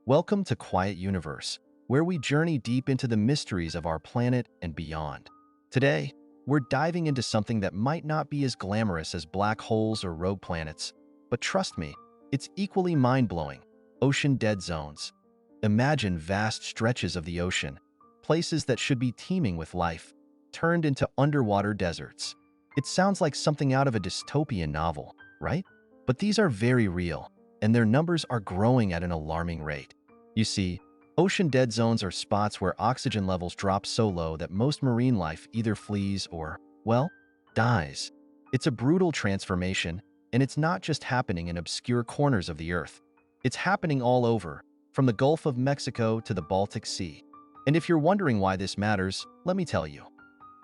Welcome to Quiet Universe, where we journey deep into the mysteries of our planet and beyond. Today, we're diving into something that might not be as glamorous as black holes or rogue planets, but trust me, it's equally mind-blowing: ocean dead zones. Imagine vast stretches of the ocean, places that should be teeming with life, turned into underwater deserts. It sounds like something out of a dystopian novel, right? But these are very real, and their numbers are growing at an alarming rate. You see, ocean dead zones are spots where oxygen levels drop so low that most marine life either flees or, well, dies. It's a brutal transformation, and it's not just happening in obscure corners of the Earth. It's happening all over, from the Gulf of Mexico to the Baltic Sea. And if you're wondering why this matters, let me tell you.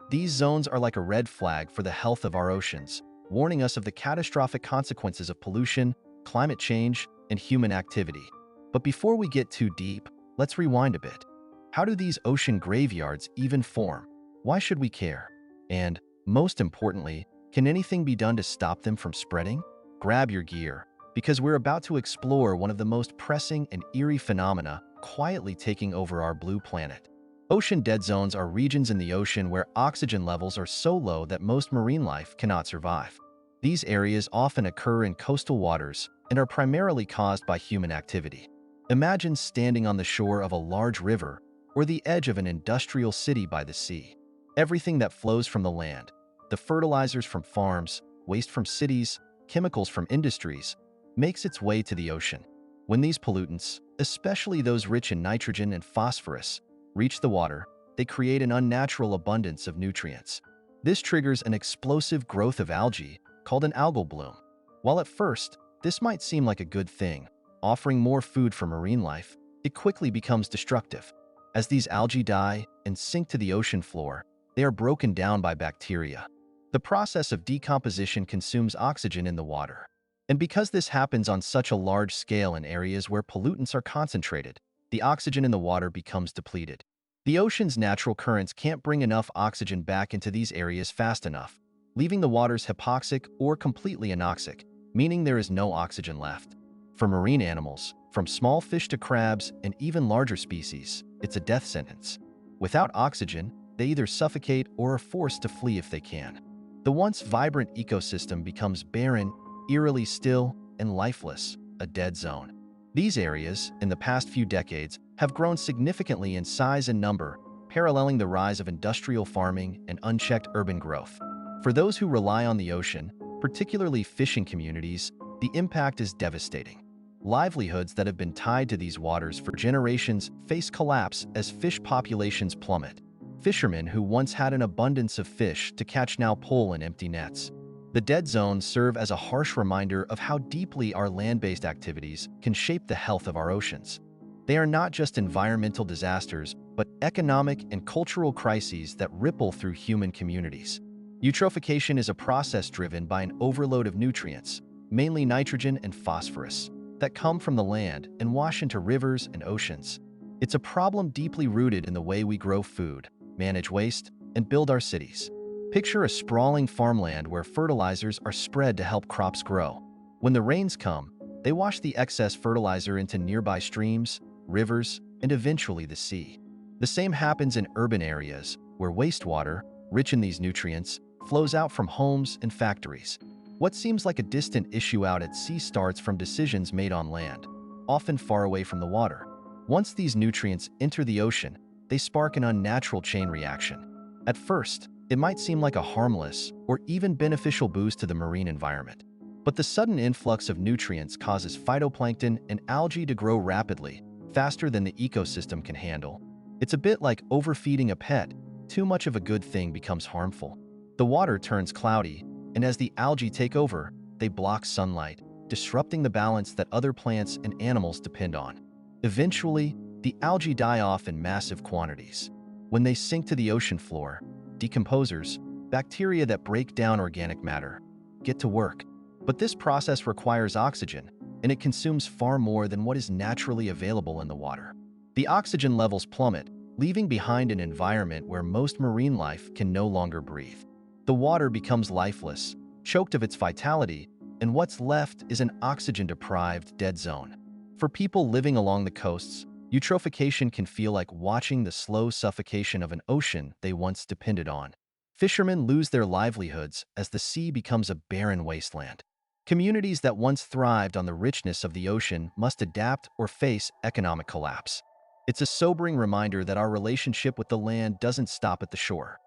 These zones are like a red flag for the health of our oceans, warning us of the catastrophic consequences of pollution, climate change, and human activity. But before we get too deep, let's rewind a bit. How do these ocean graveyards even form? Why should we care? And, most importantly, can anything be done to stop them from spreading? Grab your gear, because we're about to explore one of the most pressing and eerie phenomena quietly taking over our blue planet. Ocean dead zones are regions in the ocean where oxygen levels are so low that most marine life cannot survive. These areas often occur in coastal waters and are primarily caused by human activity. Imagine standing on the shore of a large river or the edge of an industrial city by the sea. Everything that flows from the land, the fertilizers from farms, waste from cities, chemicals from industries, makes its way to the ocean. When these pollutants, especially those rich in nitrogen and phosphorus, reach the water, they create an unnatural abundance of nutrients. This triggers an explosive growth of algae called an algal bloom. While at first, this might seem like a good thing, offering more food for marine life, it quickly becomes destructive. As these algae die and sink to the ocean floor, they are broken down by bacteria. The process of decomposition consumes oxygen in the water. And because this happens on such a large scale in areas where pollutants are concentrated, the oxygen in the water becomes depleted. The ocean's natural currents can't bring enough oxygen back into these areas fast enough, leaving the waters hypoxic or completely anoxic, meaning there is no oxygen left. For marine animals, from small fish to crabs and even larger species, it's a death sentence. Without oxygen, they either suffocate or are forced to flee if they can. The once vibrant ecosystem becomes barren, eerily still, and lifeless, a dead zone. These areas, in the past few decades, have grown significantly in size and number, paralleling the rise of industrial farming and unchecked urban growth. For those who rely on the ocean, particularly fishing communities, the impact is devastating. Livelihoods that have been tied to these waters for generations face collapse as fish populations plummet. Fishermen who once had an abundance of fish to catch now pull in empty nets. The dead zones serve as a harsh reminder of how deeply our land-based activities can shape the health of our oceans. They are not just environmental disasters, but economic and cultural crises that ripple through human communities. Eutrophication is a process driven by an overload of nutrients, mainly nitrogen and phosphorus, that come from the land and wash into rivers and oceans. It's a problem deeply rooted in the way we grow food, manage waste, and build our cities. Picture a sprawling farmland where fertilizers are spread to help crops grow. When the rains come, they wash the excess fertilizer into nearby streams, rivers, and eventually the sea. The same happens in urban areas, where wastewater, rich in these nutrients, flows out from homes and factories. What seems like a distant issue out at sea starts from decisions made on land, often far away from the water. Once these nutrients enter the ocean, they spark an unnatural chain reaction. At first, it might seem like a harmless or even beneficial boost to the marine environment. But the sudden influx of nutrients causes phytoplankton and algae to grow rapidly, faster than the ecosystem can handle. It's a bit like overfeeding a pet. Too much of a good thing becomes harmful. The water turns cloudy, and as the algae take over, they block sunlight, disrupting the balance that other plants and animals depend on. Eventually, the algae die off in massive quantities. When they sink to the ocean floor, decomposers, bacteria that break down organic matter, get to work. But this process requires oxygen, and it consumes far more than what is naturally available in the water. The oxygen levels plummet, leaving behind an environment where most marine life can no longer breathe. The water becomes lifeless, choked of its vitality, and what's left is an oxygen-deprived dead zone. For people living along the coasts, eutrophication can feel like watching the slow suffocation of an ocean they once depended on. Fishermen lose their livelihoods as the sea becomes a barren wasteland. Communities that once thrived on the richness of the ocean must adapt or face economic collapse. It's a sobering reminder that our relationship with the land doesn't stop at the shore.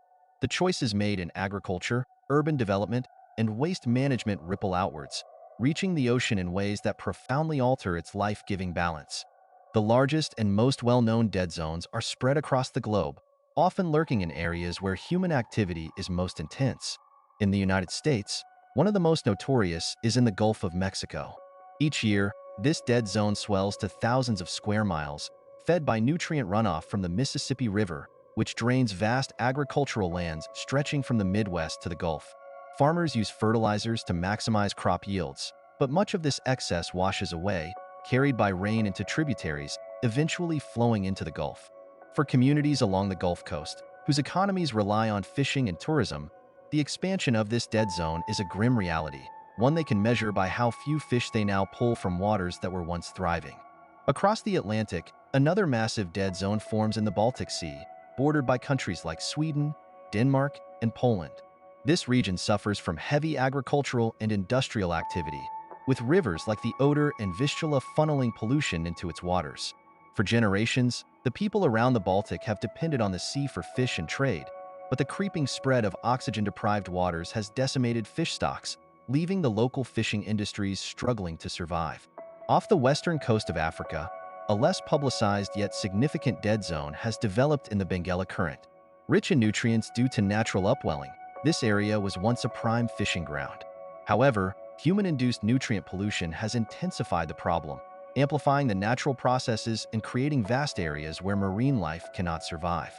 The choices made in agriculture, urban development, and waste management ripple outwards, reaching the ocean in ways that profoundly alter its life-giving balance. The largest and most well-known dead zones are spread across the globe, often lurking in areas where human activity is most intense. In the United States, one of the most notorious is in the Gulf of Mexico. Each year, this dead zone swells to thousands of square miles, fed by nutrient runoff from the Mississippi River, which drains vast agricultural lands stretching from the Midwest to the Gulf. Farmers use fertilizers to maximize crop yields, but much of this excess washes away, carried by rain into tributaries, eventually flowing into the Gulf. For communities along the Gulf Coast, whose economies rely on fishing and tourism, the expansion of this dead zone is a grim reality, one they can measure by how few fish they now pull from waters that were once thriving. Across the Atlantic, another massive dead zone forms in the Baltic Sea, bordered by countries like Sweden, Denmark, and Poland. This region suffers from heavy agricultural and industrial activity, with rivers like the Oder and Vistula funneling pollution into its waters. For generations, the people around the Baltic have depended on the sea for fish and trade, but the creeping spread of oxygen-deprived waters has decimated fish stocks, leaving the local fishing industries struggling to survive. Off the western coast of Africa, a less publicized yet significant dead zone has developed in the Benguela Current. Rich in nutrients due to natural upwelling, this area was once a prime fishing ground. However, human-induced nutrient pollution has intensified the problem, amplifying the natural processes and creating vast areas where marine life cannot survive.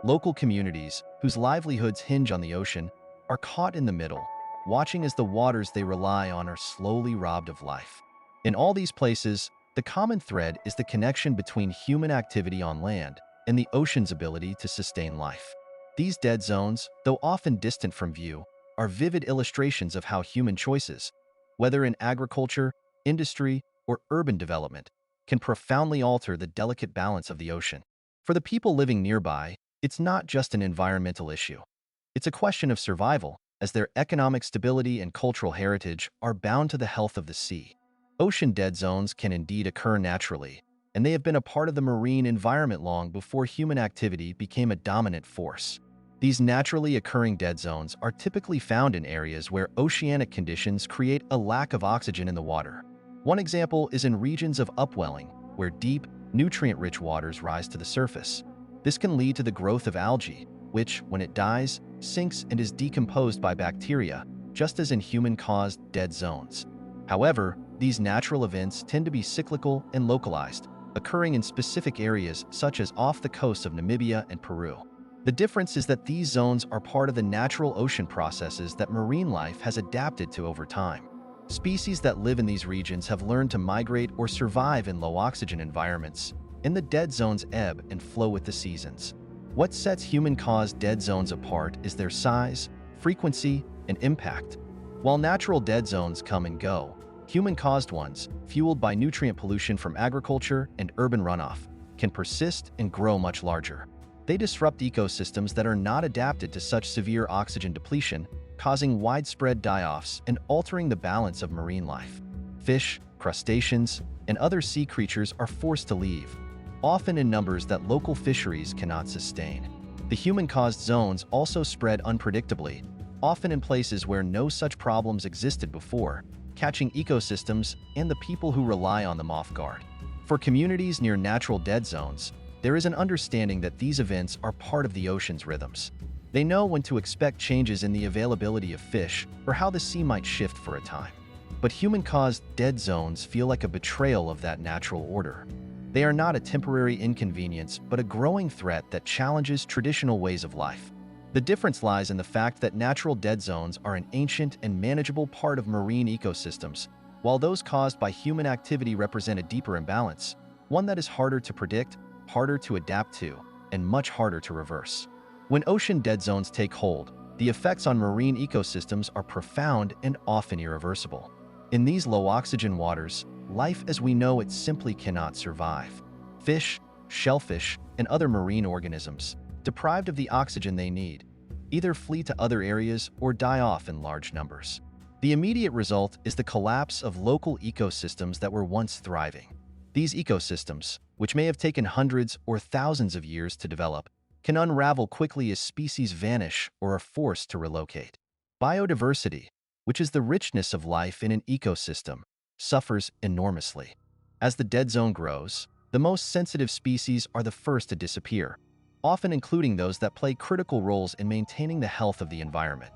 Local communities, whose livelihoods hinge on the ocean, are caught in the middle, watching as the waters they rely on are slowly robbed of life. In all these places, the common thread is the connection between human activity on land and the ocean's ability to sustain life. These dead zones, though often distant from view, are vivid illustrations of how human choices, whether in agriculture, industry, or urban development, can profoundly alter the delicate balance of the ocean. For the people living nearby, it's not just an environmental issue. It's a question of survival, as their economic stability and cultural heritage are bound to the health of the sea. Ocean dead zones can indeed occur naturally, and they have been a part of the marine environment long before human activity became a dominant force. These naturally occurring dead zones are typically found in areas where oceanic conditions create a lack of oxygen in the water. One example is in regions of upwelling, where deep, nutrient-rich waters rise to the surface. This can lead to the growth of algae, which, when it dies, sinks and is decomposed by bacteria, just as in human-caused dead zones. However, these natural events tend to be cyclical and localized, occurring in specific areas such as off the coasts of Namibia and Peru. The difference is that these zones are part of the natural ocean processes that marine life has adapted to over time. Species that live in these regions have learned to migrate or survive in low-oxygen environments, and the dead zones ebb and flow with the seasons. What sets human-caused dead zones apart is their size, frequency, and impact. While natural dead zones come and go, human-caused ones, fueled by nutrient pollution from agriculture and urban runoff, can persist and grow much larger. They disrupt ecosystems that are not adapted to such severe oxygen depletion, causing widespread die-offs and altering the balance of marine life. Fish, crustaceans, and other sea creatures are forced to leave, often in numbers that local fisheries cannot sustain. The human-caused zones also spread unpredictably, often in places where no such problems existed before, catching ecosystems and the people who rely on them off guard. For communities near natural dead zones, there is an understanding that these events are part of the ocean's rhythms. They know when to expect changes in the availability of fish or how the sea might shift for a time. But human-caused dead zones feel like a betrayal of that natural order. They are not a temporary inconvenience, but a growing threat that challenges traditional ways of life. The difference lies in the fact that natural dead zones are an ancient and manageable part of marine ecosystems, while those caused by human activity represent a deeper imbalance, one that is harder to predict, harder to adapt to, and much harder to reverse. When ocean dead zones take hold, the effects on marine ecosystems are profound and often irreversible. In these low-oxygen waters, life as we know it simply cannot survive. Fish, shellfish, and other marine organisms, deprived of the oxygen they need, either flee to other areas or die off in large numbers. The immediate result is the collapse of local ecosystems that were once thriving. These ecosystems, which may have taken hundreds or thousands of years to develop, can unravel quickly as species vanish or are forced to relocate. Biodiversity, which is the richness of life in an ecosystem, suffers enormously. As the dead zone grows, the most sensitive species are the first to disappear, often including those that play critical roles in maintaining the health of the environment.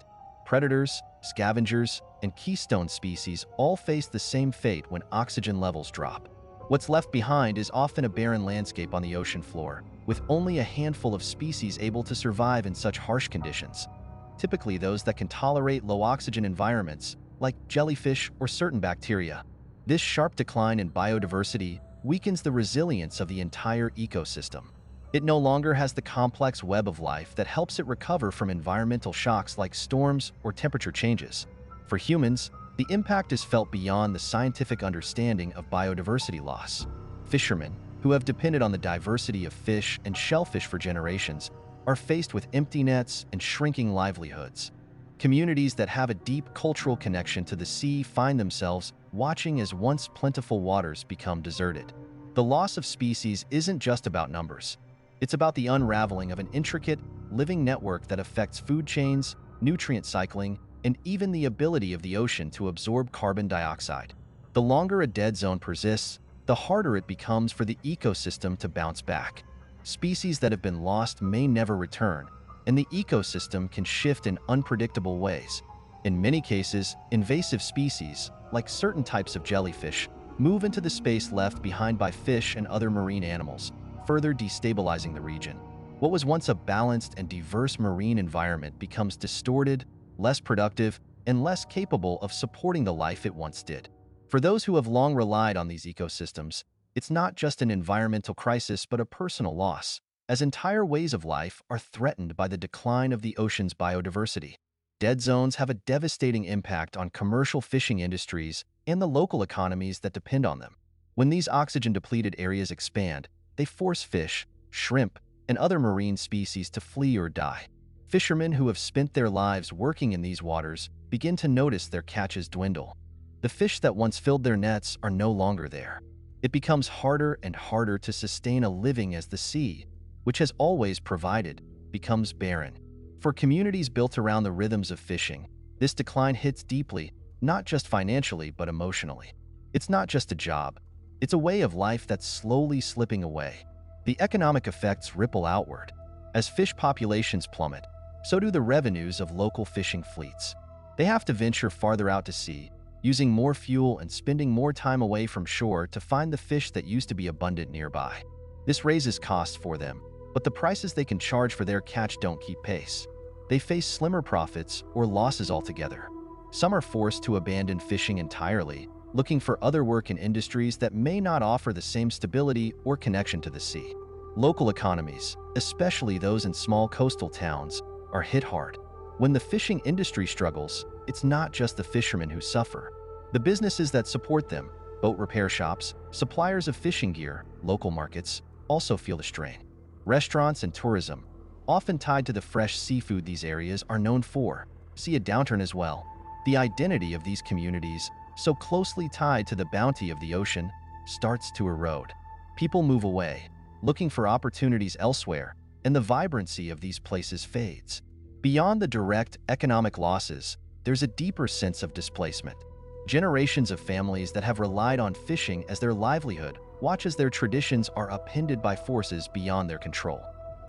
Predators, scavengers, and keystone species all face the same fate when oxygen levels drop. What's left behind is often a barren landscape on the ocean floor, with only a handful of species able to survive in such harsh conditions. Typically those that can tolerate low oxygen environments, like jellyfish or certain bacteria. This sharp decline in biodiversity weakens the resilience of the entire ecosystem. It no longer has the complex web of life that helps it recover from environmental shocks like storms or temperature changes. For humans, the impact is felt beyond the scientific understanding of biodiversity loss. Fishermen, who have depended on the diversity of fish and shellfish for generations, are faced with empty nets and shrinking livelihoods. Communities that have a deep cultural connection to the sea find themselves watching as once plentiful waters become deserted. The loss of species isn't just about numbers. It's about the unraveling of an intricate, living network that affects food chains, nutrient cycling, and even the ability of the ocean to absorb carbon dioxide. The longer a dead zone persists, the harder it becomes for the ecosystem to bounce back. Species that have been lost may never return, and the ecosystem can shift in unpredictable ways. In many cases, invasive species, like certain types of jellyfish, move into the space left behind by fish and other marine animals, further destabilizing the region. What was once a balanced and diverse marine environment becomes distorted, less productive, and less capable of supporting the life it once did. For those who have long relied on these ecosystems, it's not just an environmental crisis but a personal loss, as entire ways of life are threatened by the decline of the ocean's biodiversity. Dead zones have a devastating impact on commercial fishing industries and the local economies that depend on them. When these oxygen-depleted areas expand, they force fish, shrimp, and other marine species to flee or die. Fishermen who have spent their lives working in these waters begin to notice their catches dwindle. The fish that once filled their nets are no longer there. It becomes harder and harder to sustain a living as the sea, which has always provided, becomes barren. For communities built around the rhythms of fishing, this decline hits deeply, not just financially but emotionally. It's not just a job. It's a way of life that's slowly slipping away. The economic effects ripple outward. As fish populations plummet, so do the revenues of local fishing fleets. They have to venture farther out to sea, using more fuel and spending more time away from shore to find the fish that used to be abundant nearby. This raises costs for them, but the prices they can charge for their catch don't keep pace. They face slimmer profits or losses altogether. Some are forced to abandon fishing entirely, looking for other work in industries that may not offer the same stability or connection to the sea. Local economies, especially those in small coastal towns, are hit hard. When the fishing industry struggles, it's not just the fishermen who suffer. The businesses that support them, boat repair shops, suppliers of fishing gear, local markets, also feel the strain. Restaurants and tourism, often tied to the fresh seafood these areas are known for, see a downturn as well. The identity of these communities, so closely tied to the bounty of the ocean, starts to erode. People move away, looking for opportunities elsewhere, and the vibrancy of these places fades. Beyond the direct economic losses, there's a deeper sense of displacement. Generations of families that have relied on fishing as their livelihood watch as their traditions are upended by forces beyond their control.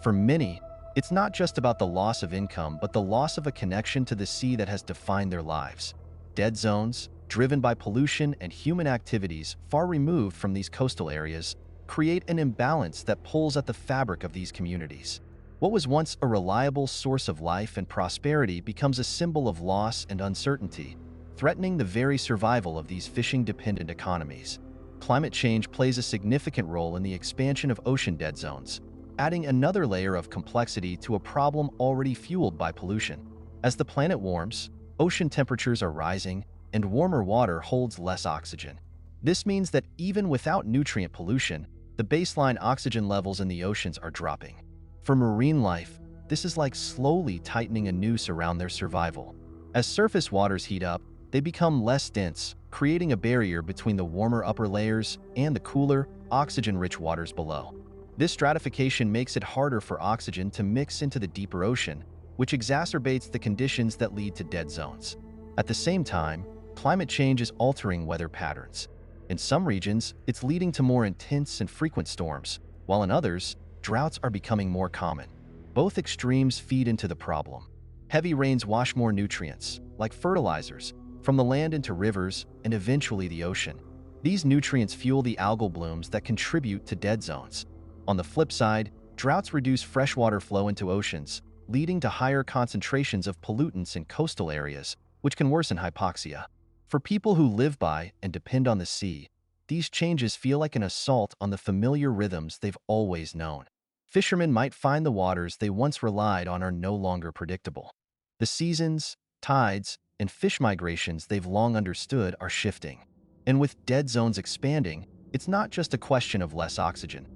For many, it's not just about the loss of income but the loss of a connection to the sea that has defined their lives. Dead zones, driven by pollution and human activities far removed from these coastal areas, create an imbalance that pulls at the fabric of these communities. What was once a reliable source of life and prosperity becomes a symbol of loss and uncertainty, threatening the very survival of these fishing-dependent economies. Climate change plays a significant role in the expansion of ocean dead zones, adding another layer of complexity to a problem already fueled by pollution. As the planet warms, ocean temperatures are rising, and warmer water holds less oxygen. This means that even without nutrient pollution, the baseline oxygen levels in the oceans are dropping. For marine life, this is like slowly tightening a noose around their survival. As surface waters heat up, they become less dense, creating a barrier between the warmer upper layers and the cooler, oxygen-rich waters below. This stratification makes it harder for oxygen to mix into the deeper ocean, which exacerbates the conditions that lead to dead zones. At the same time, climate change is altering weather patterns. In some regions, it's leading to more intense and frequent storms, while in others, droughts are becoming more common. Both extremes feed into the problem. Heavy rains wash more nutrients, like fertilizers, from the land into rivers and eventually the ocean. These nutrients fuel the algal blooms that contribute to dead zones. On the flip side, droughts reduce freshwater flow into oceans, leading to higher concentrations of pollutants in coastal areas, which can worsen hypoxia. For people who live by and depend on the sea, these changes feel like an assault on the familiar rhythms they've always known. Fishermen might find the waters they once relied on are no longer predictable. The seasons, tides, and fish migrations they've long understood are shifting. And with dead zones expanding, it's not just a question of less oxygen.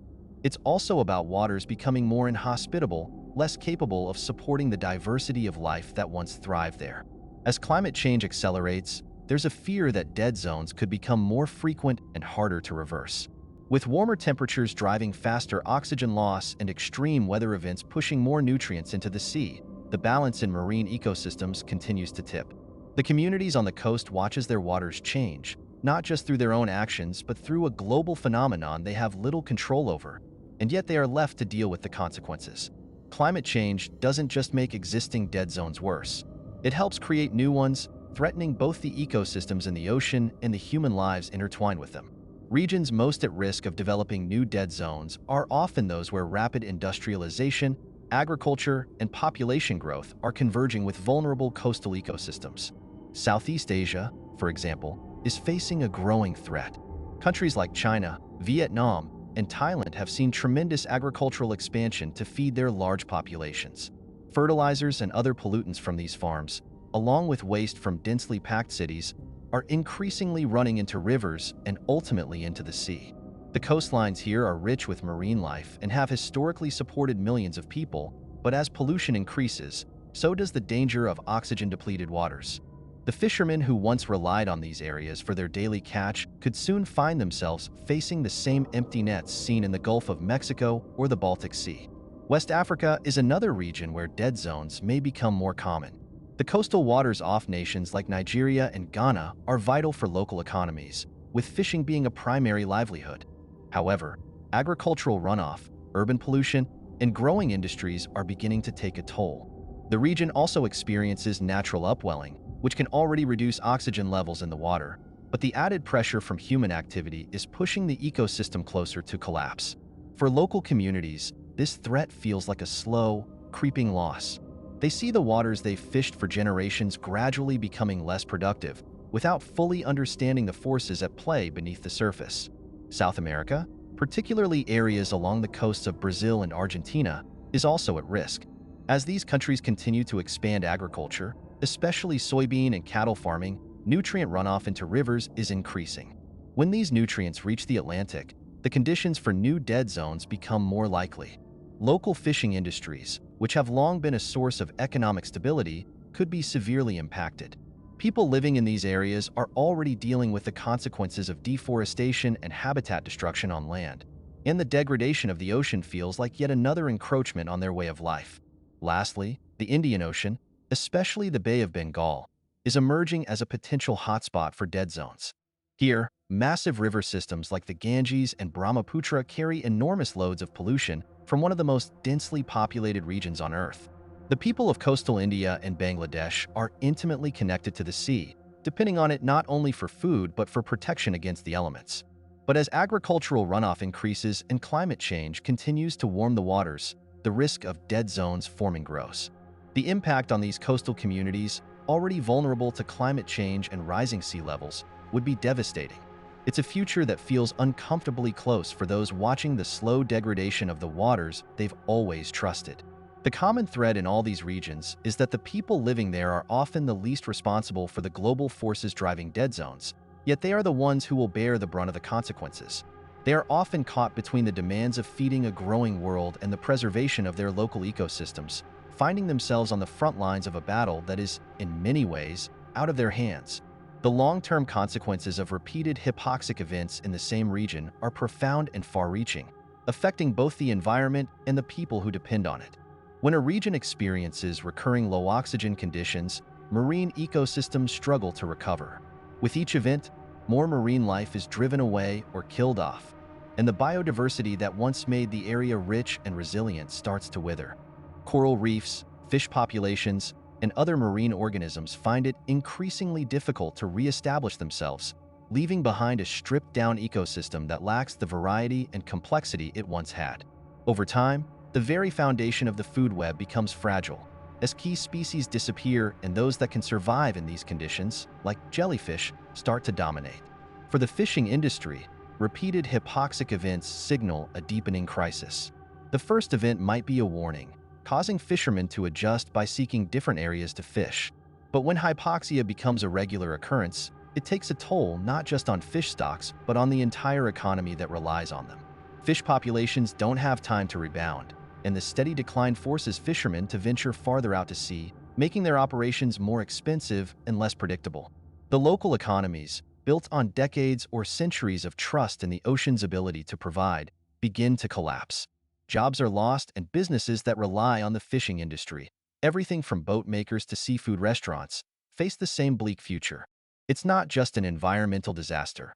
It's also about waters becoming more inhospitable, less capable of supporting the diversity of life that once thrived there. As climate change accelerates, there's a fear that dead zones could become more frequent and harder to reverse. With warmer temperatures driving faster oxygen loss and extreme weather events pushing more nutrients into the sea, the balance in marine ecosystems continues to tip. The communities on the coast watch as their waters change, not just through their own actions, but through a global phenomenon they have little control over, and yet they are left to deal with the consequences. Climate change doesn't just make existing dead zones worse. It helps create new ones, threatening both the ecosystems in the ocean and the human lives intertwined with them. Regions most at risk of developing new dead zones are often those where rapid industrialization, agriculture, and population growth are converging with vulnerable coastal ecosystems. Southeast Asia, for example, is facing a growing threat. Countries like China, Vietnam, and Thailand have seen tremendous agricultural expansion to feed their large populations. Fertilizers and other pollutants from these farms, along with waste from densely packed cities, are increasingly running into rivers and ultimately into the sea. The coastlines here are rich with marine life and have historically supported millions of people, but as pollution increases, so does the danger of oxygen-depleted waters. The fishermen who once relied on these areas for their daily catch could soon find themselves facing the same empty nets seen in the Gulf of Mexico or the Baltic Sea. West Africa is another region where dead zones may become more common. The coastal waters off nations like Nigeria and Ghana are vital for local economies, with fishing being a primary livelihood. However, agricultural runoff, urban pollution, and growing industries are beginning to take a toll. The region also experiences natural upwelling, which can already reduce oxygen levels in the water, but the added pressure from human activity is pushing the ecosystem closer to collapse. For local communities, this threat feels like a slow, creeping loss. They see the waters they've fished for generations gradually becoming less productive, without fully understanding the forces at play beneath the surface. South America, particularly areas along the coasts of Brazil and Argentina, is also at risk. As these countries continue to expand agriculture, especially soybean and cattle farming, nutrient runoff into rivers is increasing. When these nutrients reach the Atlantic, the conditions for new dead zones become more likely. Local fishing industries, which have long been a source of economic stability, could be severely impacted. People living in these areas are already dealing with the consequences of deforestation and habitat destruction on land, and the degradation of the ocean feels like yet another encroachment on their way of life. Lastly, the Indian Ocean, especially the Bay of Bengal, is emerging as a potential hotspot for dead zones. Here, massive river systems like the Ganges and Brahmaputra carry enormous loads of pollution from one of the most densely populated regions on Earth. The people of coastal India and Bangladesh are intimately connected to the sea, depending on it not only for food but for protection against the elements. But as agricultural runoff increases and climate change continues to warm the waters, the risk of dead zones forming grows. The impact on these coastal communities, already vulnerable to climate change and rising sea levels, would be devastating. It's a future that feels uncomfortably close for those watching the slow degradation of the waters they've always trusted. The common thread in all these regions is that the people living there are often the least responsible for the global forces driving dead zones, Yet they are the ones who will bear the brunt of the consequences. They are often caught between the demands of feeding a growing world and the preservation of their local ecosystems, finding themselves on the front lines of a battle that is, in many ways, out of their hands. The long-term consequences of repeated hypoxic events in the same region are profound and far-reaching, affecting both the environment and the people who depend on it. When a region experiences recurring low-oxygen conditions, marine ecosystems struggle to recover. With each event, more marine life is driven away or killed off, and the biodiversity that once made the area rich and resilient starts to wither. Coral reefs, fish populations, and other marine organisms find it increasingly difficult to re-establish themselves, leaving behind a stripped-down ecosystem that lacks the variety and complexity it once had. Over time, the very foundation of the food web becomes fragile, as key species disappear and those that can survive in these conditions, like jellyfish, start to dominate. For the fishing industry, repeated hypoxic events signal a deepening crisis. The first event might be a warning, causing fishermen to adjust by seeking different areas to fish. But when hypoxia becomes a regular occurrence, it takes a toll not just on fish stocks, but on the entire economy that relies on them. Fish populations don't have time to rebound, and the steady decline forces fishermen to venture farther out to sea, making their operations more expensive and less predictable. The local economies, built on decades or centuries of trust in the ocean's ability to provide, begin to collapse. Jobs are lost, and businesses that rely on the fishing industry, everything from boat makers to seafood restaurants, face the same bleak future. It's not just an environmental disaster.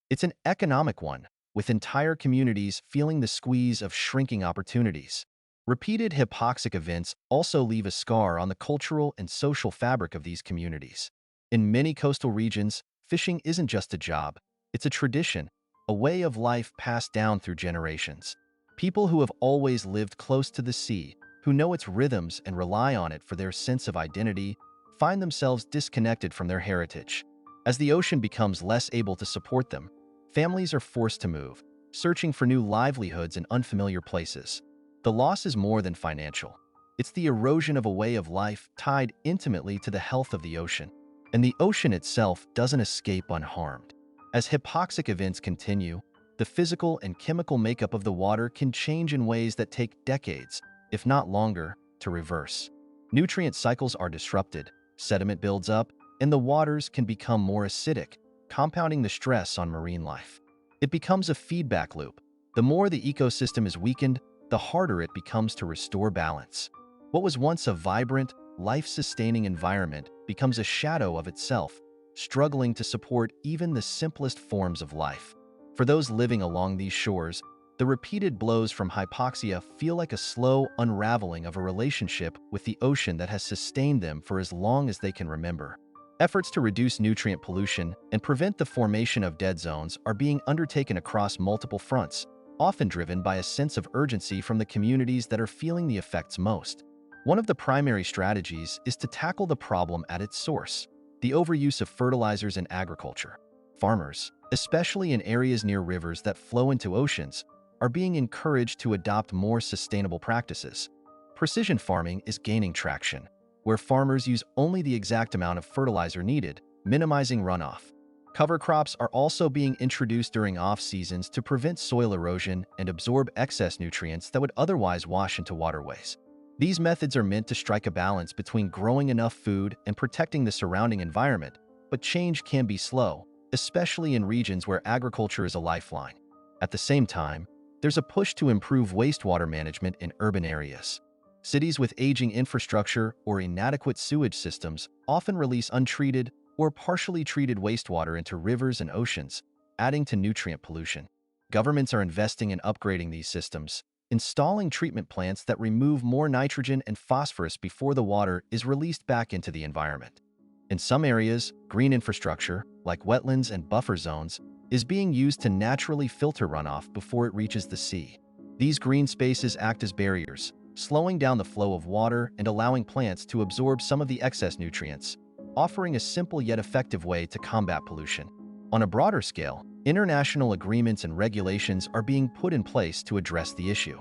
It's an economic one, with entire communities feeling the squeeze of shrinking opportunities. Repeated hypoxic events also leave a scar on the cultural and social fabric of these communities. In many coastal regions, fishing isn't just a job, it's a tradition, a way of life passed down through generations. People who have always lived close to the sea, who know its rhythms and rely on it for their sense of identity, find themselves disconnected from their heritage. As the ocean becomes less able to support them, families are forced to move, searching for new livelihoods in unfamiliar places. The loss is more than financial. It's the erosion of a way of life tied intimately to the health of the ocean. And the ocean itself doesn't escape unharmed. As hypoxic events continue, the physical and chemical makeup of the water can change in ways that take decades, if not longer, to reverse. Nutrient cycles are disrupted, sediment builds up, and the waters can become more acidic, compounding the stress on marine life. It becomes a feedback loop. The more the ecosystem is weakened, the harder it becomes to restore balance. What was once a vibrant, life-sustaining environment becomes a shadow of itself, struggling to support even the simplest forms of life. For those living along these shores, the repeated blows from hypoxia feel like a slow unraveling of a relationship with the ocean that has sustained them for as long as they can remember. Efforts to reduce nutrient pollution and prevent the formation of dead zones are being undertaken across multiple fronts, often driven by a sense of urgency from the communities that are feeling the effects most. One of the primary strategies is to tackle the problem at its source: the overuse of fertilizers in agriculture. Farmers, especially in areas near rivers that flow into oceans, are being encouraged to adopt more sustainable practices. Precision farming is gaining traction, where farmers use only the exact amount of fertilizer needed, minimizing runoff. Cover crops are also being introduced during off-seasons to prevent soil erosion and absorb excess nutrients that would otherwise wash into waterways. These methods are meant to strike a balance between growing enough food and protecting the surrounding environment, but change can be slow, especially in regions where agriculture is a lifeline. At the same time, there's a push to improve wastewater management in urban areas. Cities with aging infrastructure or inadequate sewage systems often release untreated or partially treated wastewater into rivers and oceans, adding to nutrient pollution. Governments are investing in upgrading these systems, installing treatment plants that remove more nitrogen and phosphorus before the water is released back into the environment. In some areas, green infrastructure, like wetlands and buffer zones, is being used to naturally filter runoff before it reaches the sea. These green spaces act as barriers, slowing down the flow of water and allowing plants to absorb some of the excess nutrients, offering a simple yet effective way to combat pollution. On a broader scale, international agreements and regulations are being put in place to address the issue.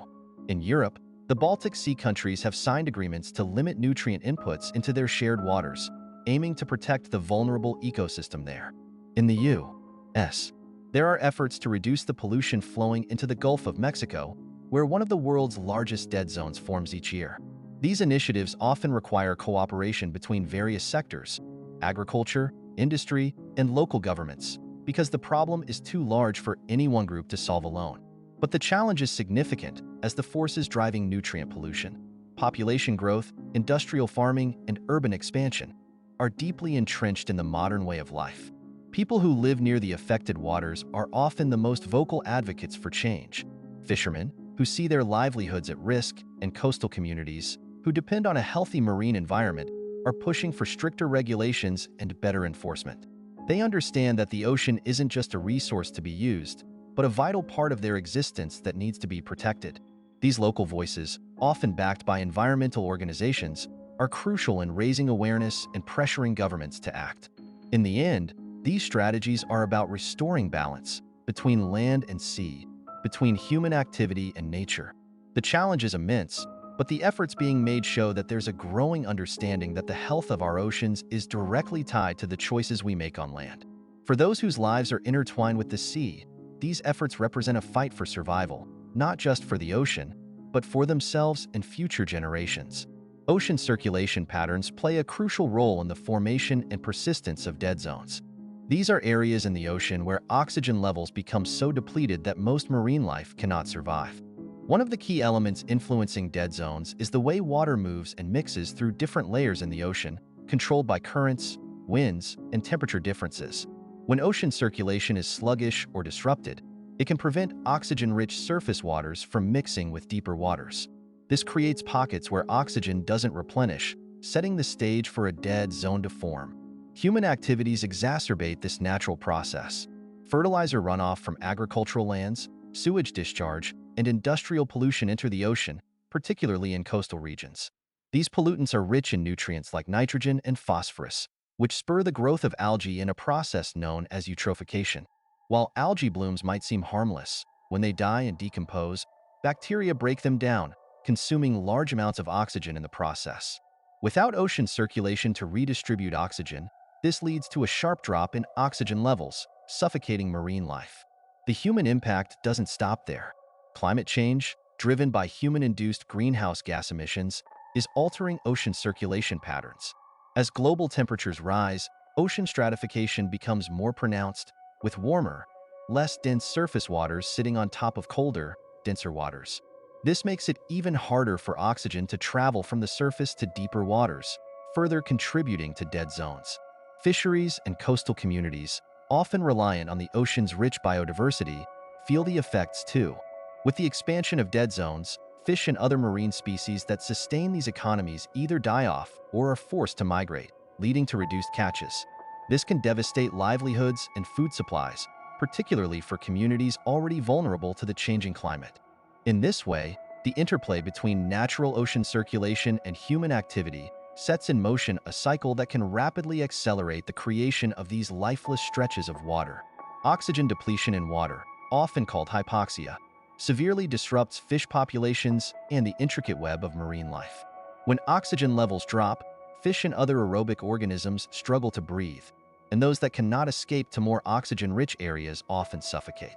In Europe, the Baltic Sea countries have signed agreements to limit nutrient inputs into their shared waters, aiming to protect the vulnerable ecosystem there. In the U.S., there are efforts to reduce the pollution flowing into the Gulf of Mexico, where one of the world's largest dead zones forms each year. These initiatives often require cooperation between various sectors, agriculture, industry, and local governments, because the problem is too large for any one group to solve alone. But the challenge is significant as the forces driving nutrient pollution, population growth, industrial farming, and urban expansion are deeply entrenched in the modern way of life. People who live near the affected waters are often the most vocal advocates for change. Fishermen, who see their livelihoods at risk, and coastal communities, who depend on a healthy marine environment, are pushing for stricter regulations and better enforcement. They understand that the ocean isn't just a resource to be used, but a vital part of their existence that needs to be protected. These local voices, often backed by environmental organizations, are crucial in raising awareness and pressuring governments to act. In the end, these strategies are about restoring balance between land and sea, between human activity and nature. The challenge is immense, but the efforts being made show that there's a growing understanding that the health of our oceans is directly tied to the choices we make on land. For those whose lives are intertwined with the sea, these efforts represent a fight for survival, not just for the ocean, but for themselves and future generations. Ocean circulation patterns play a crucial role in the formation and persistence of dead zones. These are areas in the ocean where oxygen levels become so depleted that most marine life cannot survive. One of the key elements influencing dead zones is the way water moves and mixes through different layers in the ocean, controlled by currents, winds, and temperature differences. When ocean circulation is sluggish or disrupted, it can prevent oxygen-rich surface waters from mixing with deeper waters. This creates pockets where oxygen doesn't replenish, setting the stage for a dead zone to form. Human activities exacerbate this natural process. Fertilizer runoff from agricultural lands, sewage discharge, and industrial pollution enter the ocean, particularly in coastal regions. These pollutants are rich in nutrients like nitrogen and phosphorus, which spur the growth of algae in a process known as eutrophication. While algae blooms might seem harmless, when they die and decompose, bacteria break them down, consuming large amounts of oxygen in the process. Without ocean circulation to redistribute oxygen, this leads to a sharp drop in oxygen levels, suffocating marine life. The human impact doesn't stop there. Climate change, driven by human-induced greenhouse gas emissions, is altering ocean circulation patterns. As global temperatures rise, ocean stratification becomes more pronounced, with warmer, less dense surface waters sitting on top of colder, denser waters. This makes it even harder for oxygen to travel from the surface to deeper waters, further contributing to dead zones. Fisheries and coastal communities, often reliant on the ocean's rich biodiversity, feel the effects too. With the expansion of dead zones, fish and other marine species that sustain these economies either die off or are forced to migrate, leading to reduced catches. This can devastate livelihoods and food supplies, particularly for communities already vulnerable to the changing climate. In this way, the interplay between natural ocean circulation and human activity sets in motion a cycle that can rapidly accelerate the creation of these lifeless stretches of water. Oxygen depletion in water, often called hypoxia, severely disrupts fish populations and the intricate web of marine life. When oxygen levels drop, fish and other aerobic organisms struggle to breathe, and those that cannot escape to more oxygen-rich areas often suffocate.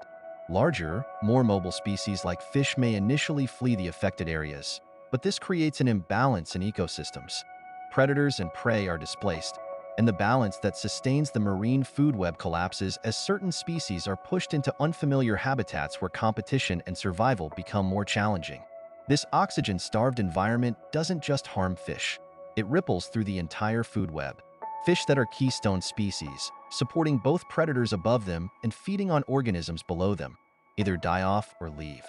Larger, more mobile species like fish may initially flee the affected areas, but this creates an imbalance in ecosystems. Predators and prey are displaced, and the balance that sustains the marine food web collapses as certain species are pushed into unfamiliar habitats where competition and survival become more challenging. This oxygen-starved environment doesn't just harm fish. It ripples through the entire food web. Fish that are keystone species, supporting both predators above them and feeding on organisms below them, either die off or leave.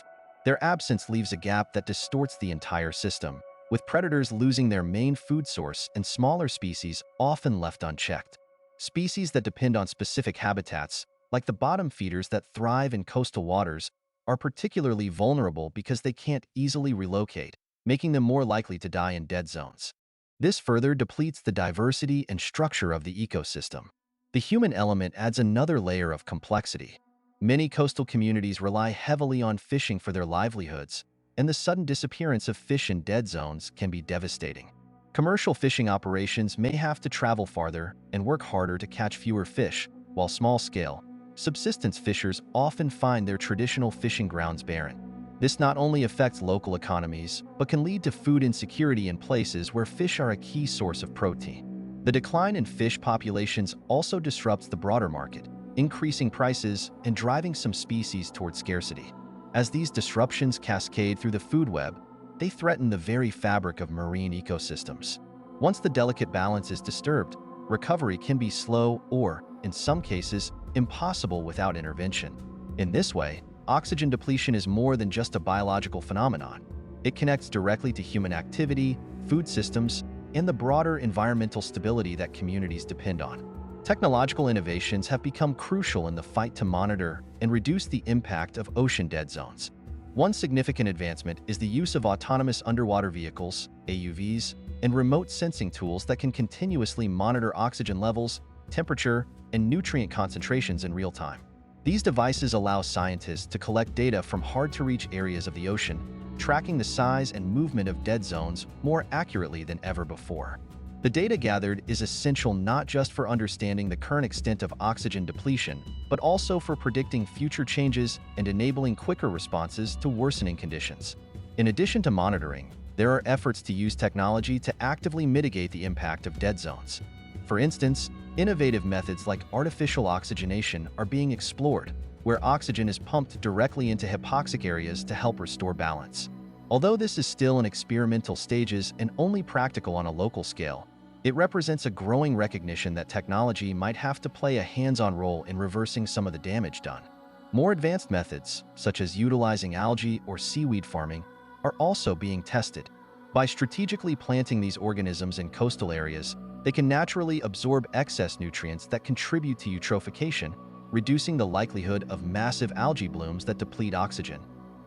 Their absence leaves a gap that distorts the entire system, with predators losing their main food source and smaller species often left unchecked. Species that depend on specific habitats, like the bottom feeders that thrive in coastal waters, are particularly vulnerable because they can't easily relocate, making them more likely to die in dead zones. This further depletes the diversity and structure of the ecosystem. The human element adds another layer of complexity. Many coastal communities rely heavily on fishing for their livelihoods, and the sudden disappearance of fish in dead zones can be devastating. Commercial fishing operations may have to travel farther and work harder to catch fewer fish, While small-scale, subsistence fishers often find their traditional fishing grounds barren. This not only affects local economies, but can lead to food insecurity in places where fish are a key source of protein. The decline in fish populations also disrupts the broader market, increasing prices and driving some species toward scarcity. As these disruptions cascade through the food web, they threaten the very fabric of marine ecosystems. Once the delicate balance is disturbed, recovery can be slow or, in some cases, impossible without intervention. In this way, oxygen depletion is more than just a biological phenomenon. It connects directly to human activity, food systems, and the broader environmental stability that communities depend on. Technological innovations have become crucial in the fight to monitor and reduce the impact of ocean dead zones. One significant advancement is the use of autonomous underwater vehicles, AUVs, and remote sensing tools that can continuously monitor oxygen levels, temperature, and nutrient concentrations in real time. These devices allow scientists to collect data from hard-to-reach areas of the ocean, tracking the size and movement of dead zones more accurately than ever before. The data gathered is essential not just for understanding the current extent of oxygen depletion, but also for predicting future changes and enabling quicker responses to worsening conditions. In addition to monitoring, there are efforts to use technology to actively mitigate the impact of dead zones. For instance, innovative methods like artificial oxygenation are being explored, where oxygen is pumped directly into hypoxic areas to help restore balance. Although this is still in experimental stages and only practical on a local scale, it represents a growing recognition that technology might have to play a hands-on role in reversing some of the damage done. More advanced methods, such as utilizing algae or seaweed farming, are also being tested. By strategically planting these organisms in coastal areas, they can naturally absorb excess nutrients that contribute to eutrophication, reducing the likelihood of massive algae blooms that deplete oxygen.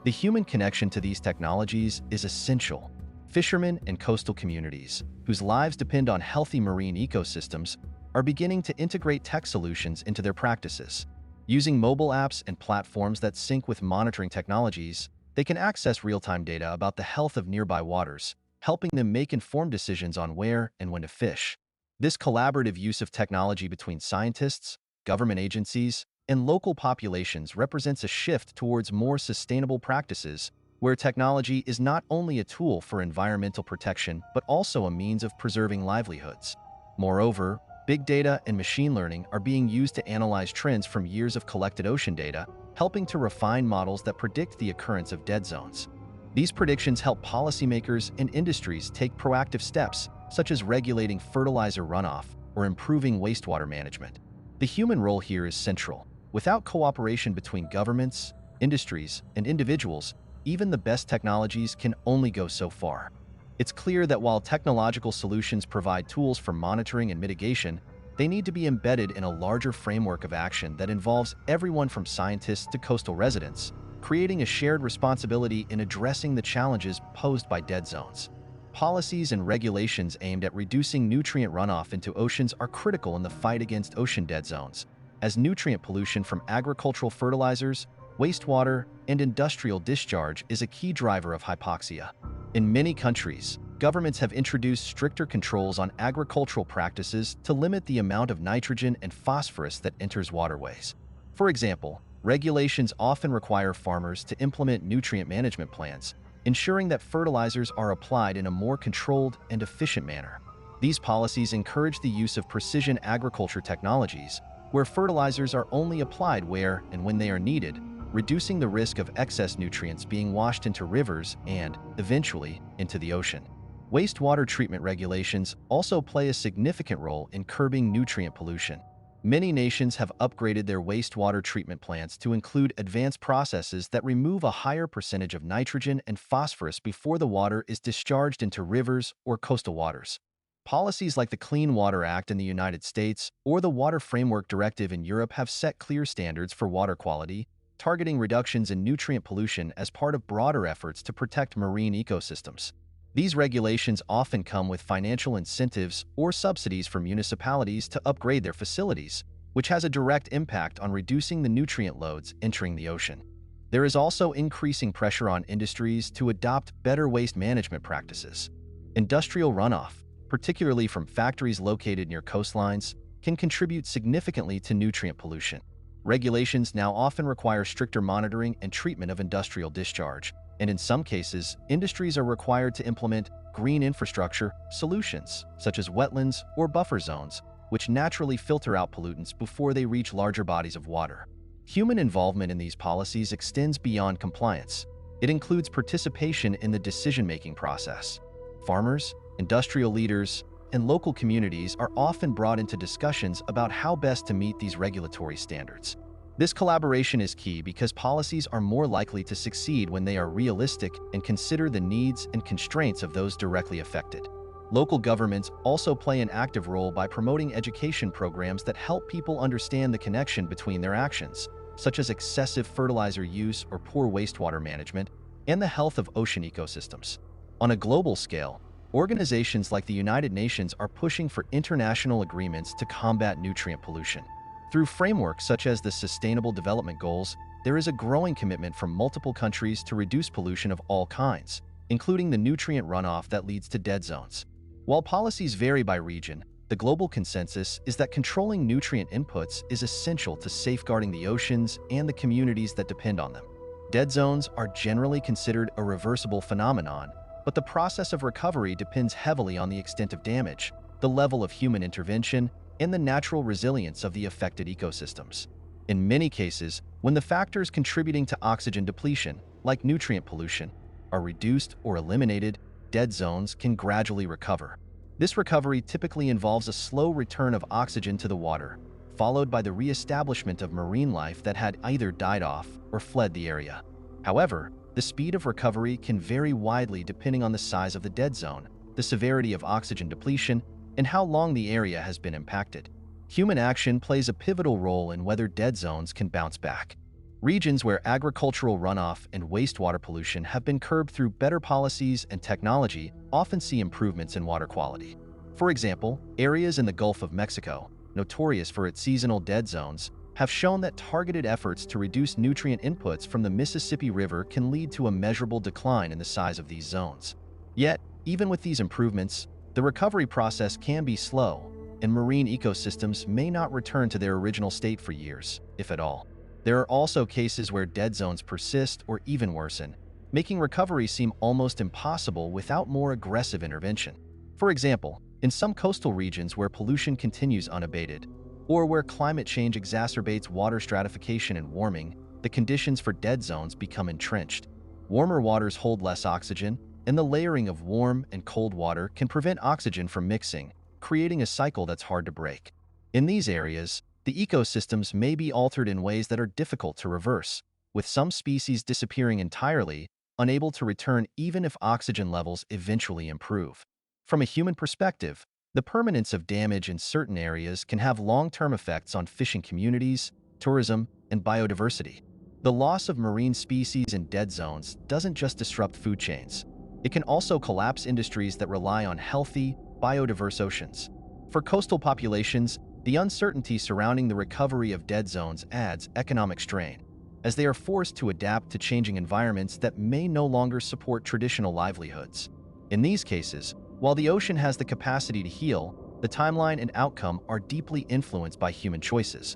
The human connection to these technologies is essential. Fishermen and coastal communities, whose lives depend on healthy marine ecosystems, are beginning to integrate tech solutions into their practices. Using mobile apps and platforms that sync with monitoring technologies, they can access real-time data about the health of nearby waters, helping them make informed decisions on where and when to fish. This collaborative use of technology between scientists, government agencies, and local populations represents a shift towards more sustainable practices, where technology is not only a tool for environmental protection but also a means of preserving livelihoods. Moreover, big data and machine learning are being used to analyze trends from years of collected ocean data, helping to refine models that predict the occurrence of dead zones. These predictions help policymakers and industries take proactive steps, such as regulating fertilizer runoff or improving wastewater management. The human role here is central. Without cooperation between governments, industries, and individuals, even the best technologies can only go so far. It's clear that while technological solutions provide tools for monitoring and mitigation, they need to be embedded in a larger framework of action that involves everyone from scientists to coastal residents, creating a shared responsibility in addressing the challenges posed by dead zones. Policies and regulations aimed at reducing nutrient runoff into oceans are critical in the fight against ocean dead zones, as nutrient pollution from agricultural fertilizers, wastewater, and industrial discharge is a key driver of hypoxia. In many countries, governments have introduced stricter controls on agricultural practices to limit the amount of nitrogen and phosphorus that enters waterways. For example, regulations often require farmers to implement nutrient management plans, ensuring that fertilizers are applied in a more controlled and efficient manner. These policies encourage the use of precision agriculture technologies, where fertilizers are only applied where and when they are needed, reducing the risk of excess nutrients being washed into rivers and, eventually, into the ocean. Wastewater treatment regulations also play a significant role in curbing nutrient pollution. Many nations have upgraded their wastewater treatment plants to include advanced processes that remove a higher percentage of nitrogen and phosphorus before the water is discharged into rivers or coastal waters. Policies like the Clean Water Act in the United States or the Water Framework Directive in Europe have set clear standards for water quality, targeting reductions in nutrient pollution as part of broader efforts to protect marine ecosystems. These regulations often come with financial incentives or subsidies for municipalities to upgrade their facilities, which has a direct impact on reducing the nutrient loads entering the ocean. There is also increasing pressure on industries to adopt better waste management practices. Industrial runoff, particularly from factories located near coastlines, can contribute significantly to nutrient pollution. Regulations now often require stricter monitoring and treatment of industrial discharge, and in some cases, industries are required to implement green infrastructure solutions, such as wetlands or buffer zones, which naturally filter out pollutants before they reach larger bodies of water. Human involvement in these policies extends beyond compliance. It includes participation in the decision-making process. Farmers, industrial leaders, and local communities are often brought into discussions about how best to meet these regulatory standards. This collaboration is key because policies are more likely to succeed when they are realistic and consider the needs and constraints of those directly affected. Local governments also play an active role by promoting education programs that help people understand the connection between their actions, such as excessive fertilizer use or poor wastewater management, and the health of ocean ecosystems. On a global scale, organizations like the United Nations are pushing for international agreements to combat nutrient pollution. Through frameworks such as the Sustainable Development Goals, there is a growing commitment from multiple countries to reduce pollution of all kinds, including the nutrient runoff that leads to dead zones. While policies vary by region, the global consensus is that controlling nutrient inputs is essential to safeguarding the oceans and the communities that depend on them. Dead zones are generally considered a reversible phenomenon, but the process of recovery depends heavily on the extent of damage, the level of human intervention, and the natural resilience of the affected ecosystems. In many cases, when the factors contributing to oxygen depletion, like nutrient pollution, are reduced or eliminated, dead zones can gradually recover. This recovery typically involves a slow return of oxygen to the water, followed by the re-establishment of marine life that had either died off or fled the area. However, the speed of recovery can vary widely depending on the size of the dead zone, the severity of oxygen depletion, and how long the area has been impacted. Human action plays a pivotal role in whether dead zones can bounce back. Regions where agricultural runoff and wastewater pollution have been curbed through better policies and technology often see improvements in water quality. For example, areas in the Gulf of Mexico, notorious for its seasonal dead zones, have shown that targeted efforts to reduce nutrient inputs from the Mississippi River can lead to a measurable decline in the size of these zones. Yet, even with these improvements, the recovery process can be slow, and marine ecosystems may not return to their original state for years, if at all. There are also cases where dead zones persist or even worsen, making recovery seem almost impossible without more aggressive intervention. For example, in some coastal regions where pollution continues unabated, or where climate change exacerbates water stratification and warming, the conditions for dead zones become entrenched. Warmer waters hold less oxygen, and the layering of warm and cold water can prevent oxygen from mixing, creating a cycle that's hard to break. In these areas, the ecosystems may be altered in ways that are difficult to reverse, with some species disappearing entirely, unable to return even if oxygen levels eventually improve. From a human perspective, the permanence of damage in certain areas can have long-term effects on fishing communities, tourism, and biodiversity. The loss of marine species in dead zones doesn't just disrupt food chains. It can also collapse industries that rely on healthy, biodiverse oceans. For coastal populations, the uncertainty surrounding the recovery of dead zones adds economic strain, as they are forced to adapt to changing environments that may no longer support traditional livelihoods. In these cases, while the ocean has the capacity to heal, the timeline and outcome are deeply influenced by human choices.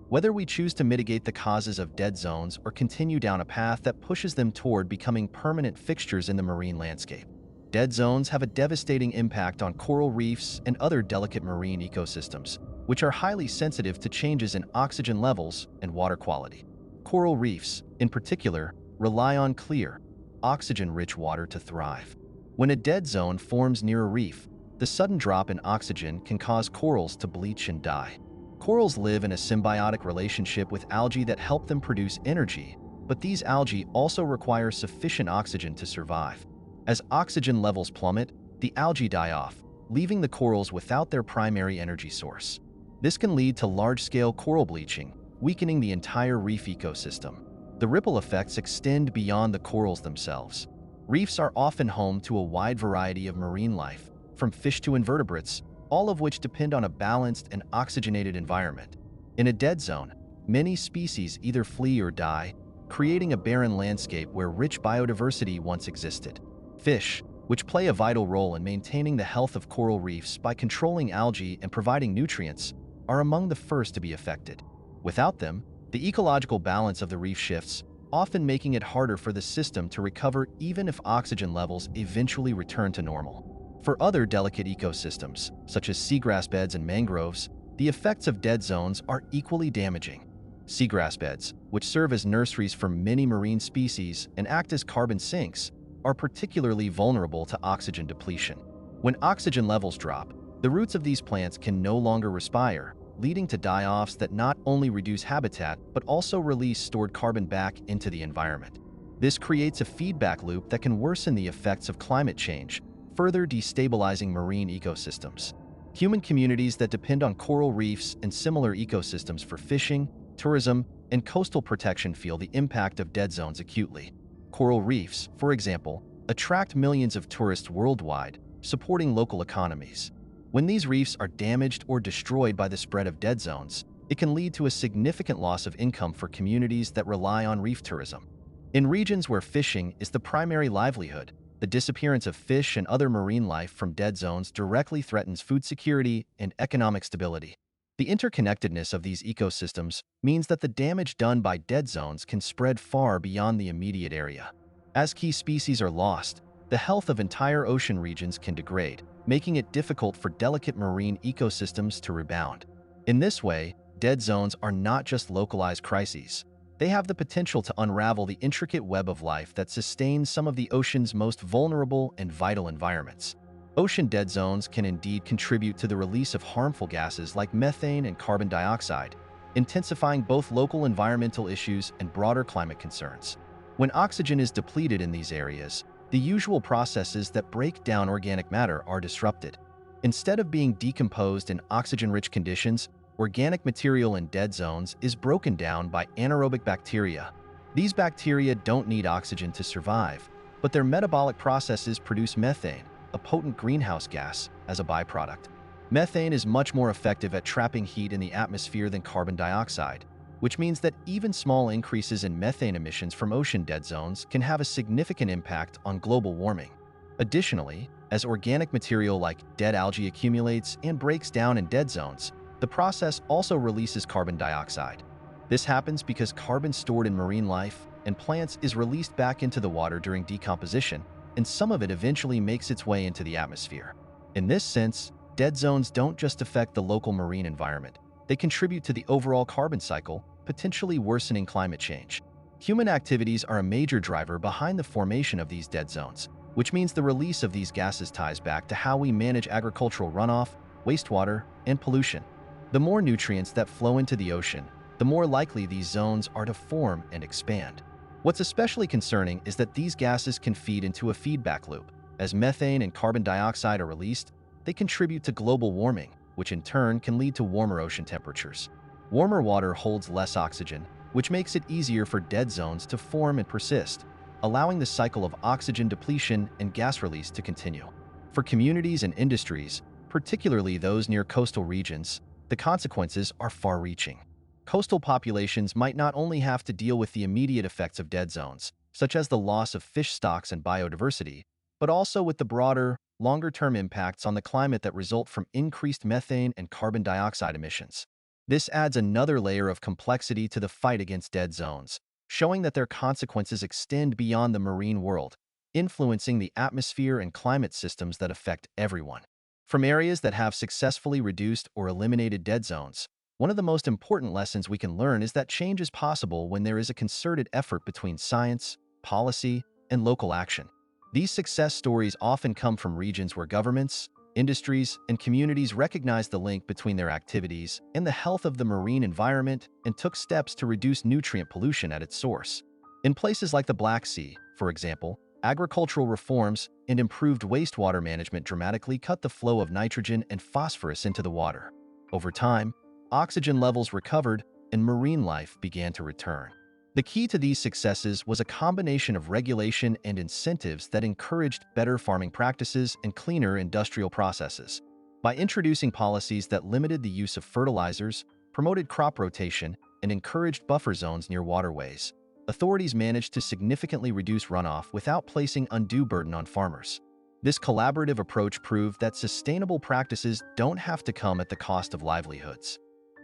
Whether we choose to mitigate the causes of dead zones or continue down a path that pushes them toward becoming permanent fixtures in the marine landscape. Dead zones have a devastating impact on coral reefs and other delicate marine ecosystems, which are highly sensitive to changes in oxygen levels and water quality. Coral reefs, in particular, rely on clear, oxygen-rich water to thrive. When a dead zone forms near a reef, the sudden drop in oxygen can cause corals to bleach and die. Corals live in a symbiotic relationship with algae that help them produce energy, but these algae also require sufficient oxygen to survive. As oxygen levels plummet, the algae die off, leaving the corals without their primary energy source. This can lead to large-scale coral bleaching, weakening the entire reef ecosystem. The ripple effects extend beyond the corals themselves. Reefs are often home to a wide variety of marine life, from fish to invertebrates, all of which depend on a balanced and oxygenated environment. In a dead zone, many species either flee or die, creating a barren landscape where rich biodiversity once existed. Fish, which play a vital role in maintaining the health of coral reefs by controlling algae and providing nutrients, are among the first to be affected. Without them, the ecological balance of the reef shifts, often making it harder for the system to recover even if oxygen levels eventually return to normal. For other delicate ecosystems, such as seagrass beds and mangroves, the effects of dead zones are equally damaging. Seagrass beds, which serve as nurseries for many marine species and act as carbon sinks, are particularly vulnerable to oxygen depletion. When oxygen levels drop, the roots of these plants can no longer respire, leading to die-offs that not only reduce habitat but also release stored carbon back into the environment. This creates a feedback loop that can worsen the effects of climate change, further destabilizing marine ecosystems. Human communities that depend on coral reefs and similar ecosystems for fishing, tourism, and coastal protection feel the impact of dead zones acutely. Coral reefs, for example, attract millions of tourists worldwide, supporting local economies. When these reefs are damaged or destroyed by the spread of dead zones, it can lead to a significant loss of income for communities that rely on reef tourism. In regions where fishing is the primary livelihood, the disappearance of fish and other marine life from dead zones directly threatens food security and economic stability. The interconnectedness of these ecosystems means that the damage done by dead zones can spread far beyond the immediate area. As key species are lost, the health of entire ocean regions can degrade, making it difficult for delicate marine ecosystems to rebound. In this way, dead zones are not just localized crises. They have the potential to unravel the intricate web of life that sustains some of the ocean's most vulnerable and vital environments. Ocean dead zones can indeed contribute to the release of harmful gases like methane and carbon dioxide, intensifying both local environmental issues and broader climate concerns. When oxygen is depleted in these areas, the usual processes that break down organic matter are disrupted. Instead of being decomposed in oxygen-rich conditions, organic material in dead zones is broken down by anaerobic bacteria. These bacteria don't need oxygen to survive, but their metabolic processes produce methane, a potent greenhouse gas, as a byproduct. Methane is much more effective at trapping heat in the atmosphere than carbon dioxide, which means that even small increases in methane emissions from ocean dead zones can have a significant impact on global warming. Additionally, as organic material like dead algae accumulates and breaks down in dead zones, the process also releases carbon dioxide. This happens because carbon stored in marine life and plants is released back into the water during decomposition, and some of it eventually makes its way into the atmosphere. In this sense, dead zones don't just affect the local marine environment. They contribute to the overall carbon cycle, potentially worsening climate change. Human activities are a major driver behind the formation of these dead zones, which means the release of these gases ties back to how we manage agricultural runoff, wastewater, and pollution. The more nutrients that flow into the ocean, the more likely these zones are to form and expand. What's especially concerning is that these gases can feed into a feedback loop. As methane and carbon dioxide are released, they contribute to global warming, which in turn can lead to warmer ocean temperatures. Warmer water holds less oxygen, which makes it easier for dead zones to form and persist, allowing the cycle of oxygen depletion and gas release to continue. For communities and industries, particularly those near coastal regions, the consequences are far-reaching. Coastal populations might not only have to deal with the immediate effects of dead zones, such as the loss of fish stocks and biodiversity, but also with the broader, longer-term impacts on the climate that result from increased methane and carbon dioxide emissions. This adds another layer of complexity to the fight against dead zones, showing that their consequences extend beyond the marine world, influencing the atmosphere and climate systems that affect everyone. From areas that have successfully reduced or eliminated dead zones, one of the most important lessons we can learn is that change is possible when there is a concerted effort between science, policy, and local action. These success stories often come from regions where governments, industries, and communities recognized the link between their activities and the health of the marine environment and took steps to reduce nutrient pollution at its source. In places like the Black Sea, for example, agricultural reforms and improved wastewater management dramatically cut the flow of nitrogen and phosphorus into the water. Over time, oxygen levels recovered and marine life began to return. The key to these successes was a combination of regulation and incentives that encouraged better farming practices and cleaner industrial processes. By introducing policies that limited the use of fertilizers, promoted crop rotation, and encouraged buffer zones near waterways, authorities managed to significantly reduce runoff without placing undue burden on farmers. This collaborative approach proved that sustainable practices don't have to come at the cost of livelihoods.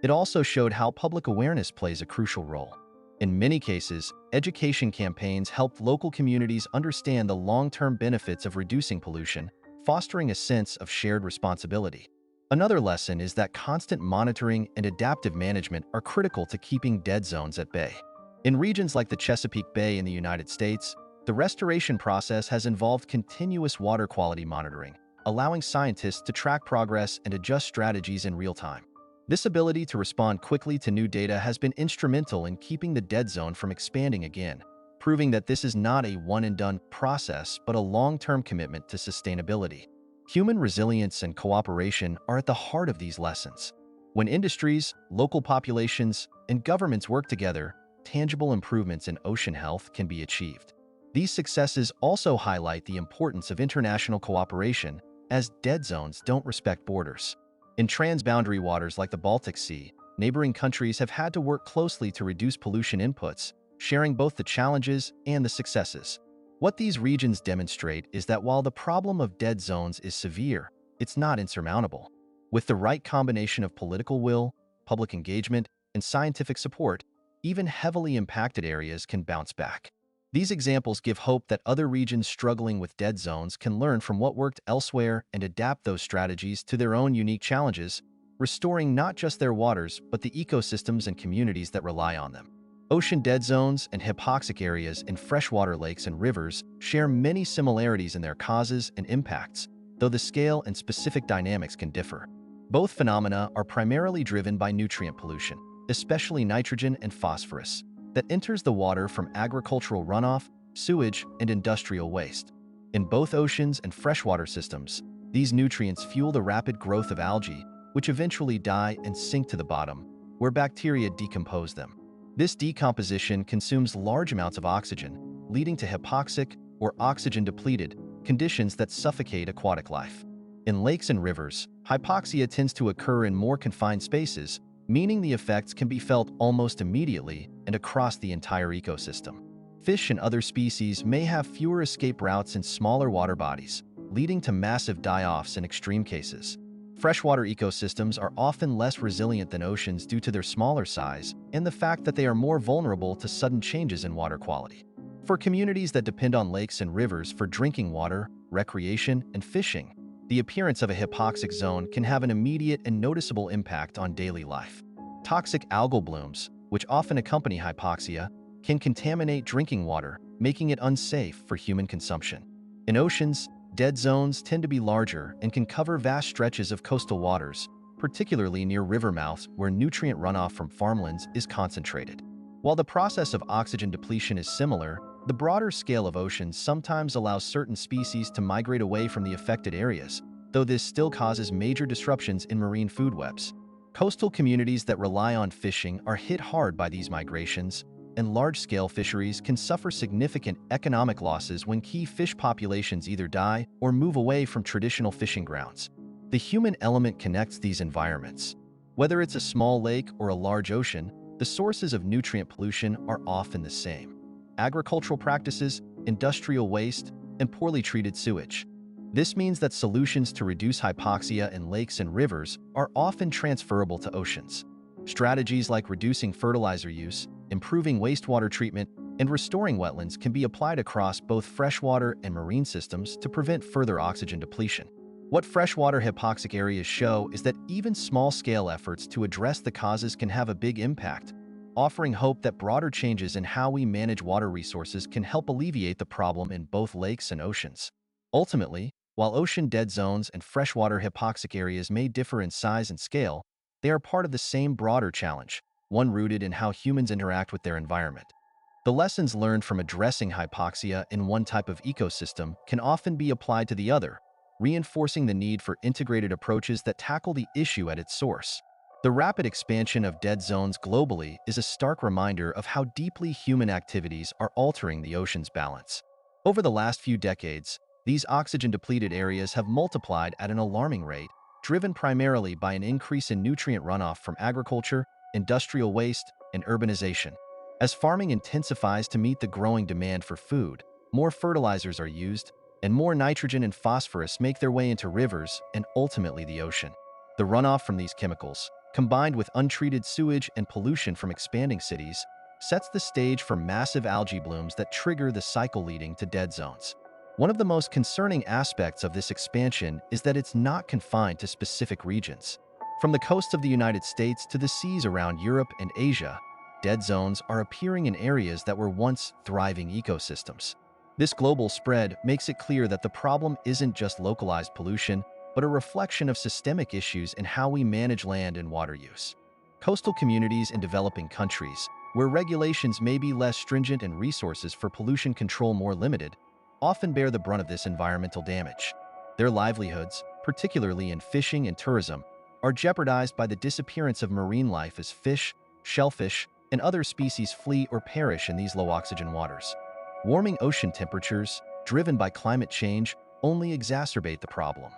It also showed how public awareness plays a crucial role. In many cases, education campaigns helped local communities understand the long-term benefits of reducing pollution, fostering a sense of shared responsibility. Another lesson is that constant monitoring and adaptive management are critical to keeping dead zones at bay. In regions like the Chesapeake Bay in the United States, the restoration process has involved continuous water quality monitoring, allowing scientists to track progress and adjust strategies in real time. This ability to respond quickly to new data has been instrumental in keeping the dead zone from expanding again, proving that this is not a one-and-done process but a long-term commitment to sustainability. Human resilience and cooperation are at the heart of these lessons. When industries, local populations, and governments work together, tangible improvements in ocean health can be achieved. These successes also highlight the importance of international cooperation, as dead zones don't respect borders. In transboundary waters like the Baltic Sea, neighboring countries have had to work closely to reduce pollution inputs, sharing both the challenges and the successes. What these regions demonstrate is that while the problem of dead zones is severe, it's not insurmountable. With the right combination of political will, public engagement, and scientific support, even heavily impacted areas can bounce back. These examples give hope that other regions struggling with dead zones can learn from what worked elsewhere and adapt those strategies to their own unique challenges, restoring not just their waters but the ecosystems and communities that rely on them. Ocean dead zones and hypoxic areas in freshwater lakes and rivers share many similarities in their causes and impacts, though the scale and specific dynamics can differ. Both phenomena are primarily driven by nutrient pollution, especially nitrogen and phosphorus, that enters the water from agricultural runoff, sewage, and industrial waste. In both oceans and freshwater systems, these nutrients fuel the rapid growth of algae, which eventually die and sink to the bottom, where bacteria decompose them. This decomposition consumes large amounts of oxygen, leading to hypoxic or oxygen-depleted conditions that suffocate aquatic life. In lakes and rivers, hypoxia tends to occur in more confined spaces, meaning the effects can be felt almost immediately and across the entire ecosystem. Fish and other species may have fewer escape routes in smaller water bodies, leading to massive die-offs in extreme cases. Freshwater ecosystems are often less resilient than oceans due to their smaller size and the fact that they are more vulnerable to sudden changes in water quality. For communities that depend on lakes and rivers for drinking water, recreation, and fishing, the appearance of a hypoxic zone can have an immediate and noticeable impact on daily life. Toxic algal blooms, which often accompany hypoxia, can contaminate drinking water, making it unsafe for human consumption. In oceans, dead zones tend to be larger and can cover vast stretches of coastal waters, particularly near river mouths where nutrient runoff from farmlands is concentrated. While the process of oxygen depletion is similar, the broader scale of oceans sometimes allows certain species to migrate away from the affected areas, though this still causes major disruptions in marine food webs. Coastal communities that rely on fishing are hit hard by these migrations, and large-scale fisheries can suffer significant economic losses when key fish populations either die or move away from traditional fishing grounds. The human element connects these environments. Whether it's a small lake or a large ocean, the sources of nutrient pollution are often the same: agricultural practices, industrial waste, and poorly treated sewage. This means that solutions to reduce hypoxia in lakes and rivers are often transferable to oceans. Strategies like reducing fertilizer use, improving wastewater treatment, and restoring wetlands can be applied across both freshwater and marine systems to prevent further oxygen depletion. What freshwater hypoxic areas show is that even small-scale efforts to address the causes can have a big impact, offering hope that broader changes in how we manage water resources can help alleviate the problem in both lakes and oceans. Ultimately, while ocean dead zones and freshwater hypoxic areas may differ in size and scale, they are part of the same broader challenge, one rooted in how humans interact with their environment. The lessons learned from addressing hypoxia in one type of ecosystem can often be applied to the other, reinforcing the need for integrated approaches that tackle the issue at its source. The rapid expansion of dead zones globally is a stark reminder of how deeply human activities are altering the ocean's balance. Over the last few decades, these oxygen-depleted areas have multiplied at an alarming rate, driven primarily by an increase in nutrient runoff from agriculture, industrial waste, and urbanization. As farming intensifies to meet the growing demand for food, more fertilizers are used, and more nitrogen and phosphorus make their way into rivers and ultimately the ocean. The runoff from these chemicals, combined with untreated sewage and pollution from expanding cities, sets the stage for massive algae blooms that trigger the cycle leading to dead zones. One of the most concerning aspects of this expansion is that it's not confined to specific regions. From the coast of the United States to the seas around Europe and Asia, dead zones are appearing in areas that were once thriving ecosystems. This global spread makes it clear that the problem isn't just localized pollution, but a reflection of systemic issues in how we manage land and water use. Coastal communities in developing countries, where regulations may be less stringent and resources for pollution control more limited, often bear the brunt of this environmental damage. Their livelihoods, particularly in fishing and tourism, are jeopardized by the disappearance of marine life as fish, shellfish, and other species flee or perish in these low-oxygen waters. Warming ocean temperatures, driven by climate change, only exacerbate the problem.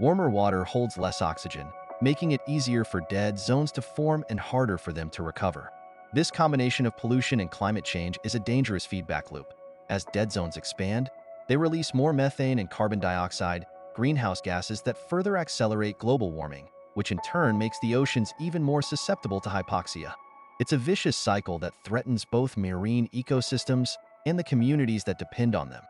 Warmer water holds less oxygen, making it easier for dead zones to form and harder for them to recover. This combination of pollution and climate change is a dangerous feedback loop. As dead zones expand, they release more methane and carbon dioxide, greenhouse gases that further accelerate global warming, which in turn makes the oceans even more susceptible to hypoxia. It's a vicious cycle that threatens both marine ecosystems and the communities that depend on them.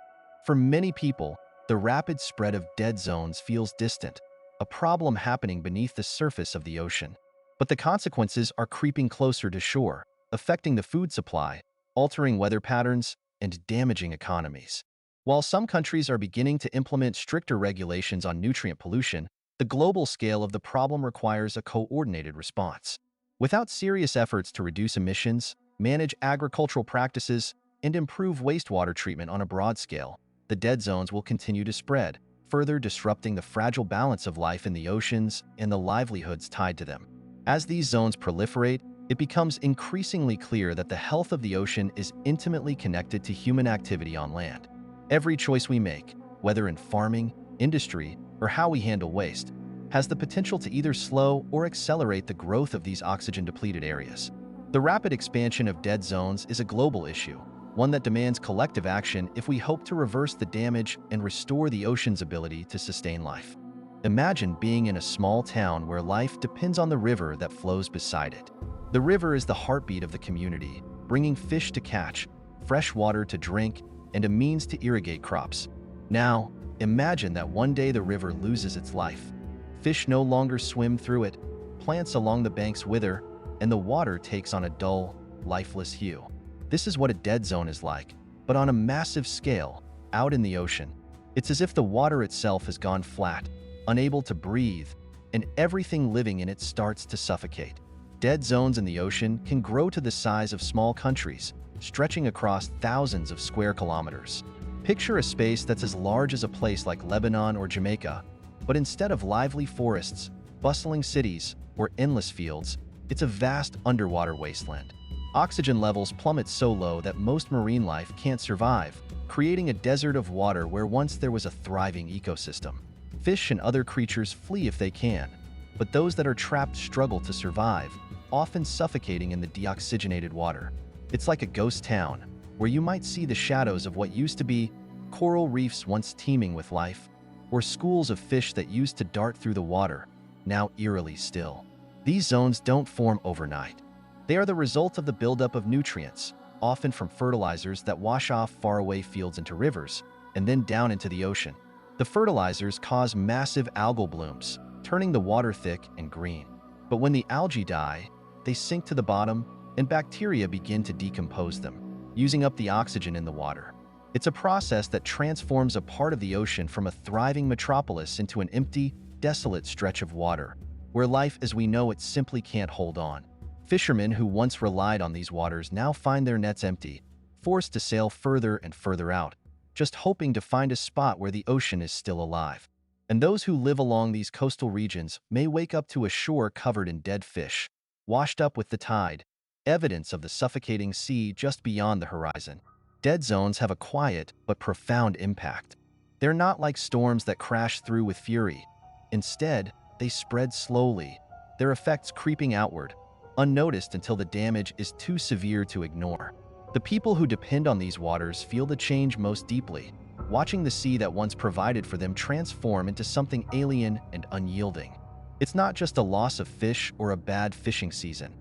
For many people, the rapid spread of dead zones feels distant, a problem happening beneath the surface of the ocean. But the consequences are creeping closer to shore, affecting the food supply, altering weather patterns, and damaging economies. While some countries are beginning to implement stricter regulations on nutrient pollution, the global scale of the problem requires a coordinated response. Without serious efforts to reduce emissions, manage agricultural practices, and improve wastewater treatment on a broad scale, the dead zones will continue to spread, further disrupting the fragile balance of life in the oceans and the livelihoods tied to them. As these zones proliferate, it becomes increasingly clear that the health of the ocean is intimately connected to human activity on land. Every choice we make, whether in farming, industry, or how we handle waste, has the potential to either slow or accelerate the growth of these oxygen-depleted areas. The rapid expansion of dead zones is a global issue, one that demands collective action if we hope to reverse the damage and restore the ocean's ability to sustain life. Imagine being in a small town where life depends on the river that flows beside it. The river is the heartbeat of the community, bringing fish to catch, fresh water to drink, and a means to irrigate crops. Now, imagine that one day the river loses its life. Fish no longer swim through it, plants along the banks wither, and the water takes on a dull, lifeless hue. This is what a dead zone is like, but on a massive scale, out in the ocean. It's as if the water itself has gone flat, unable to breathe, and everything living in it starts to suffocate. Dead zones in the ocean can grow to the size of small countries, stretching across thousands of square kilometers. Picture a space that's as large as a place like Lebanon or Jamaica, but instead of lively forests, bustling cities, or endless fields, it's a vast underwater wasteland. Oxygen levels plummet so low that most marine life can't survive, creating a desert of water where once there was a thriving ecosystem. Fish and other creatures flee if they can, but those that are trapped struggle to survive, often suffocating in the deoxygenated water. It's like a ghost town, where you might see the shadows of what used to be coral reefs once teeming with life, or schools of fish that used to dart through the water, now eerily still. These zones don't form overnight. They are the result of the buildup of nutrients, often from fertilizers that wash off faraway fields into rivers, and then down into the ocean. The fertilizers cause massive algal blooms, turning the water thick and green. But when the algae die, they sink to the bottom, and bacteria begin to decompose them, using up the oxygen in the water. It's a process that transforms a part of the ocean from a thriving metropolis into an empty, desolate stretch of water, where life as we know it simply can't hold on. Fishermen who once relied on these waters now find their nets empty, forced to sail further and further out, just hoping to find a spot where the ocean is still alive. And those who live along these coastal regions may wake up to a shore covered in dead fish, washed up with the tide, evidence of the suffocating sea just beyond the horizon. Dead zones have a quiet but profound impact. They're not like storms that crash through with fury. Instead, they spread slowly, their effects creeping outward, unnoticed until the damage is too severe to ignore. The people who depend on these waters feel the change most deeply, watching the sea that once provided for them transform into something alien and unyielding. It's not just a loss of fish or a bad fishing season.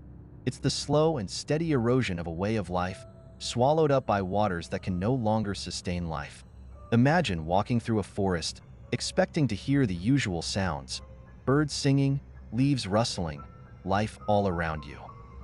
It's the slow and steady erosion of a way of life, swallowed up by waters that can no longer sustain life. Imagine walking through a forest, expecting to hear the usual sounds: birds singing, leaves rustling, life all around you.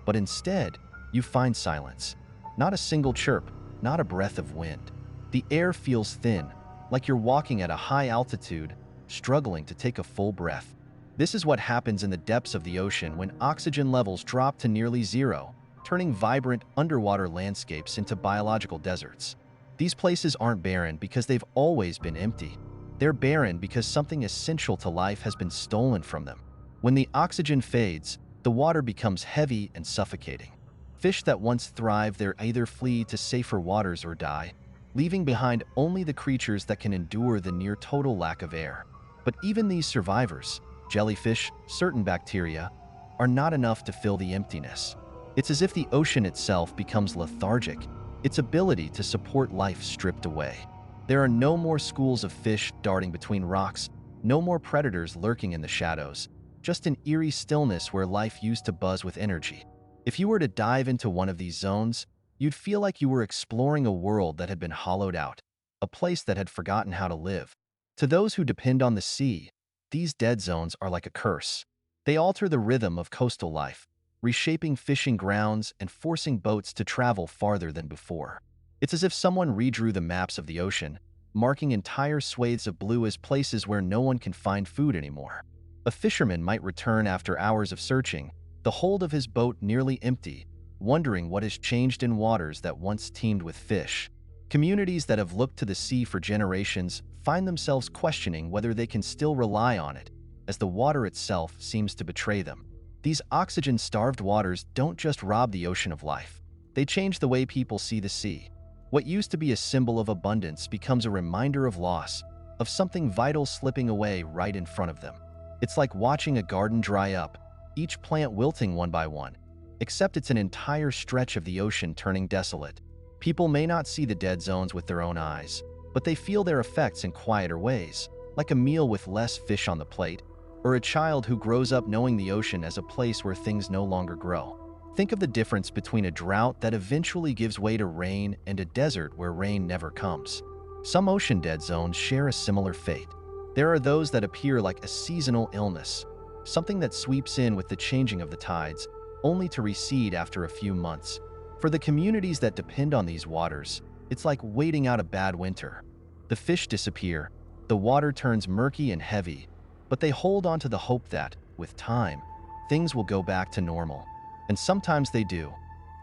But instead, you find silence. Not a single chirp, not a breath of wind. The air feels thin, like you're walking at a high altitude, struggling to take a full breath. This is what happens in the depths of the ocean when oxygen levels drop to nearly zero, turning vibrant underwater landscapes into biological deserts. These places aren't barren because they've always been empty. They're barren because something essential to life has been stolen from them. When the oxygen fades, the water becomes heavy and suffocating. Fish that once thrived there either flee to safer waters or die, leaving behind only the creatures that can endure the near-total lack of air. But even these survivors, jellyfish, certain bacteria, are not enough to fill the emptiness. It's as if the ocean itself becomes lethargic, its ability to support life stripped away. There are no more schools of fish darting between rocks, no more predators lurking in the shadows, just an eerie stillness where life used to buzz with energy. If you were to dive into one of these zones, you'd feel like you were exploring a world that had been hollowed out, a place that had forgotten how to live. To those who depend on the sea, these dead zones are like a curse. They alter the rhythm of coastal life, reshaping fishing grounds and forcing boats to travel farther than before. It's as if someone redrew the maps of the ocean, marking entire swathes of blue as places where no one can find food anymore. A fisherman might return after hours of searching, the hold of his boat nearly empty, wondering what has changed in waters that once teemed with fish. Communities that have looked to the sea for generations find themselves questioning whether they can still rely on it, as the water itself seems to betray them. These oxygen-starved waters don't just rob the ocean of life. They change the way people see the sea. What used to be a symbol of abundance becomes a reminder of loss, of something vital slipping away right in front of them. It's like watching a garden dry up, each plant wilting one by one, except it's an entire stretch of the ocean turning desolate. People may not see the dead zones with their own eyes, but they feel their effects in quieter ways, like a meal with less fish on the plate, or a child who grows up knowing the ocean as a place where things no longer grow. Think of the difference between a drought that eventually gives way to rain and a desert where rain never comes. Some ocean dead zones share a similar fate. There are those that appear like a seasonal illness, something that sweeps in with the changing of the tides, only to recede after a few months. For the communities that depend on these waters, it's like waiting out a bad winter. The fish disappear, the water turns murky and heavy, but they hold on to the hope that, with time, things will go back to normal. And sometimes they do.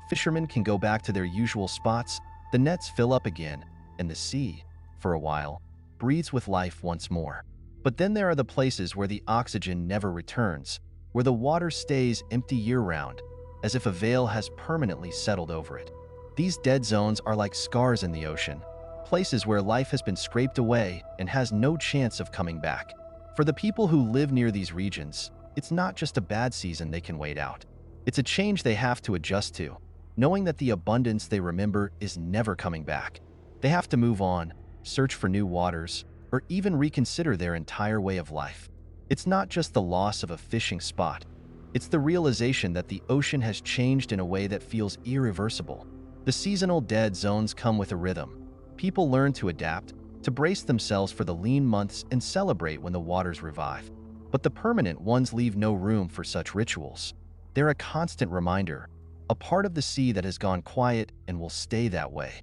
Fishermen can go back to their usual spots, the nets fill up again, and the sea, for a while, breathes with life once more. But then there are the places where the oxygen never returns, where the water stays empty year-round, as if a veil has permanently settled over it. These dead zones are like scars in the ocean, places where life has been scraped away and has no chance of coming back. For the people who live near these regions, it's not just a bad season they can wait out. It's a change they have to adjust to, knowing that the abundance they remember is never coming back. They have to move on, search for new waters, or even reconsider their entire way of life. It's not just the loss of a fishing spot. It's the realization that the ocean has changed in a way that feels irreversible. The seasonal dead zones come with a rhythm. People learn to adapt, to brace themselves for the lean months and celebrate when the waters revive. But the permanent ones leave no room for such rituals. They're a constant reminder, a part of the sea that has gone quiet and will stay that way.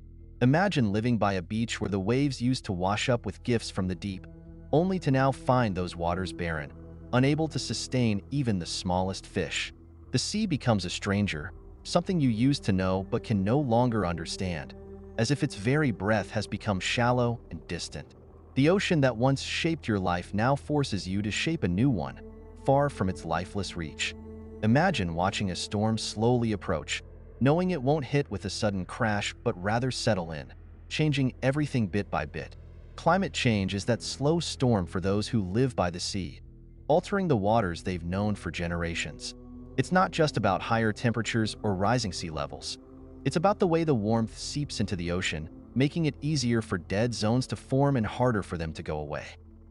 Imagine living by a beach where the waves used to wash up with gifts from the deep, only to now find those waters barren, unable to sustain even the smallest fish. The sea becomes a stranger, something you used to know but can no longer understand, as if its very breath has become shallow and distant. The ocean that once shaped your life now forces you to shape a new one, far from its lifeless reach. Imagine watching a storm slowly approach, knowing it won't hit with a sudden crash but rather settle in, changing everything bit by bit. Climate change is that slow storm for those who live by the sea, altering the waters they've known for generations. It's not just about higher temperatures or rising sea levels. It's about the way the warmth seeps into the ocean, making it easier for dead zones to form and harder for them to go away.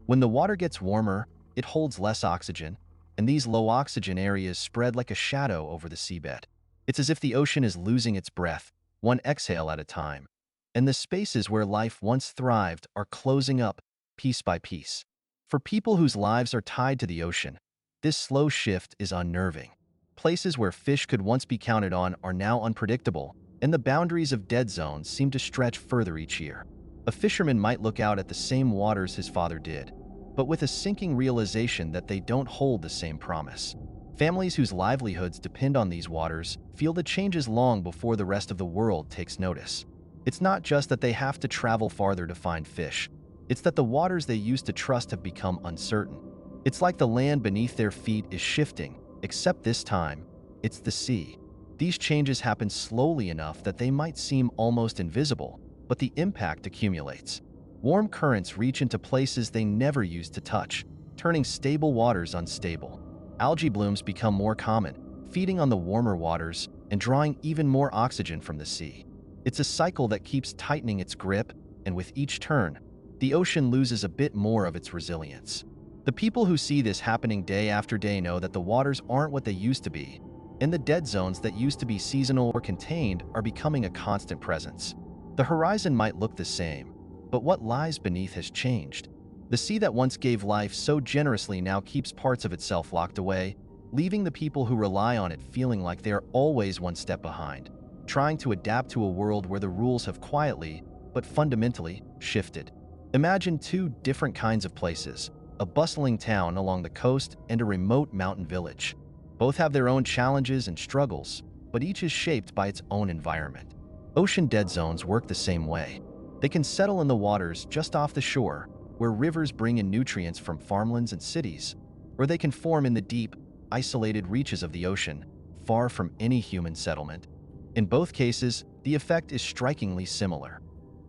When the water gets warmer, it holds less oxygen, and these low-oxygen areas spread like a shadow over the seabed. It's as if the ocean is losing its breath, one exhale at a time, and the spaces where life once thrived are closing up, piece by piece. For people whose lives are tied to the ocean, this slow shift is unnerving. Places where fish could once be counted on are now unpredictable, and the boundaries of dead zones seem to stretch further each year. A fisherman might look out at the same waters his father did, but with a sinking realization that they don't hold the same promise. Families whose livelihoods depend on these waters feel the changes long before the rest of the world takes notice. It's not just that they have to travel farther to find fish. It's that the waters they used to trust have become uncertain. It's like the land beneath their feet is shifting, except this time, it's the sea. These changes happen slowly enough that they might seem almost invisible, but the impact accumulates. Warm currents reach into places they never used to touch, turning stable waters unstable. Algae blooms become more common, feeding on the warmer waters and drawing even more oxygen from the sea. It's a cycle that keeps tightening its grip, and with each turn, the ocean loses a bit more of its resilience. The people who see this happening day after day know that the waters aren't what they used to be, and the dead zones that used to be seasonal or contained are becoming a constant presence. The horizon might look the same, but what lies beneath has changed. The sea that once gave life so generously now keeps parts of itself locked away, leaving the people who rely on it feeling like they are always one step behind, trying to adapt to a world where the rules have quietly, but fundamentally, shifted. Imagine two different kinds of places, a bustling town along the coast and a remote mountain village. Both have their own challenges and struggles, but each is shaped by its own environment. Ocean dead zones work the same way. They can settle in the waters just off the shore, where rivers bring in nutrients from farmlands and cities, or they can form in the deep, isolated reaches of the ocean, far from any human settlement. In both cases, the effect is strikingly similar.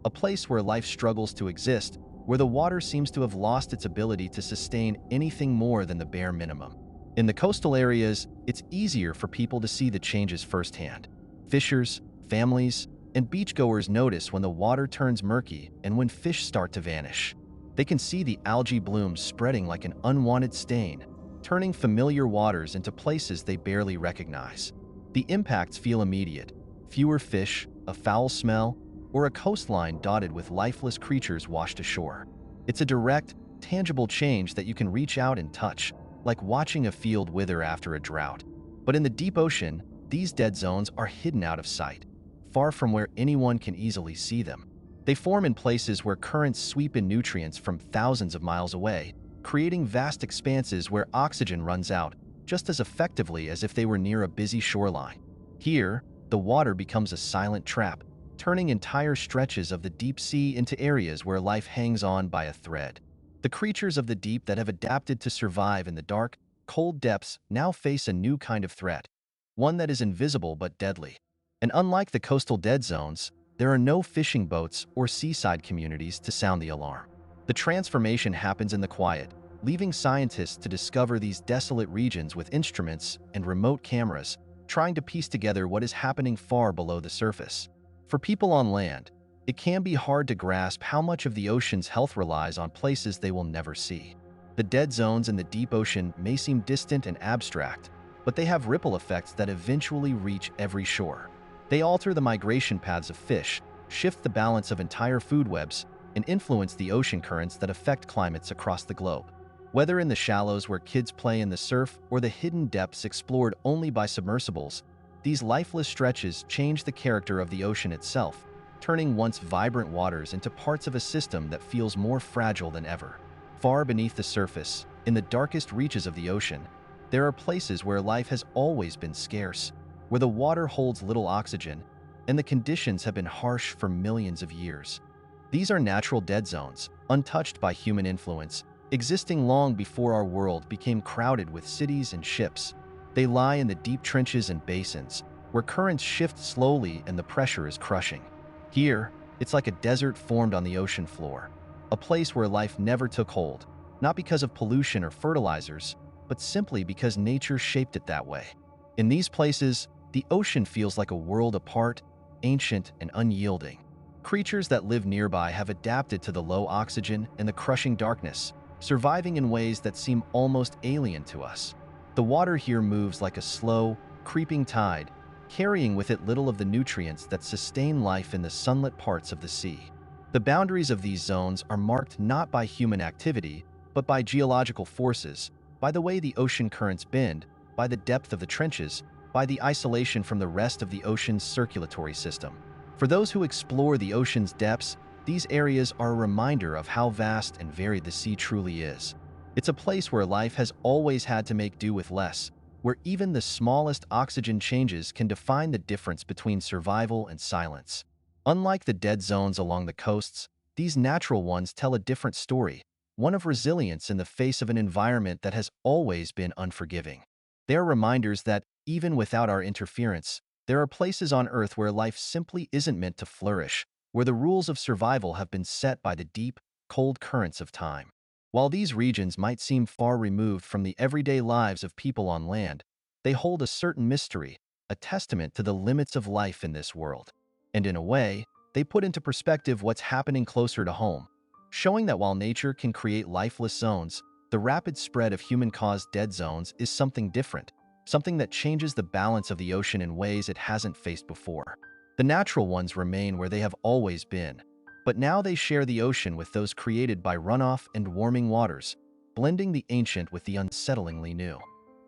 A place where life struggles to exist, where the water seems to have lost its ability to sustain anything more than the bare minimum. In the coastal areas, it's easier for people to see the changes firsthand. Fishers, families, and beachgoers notice when the water turns murky and when fish start to vanish. They can see the algae blooms spreading like an unwanted stain, turning familiar waters into places they barely recognize. The impacts feel immediate: fewer fish, a foul smell, or a coastline dotted with lifeless creatures washed ashore. It's a direct, tangible change that you can reach out and touch, like watching a field wither after a drought. But in the deep ocean, these dead zones are hidden out of sight, far from where anyone can easily see them. They form in places where currents sweep in nutrients from thousands of miles away, creating vast expanses where oxygen runs out just as effectively as if they were near a busy shoreline. Here, the water becomes a silent trap, turning entire stretches of the deep sea into areas where life hangs on by a thread. The creatures of the deep that have adapted to survive in the dark, cold depths now face a new kind of threat, one that is invisible but deadly. And unlike the coastal dead zones, there are no fishing boats or seaside communities to sound the alarm. The transformation happens in the quiet, leaving scientists to discover these desolate regions with instruments and remote cameras, trying to piece together what is happening far below the surface. For people on land, it can be hard to grasp how much of the ocean's health relies on places they will never see. The dead zones in the deep ocean may seem distant and abstract, but they have ripple effects that eventually reach every shore. They alter the migration paths of fish, shift the balance of entire food webs, and influence the ocean currents that affect climates across the globe. Whether in the shallows where kids play in the surf or the hidden depths explored only by submersibles, these lifeless stretches change the character of the ocean itself, turning once vibrant waters into parts of a system that feels more fragile than ever. Far beneath the surface, in the darkest reaches of the ocean, there are places where life has always been scarce, where the water holds little oxygen, and the conditions have been harsh for millions of years. These are natural dead zones, untouched by human influence, existing long before our world became crowded with cities and ships. They lie in the deep trenches and basins, where currents shift slowly and the pressure is crushing. Here, it's like a desert formed on the ocean floor, a place where life never took hold, not because of pollution or fertilizers, but simply because nature shaped it that way. In these places, the ocean feels like a world apart, ancient and unyielding. Creatures that live nearby have adapted to the low oxygen and the crushing darkness, surviving in ways that seem almost alien to us. The water here moves like a slow, creeping tide, carrying with it little of the nutrients that sustain life in the sunlit parts of the sea. The boundaries of these zones are marked not by human activity, but by geological forces, by the way the ocean currents bend, by the depth of the trenches, by the isolation from the rest of the ocean's circulatory system. For those who explore the ocean's depths, these areas are a reminder of how vast and varied the sea truly is. It's a place where life has always had to make do with less, where even the smallest oxygen changes can define the difference between survival and silence. Unlike the dead zones along the coasts, these natural ones tell a different story, one of resilience in the face of an environment that has always been unforgiving. They are reminders that, even without our interference, there are places on Earth where life simply isn't meant to flourish, where the rules of survival have been set by the deep, cold currents of time. While these regions might seem far removed from the everyday lives of people on land, they hold a certain mystery, a testament to the limits of life in this world. And in a way, they put into perspective what's happening closer to home, showing that while nature can create lifeless zones, the rapid spread of human-caused dead zones is something different, something that changes the balance of the ocean in ways it hasn't faced before. The natural ones remain where they have always been, but now they share the ocean with those created by runoff and warming waters, blending the ancient with the unsettlingly new.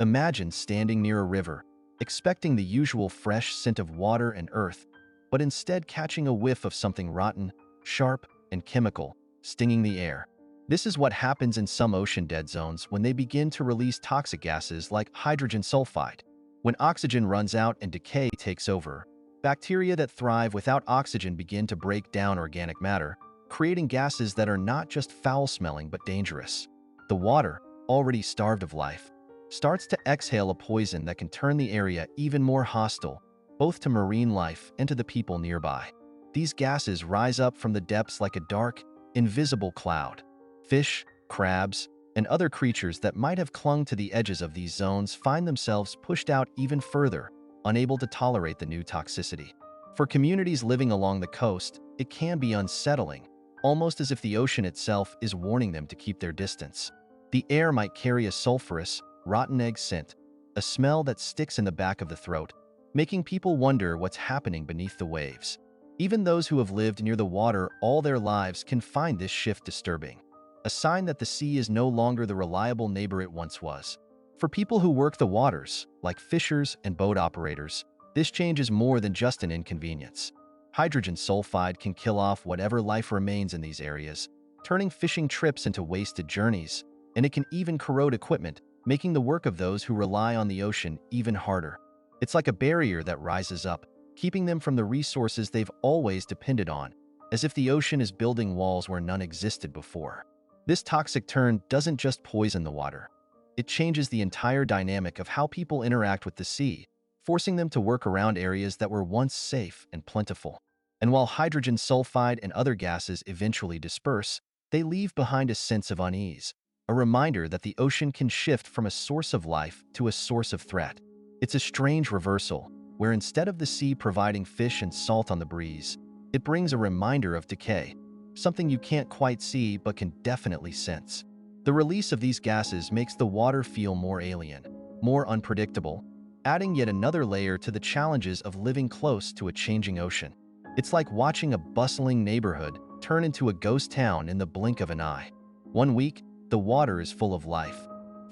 Imagine standing near a river, expecting the usual fresh scent of water and earth, but instead catching a whiff of something rotten, sharp, and chemical, stinging the air. This is what happens in some ocean dead zones when they begin to release toxic gases like hydrogen sulfide. When oxygen runs out and decay takes over, bacteria that thrive without oxygen begin to break down organic matter, creating gases that are not just foul-smelling but dangerous. The water, already starved of life, starts to exhale a poison that can turn the area even more hostile, both to marine life and to the people nearby. These gases rise up from the depths like a dark, invisible cloud. Fish, crabs, and other creatures that might have clung to the edges of these zones find themselves pushed out even further, unable to tolerate the new toxicity. For communities living along the coast, it can be unsettling, almost as if the ocean itself is warning them to keep their distance. The air might carry a sulfurous, rotten egg scent, a smell that sticks in the back of the throat, making people wonder what's happening beneath the waves. Even those who have lived near the water all their lives can find this shift disturbing, a sign that the sea is no longer the reliable neighbor it once was. For people who work the waters, like fishers and boat operators, this change is more than just an inconvenience. Hydrogen sulfide can kill off whatever life remains in these areas, turning fishing trips into wasted journeys, and it can even corrode equipment, making the work of those who rely on the ocean even harder. It's like a barrier that rises up, keeping them from the resources they've always depended on, as if the ocean is building walls where none existed before. This toxic turn doesn't just poison the water. It changes the entire dynamic of how people interact with the sea, forcing them to work around areas that were once safe and plentiful. And while hydrogen sulfide and other gases eventually disperse, they leave behind a sense of unease, a reminder that the ocean can shift from a source of life to a source of threat. It's a strange reversal, where instead of the sea providing fish and salt on the breeze, it brings a reminder of decay, something you can't quite see but can definitely sense. The release of these gases makes the water feel more alien, more unpredictable, adding yet another layer to the challenges of living close to a changing ocean. It's like watching a bustling neighborhood turn into a ghost town in the blink of an eye. One week, the water is full of life.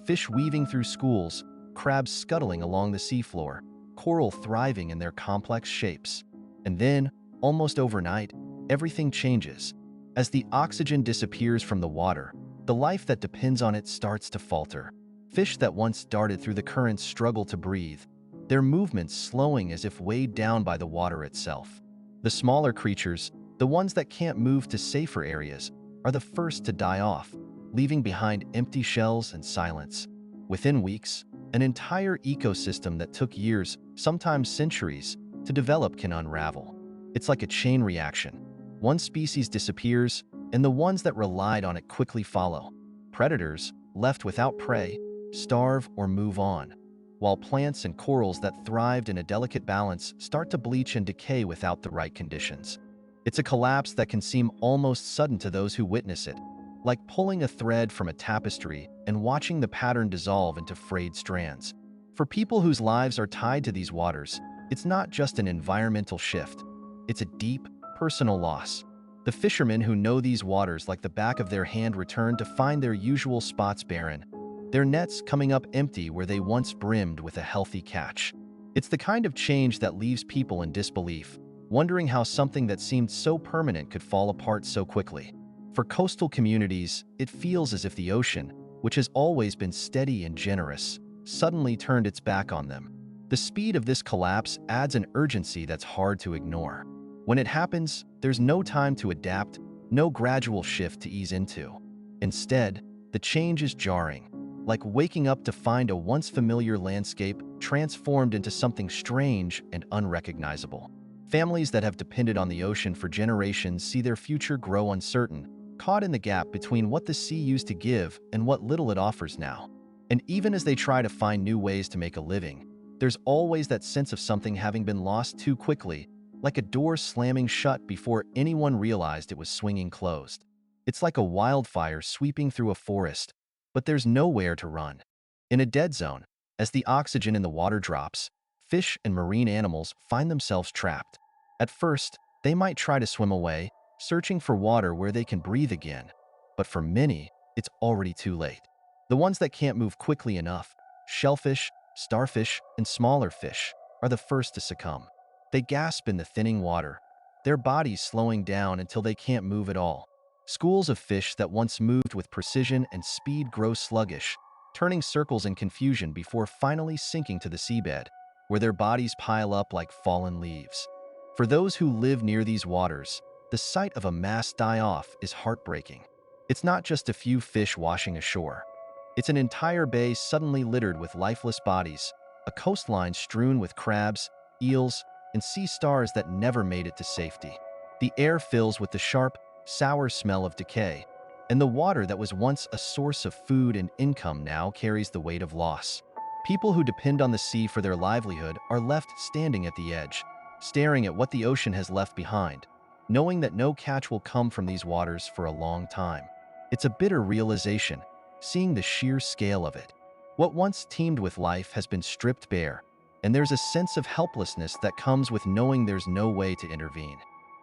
Fish weaving through schools, crabs scuttling along the seafloor, coral thriving in their complex shapes. And then, almost overnight, everything changes. As the oxygen disappears from the water, the life that depends on it starts to falter. Fish that once darted through the currents struggle to breathe, their movements slowing as if weighed down by the water itself. The smaller creatures, the ones that can't move to safer areas, are the first to die off, leaving behind empty shells and silence. Within weeks, an entire ecosystem that took years, sometimes centuries, to develop can unravel. It's like a chain reaction. One species disappears, and the ones that relied on it quickly follow. Predators, left without prey, starve or move on, while plants and corals that thrived in a delicate balance start to bleach and decay without the right conditions. It's a collapse that can seem almost sudden to those who witness it, like pulling a thread from a tapestry and watching the pattern dissolve into frayed strands. For people whose lives are tied to these waters, it's not just an environmental shift, it's a deep, personal loss. The fishermen who know these waters like the back of their hand return to find their usual spots barren, their nets coming up empty where they once brimmed with a healthy catch. It's the kind of change that leaves people in disbelief, wondering how something that seemed so permanent could fall apart so quickly. For coastal communities, it feels as if the ocean, which has always been steady and generous, suddenly turned its back on them. The speed of this collapse adds an urgency that's hard to ignore. When it happens, there's no time to adapt, no gradual shift to ease into. Instead, the change is jarring, like waking up to find a once familiar landscape transformed into something strange and unrecognizable. Families that have depended on the ocean for generations see their future grow uncertain, caught in the gap between what the sea used to give and what little it offers now. And even as they try to find new ways to make a living, there's always that sense of something having been lost too quickly, like a door slamming shut before anyone realized it was swinging closed. It's like a wildfire sweeping through a forest, but there's nowhere to run. In a dead zone, as the oxygen in the water drops, fish and marine animals find themselves trapped. At first, they might try to swim away, searching for water where they can breathe again. But for many, it's already too late. The ones that can't move quickly enough, shellfish, starfish, and smaller fish, are the first to succumb. They gasp in the thinning water, their bodies slowing down until they can't move at all. Schools of fish that once moved with precision and speed grow sluggish, turning circles in confusion before finally sinking to the seabed, where their bodies pile up like fallen leaves. For those who live near these waters, the sight of a mass die off is heartbreaking. It's not just a few fish washing ashore. It's an entire bay suddenly littered with lifeless bodies, a coastline strewn with crabs, eels, and sea stars that never made it to safety. The air fills with the sharp, sour smell of decay, and the water that was once a source of food and income now carries the weight of loss. People who depend on the sea for their livelihood are left standing at the edge, staring at what the ocean has left behind, knowing that no catch will come from these waters for a long time. It's a bitter realization, seeing the sheer scale of it. What once teemed with life has been stripped bare, and there's a sense of helplessness that comes with knowing there's no way to intervene.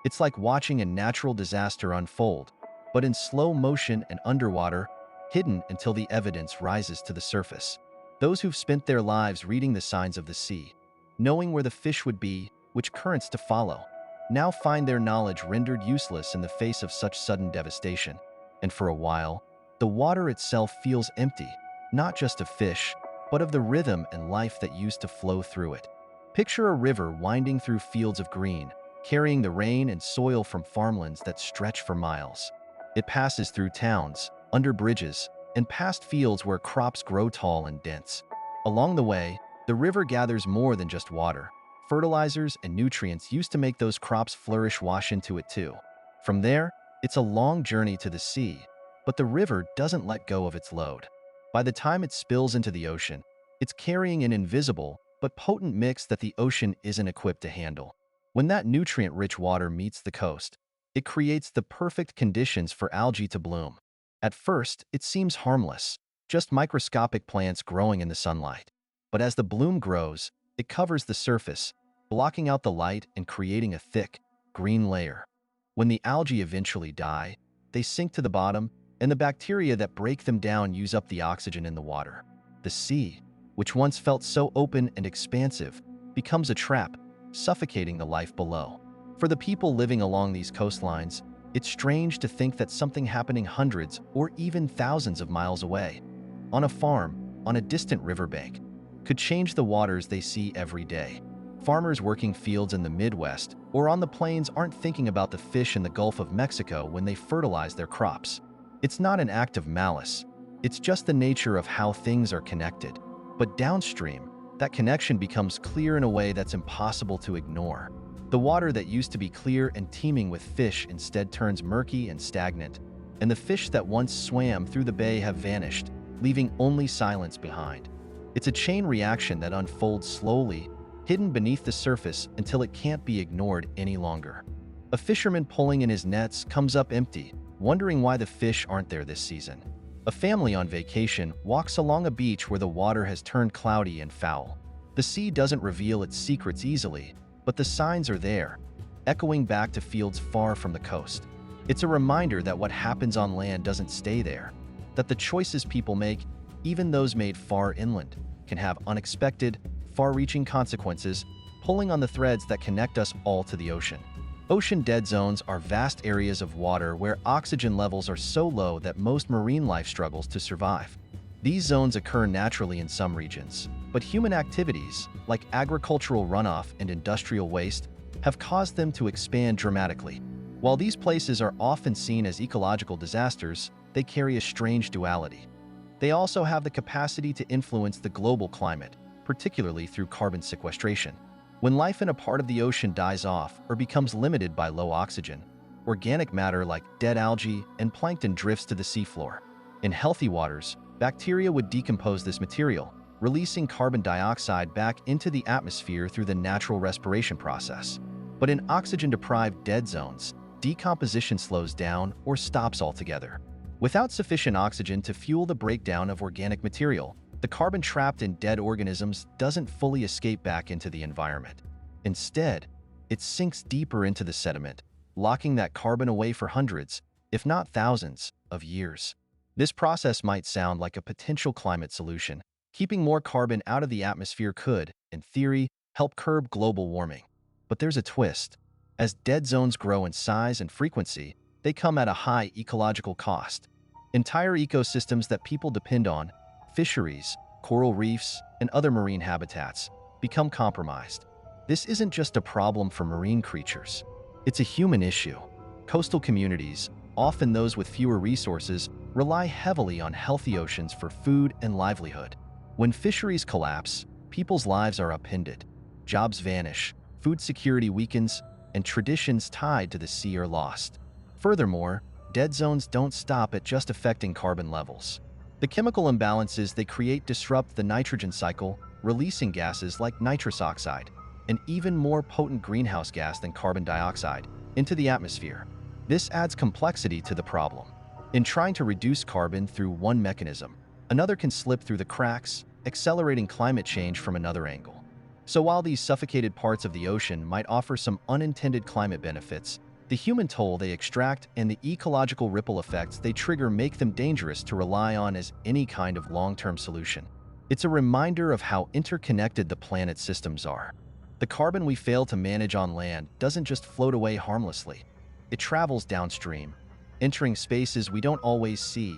It's like watching a natural disaster unfold, but in slow motion and underwater, hidden until the evidence rises to the surface. Those who've spent their lives reading the signs of the sea, knowing where the fish would be, which currents to follow, now find their knowledge rendered useless in the face of such sudden devastation. And for a while, the water itself feels empty, not just of fish, but of the rhythm and life that used to flow through it. Picture a river winding through fields of green, carrying the rain and soil from farmlands that stretch for miles. It passes through towns, under bridges, and past fields where crops grow tall and dense. Along the way, the river gathers more than just water. Fertilizers and nutrients used to make those crops flourish wash into it too. From there, it's a long journey to the sea, but the river doesn't let go of its load. By the time it spills into the ocean, it's carrying an invisible but potent mix that the ocean isn't equipped to handle. When that nutrient-rich water meets the coast, it creates the perfect conditions for algae to bloom. At first, it seems harmless, just microscopic plants growing in the sunlight. But as the bloom grows, it covers the surface, blocking out the light and creating a thick, green layer. When the algae eventually die, they sink to the bottom, and the bacteria that break them down use up the oxygen in the water. The sea, which once felt so open and expansive, becomes a trap, suffocating the life below. For the people living along these coastlines, it's strange to think that something happening hundreds or even thousands of miles away, on a farm, on a distant riverbank, could change the waters they see every day. Farmers working fields in the Midwest or on the plains aren't thinking about the fish in the Gulf of Mexico when they fertilize their crops. It's not an act of malice, it's just the nature of how things are connected. But downstream, that connection becomes clear in a way that's impossible to ignore. The water that used to be clear and teeming with fish instead turns murky and stagnant, and the fish that once swam through the bay have vanished, leaving only silence behind. It's a chain reaction that unfolds slowly, hidden beneath the surface until it can't be ignored any longer. A fisherman pulling in his nets comes up empty, wondering why the fish aren't there this season. A family on vacation walks along a beach where the water has turned cloudy and foul. The sea doesn't reveal its secrets easily, but the signs are there, echoing back to fields far from the coast. It's a reminder that what happens on land doesn't stay there, that the choices people make, even those made far inland, can have unexpected, far-reaching consequences, pulling on the threads that connect us all to the ocean. Ocean dead zones are vast areas of water where oxygen levels are so low that most marine life struggles to survive. These zones occur naturally in some regions, but human activities, like agricultural runoff and industrial waste, have caused them to expand dramatically. While these places are often seen as ecological disasters, they carry a strange duality. They also have the capacity to influence the global climate, particularly through carbon sequestration. When life in a part of the ocean dies off or becomes limited by low oxygen, organic matter like dead algae and plankton drifts to the seafloor. In healthy waters, bacteria would decompose this material, releasing carbon dioxide back into the atmosphere through the natural respiration process. But in oxygen-deprived dead zones, decomposition slows down or stops altogether. Without sufficient oxygen to fuel the breakdown of organic material, the carbon trapped in dead organisms doesn't fully escape back into the environment. Instead, it sinks deeper into the sediment, locking that carbon away for hundreds, if not thousands, of years. This process might sound like a potential climate solution. Keeping more carbon out of the atmosphere could, in theory, help curb global warming. But there's a twist. As dead zones grow in size and frequency, they come at a high ecological cost. Entire ecosystems that people depend on, fisheries, coral reefs, and other marine habitats, become compromised. This isn't just a problem for marine creatures. It's a human issue. Coastal communities, often those with fewer resources, rely heavily on healthy oceans for food and livelihood. When fisheries collapse, people's lives are upended. Jobs vanish, food security weakens, and traditions tied to the sea are lost. Furthermore, dead zones don't stop at just affecting carbon levels. The chemical imbalances they create disrupt the nitrogen cycle, releasing gases like nitrous oxide, an even more potent greenhouse gas than carbon dioxide, into the atmosphere. This adds complexity to the problem. In trying to reduce carbon through one mechanism, another can slip through the cracks, accelerating climate change from another angle. So while these suffocated parts of the ocean might offer some unintended climate benefits, the human toll they extract and the ecological ripple effects they trigger make them dangerous to rely on as any kind of long-term solution. It's a reminder of how interconnected the planet's systems are. The carbon we fail to manage on land doesn't just float away harmlessly. It travels downstream, entering spaces we don't always see,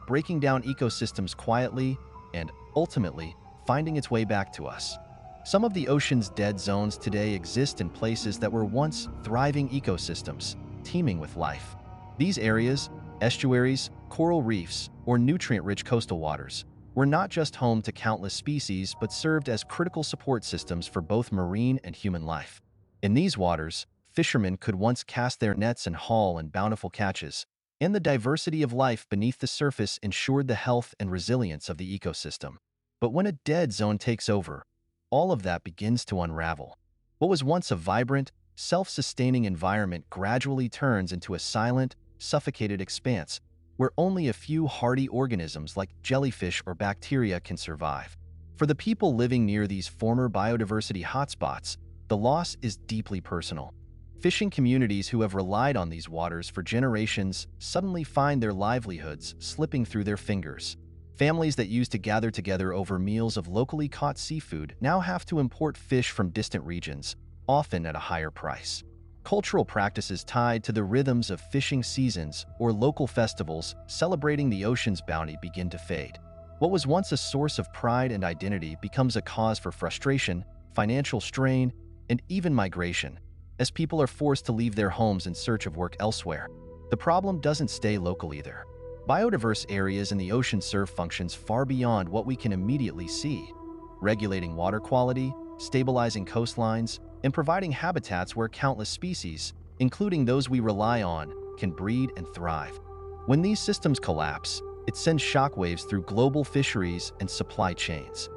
breaking down ecosystems quietly, and, ultimately, finding its way back to us. Some of the ocean's dead zones today exist in places that were once thriving ecosystems, teeming with life. These areas, estuaries, coral reefs, or nutrient-rich coastal waters, were not just home to countless species but served as critical support systems for both marine and human life. In these waters, fishermen could once cast their nets and haul in bountiful catches, and the diversity of life beneath the surface ensured the health and resilience of the ecosystem. But when a dead zone takes over, all of that begins to unravel. What was once a vibrant, self-sustaining environment gradually turns into a silent, suffocated expanse where only a few hardy organisms like jellyfish or bacteria can survive. For the people living near these former biodiversity hotspots, the loss is deeply personal. Fishing communities who have relied on these waters for generations suddenly find their livelihoods slipping through their fingers. Families that used to gather together over meals of locally caught seafood now have to import fish from distant regions, often at a higher price. Cultural practices tied to the rhythms of fishing seasons or local festivals celebrating the ocean's bounty begin to fade. What was once a source of pride and identity becomes a cause for frustration, financial strain, and even migration, as people are forced to leave their homes in search of work elsewhere. The problem doesn't stay local either. Biodiverse areas in the ocean serve functions far beyond what we can immediately see, regulating water quality, stabilizing coastlines, and providing habitats where countless species, including those we rely on, can breed and thrive. When these systems collapse, it sends shockwaves through global fisheries and supply chains.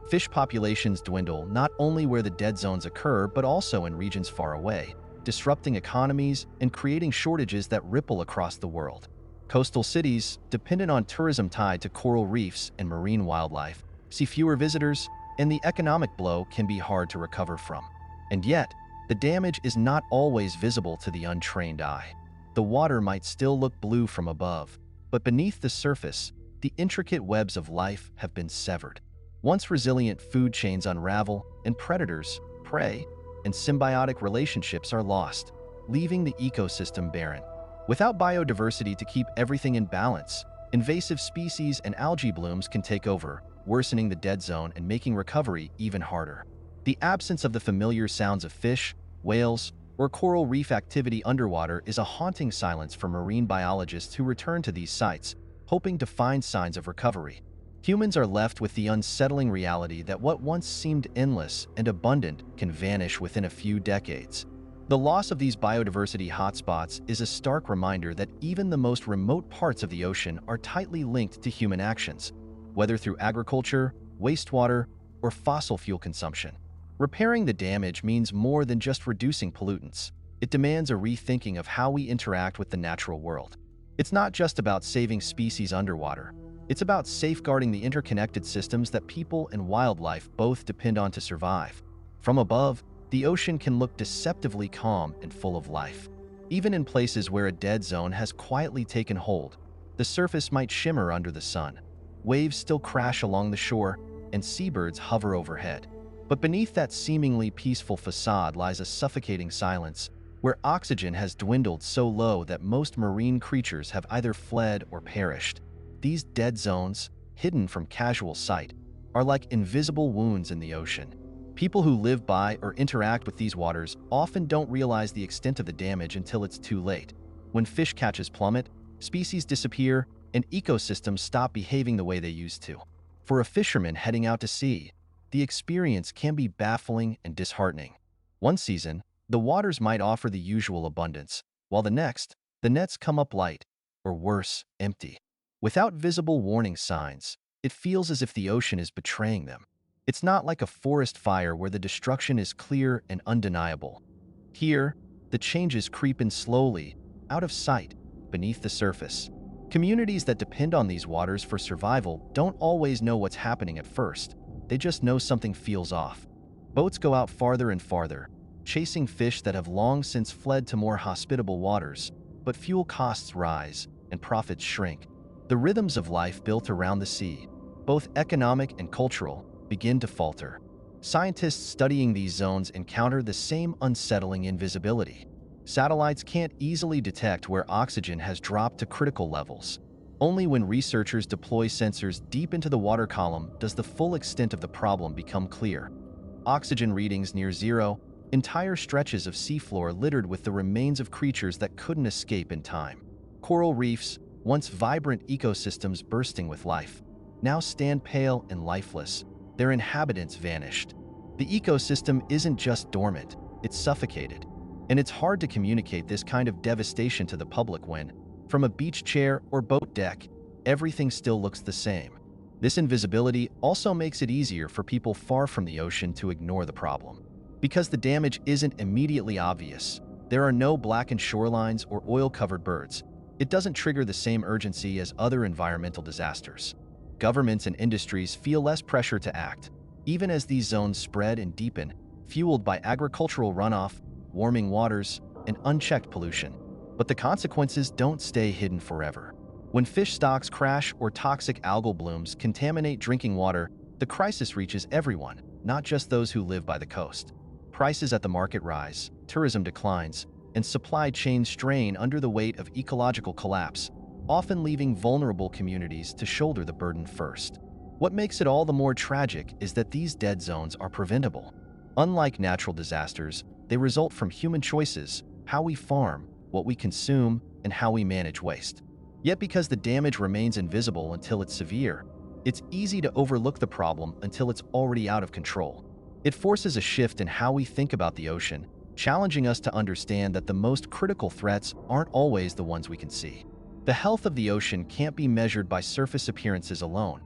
Fish populations dwindle not only where the dead zones occur, but also in regions far away, disrupting economies and creating shortages that ripple across the world. Coastal cities, dependent on tourism tied to coral reefs and marine wildlife, see fewer visitors, and the economic blow can be hard to recover from. And yet, the damage is not always visible to the untrained eye. The water might still look blue from above, but beneath the surface, the intricate webs of life have been severed. Once resilient food chains unravel, and predators, prey, and symbiotic relationships are lost, leaving the ecosystem barren. Without biodiversity to keep everything in balance, invasive species and algae blooms can take over, worsening the dead zone and making recovery even harder. The absence of the familiar sounds of fish, whales, or coral reef activity underwater is a haunting silence for marine biologists who return to these sites, hoping to find signs of recovery. Humans are left with the unsettling reality that what once seemed endless and abundant can vanish within a few decades. The loss of these biodiversity hotspots is a stark reminder that even the most remote parts of the ocean are tightly linked to human actions, whether through agriculture, wastewater, or fossil fuel consumption. Repairing the damage means more than just reducing pollutants. It demands a rethinking of how we interact with the natural world. It's not just about saving species underwater. It's about safeguarding the interconnected systems that people and wildlife both depend on to survive. From above, the ocean can look deceptively calm and full of life. Even in places where a dead zone has quietly taken hold, the surface might shimmer under the sun. Waves still crash along the shore, and seabirds hover overhead. But beneath that seemingly peaceful facade lies a suffocating silence, where oxygen has dwindled so low that most marine creatures have either fled or perished. These dead zones, hidden from casual sight, are like invisible wounds in the ocean. People who live by or interact with these waters often don't realize the extent of the damage until it's too late. When fish catches plummet, species disappear, and ecosystems stop behaving the way they used to. For a fisherman heading out to sea, the experience can be baffling and disheartening. One season, the waters might offer the usual abundance, while the next, the nets come up light, or worse, empty. Without visible warning signs, it feels as if the ocean is betraying them. It's not like a forest fire where the destruction is clear and undeniable. Here, the changes creep in slowly, out of sight, beneath the surface. Communities that depend on these waters for survival don't always know what's happening at first. They just know something feels off. Boats go out farther and farther, chasing fish that have long since fled to more hospitable waters, but fuel costs rise and profits shrink. The rhythms of life built around the sea, both economic and cultural, begin to falter. Scientists studying these zones encounter the same unsettling invisibility. Satellites can't easily detect where oxygen has dropped to critical levels. Only when researchers deploy sensors deep into the water column does the full extent of the problem become clear. Oxygen readings near zero, entire stretches of seafloor littered with the remains of creatures that couldn't escape in time. Coral reefs, once vibrant ecosystems bursting with life, now stand pale and lifeless, their inhabitants vanished. The ecosystem isn't just dormant, it's suffocated. And it's hard to communicate this kind of devastation to the public when, from a beach chair or boat deck, everything still looks the same. This invisibility also makes it easier for people far from the ocean to ignore the problem. Because the damage isn't immediately obvious, there are no blackened shorelines or oil-covered birds. It doesn't trigger the same urgency as other environmental disasters. Governments and industries feel less pressure to act, even as these zones spread and deepen, fueled by agricultural runoff, warming waters, and unchecked pollution. But the consequences don't stay hidden forever. When fish stocks crash or toxic algal blooms contaminate drinking water, the crisis reaches everyone, not just those who live by the coast. Prices at the market rise, tourism declines, and supply chains strain under the weight of ecological collapse, often leaving vulnerable communities to shoulder the burden first. What makes it all the more tragic is that these dead zones are preventable. Unlike natural disasters, they result from human choices, how we farm, what we consume, and how we manage waste. Yet because the damage remains invisible until it's severe, it's easy to overlook the problem until it's already out of control. It forces a shift in how we think about the ocean, challenging us to understand that the most critical threats aren't always the ones we can see. The health of the ocean can't be measured by surface appearances alone.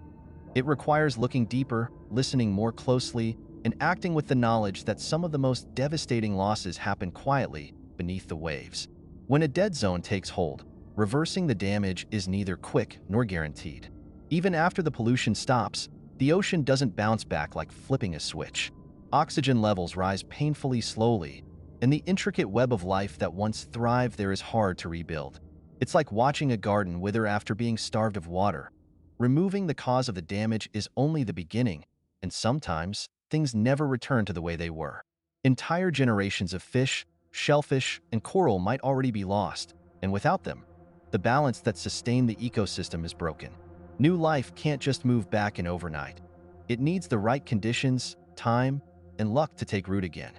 It requires looking deeper, listening more closely, and acting with the knowledge that some of the most devastating losses happen quietly beneath the waves. When a dead zone takes hold, reversing the damage is neither quick nor guaranteed. Even after the pollution stops, the ocean doesn't bounce back like flipping a switch. Oxygen levels rise painfully slowly, and the intricate web of life that once thrived there is hard to rebuild. It's like watching a garden wither after being starved of water. Removing the cause of the damage is only the beginning, and sometimes things never return to the way they were. Entire generations of fish, shellfish, and coral might already be lost, and without them, the balance that sustained the ecosystem is broken. New life can't just move back in overnight. It needs the right conditions, time, and luck to take root again.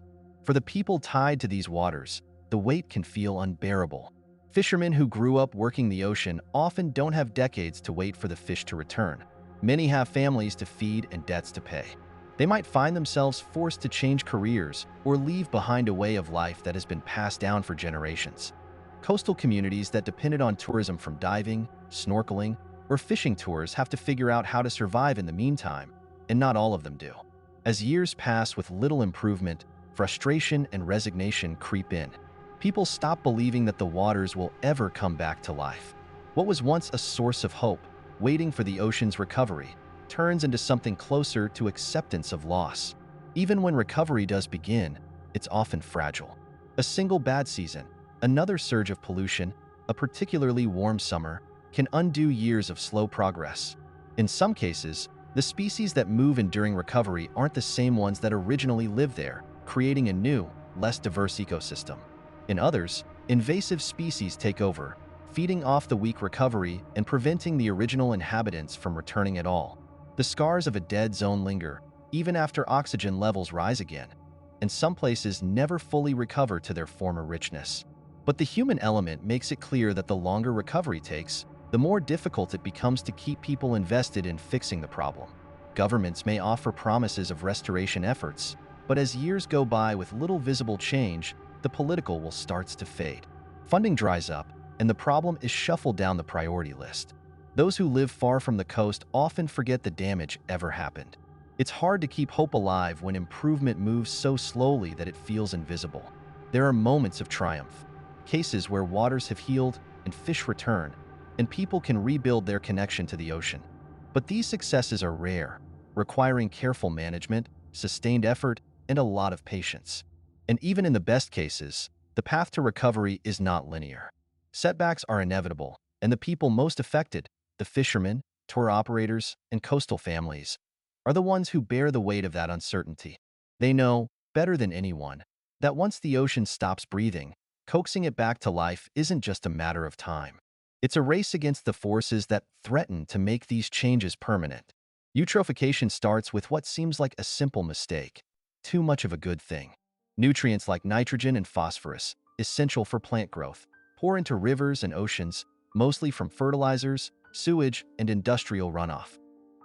For the people tied to these waters, the weight can feel unbearable. Fishermen who grew up working the ocean often don't have decades to wait for the fish to return. Many have families to feed and debts to pay. They might find themselves forced to change careers or leave behind a way of life that has been passed down for generations. Coastal communities that depended on tourism from diving, snorkeling, or fishing tours have to figure out how to survive in the meantime, and not all of them do. As years pass with little improvement, frustration and resignation creep in. People stop believing that the waters will ever come back to life. What was once a source of hope, waiting for the ocean's recovery, turns into something closer to acceptance of loss. Even when recovery does begin, it's often fragile. A single bad season, another surge of pollution, a particularly warm summer, can undo years of slow progress. In some cases, the species that move in during recovery aren't the same ones that originally lived there, creating a new, less diverse ecosystem. In others, invasive species take over, feeding off the weak recovery and preventing the original inhabitants from returning at all. The scars of a dead zone linger, even after oxygen levels rise again, and some places never fully recover to their former richness. But the human element makes it clear that the longer recovery takes, the more difficult it becomes to keep people invested in fixing the problem. Governments may offer promises of restoration efforts, but as years go by with little visible change, the political will start to fade. Funding dries up, and the problem is shuffled down the priority list. Those who live far from the coast often forget the damage ever happened. It's hard to keep hope alive when improvement moves so slowly that it feels invisible. There are moments of triumph, cases where waters have healed and fish return, and people can rebuild their connection to the ocean. But these successes are rare, requiring careful management, sustained effort, and a lot of patience. And even in the best cases, the path to recovery is not linear. Setbacks are inevitable, and the people most affected, the fishermen, tour operators, and coastal families, are the ones who bear the weight of that uncertainty. They know, better than anyone, that once the ocean stops breathing, coaxing it back to life isn't just a matter of time. It's a race against the forces that threaten to make these changes permanent. Eutrophication starts with what seems like a simple mistake: too much of a good thing. Nutrients like nitrogen and phosphorus, essential for plant growth, pour into rivers and oceans, mostly from fertilizers, sewage, and industrial runoff.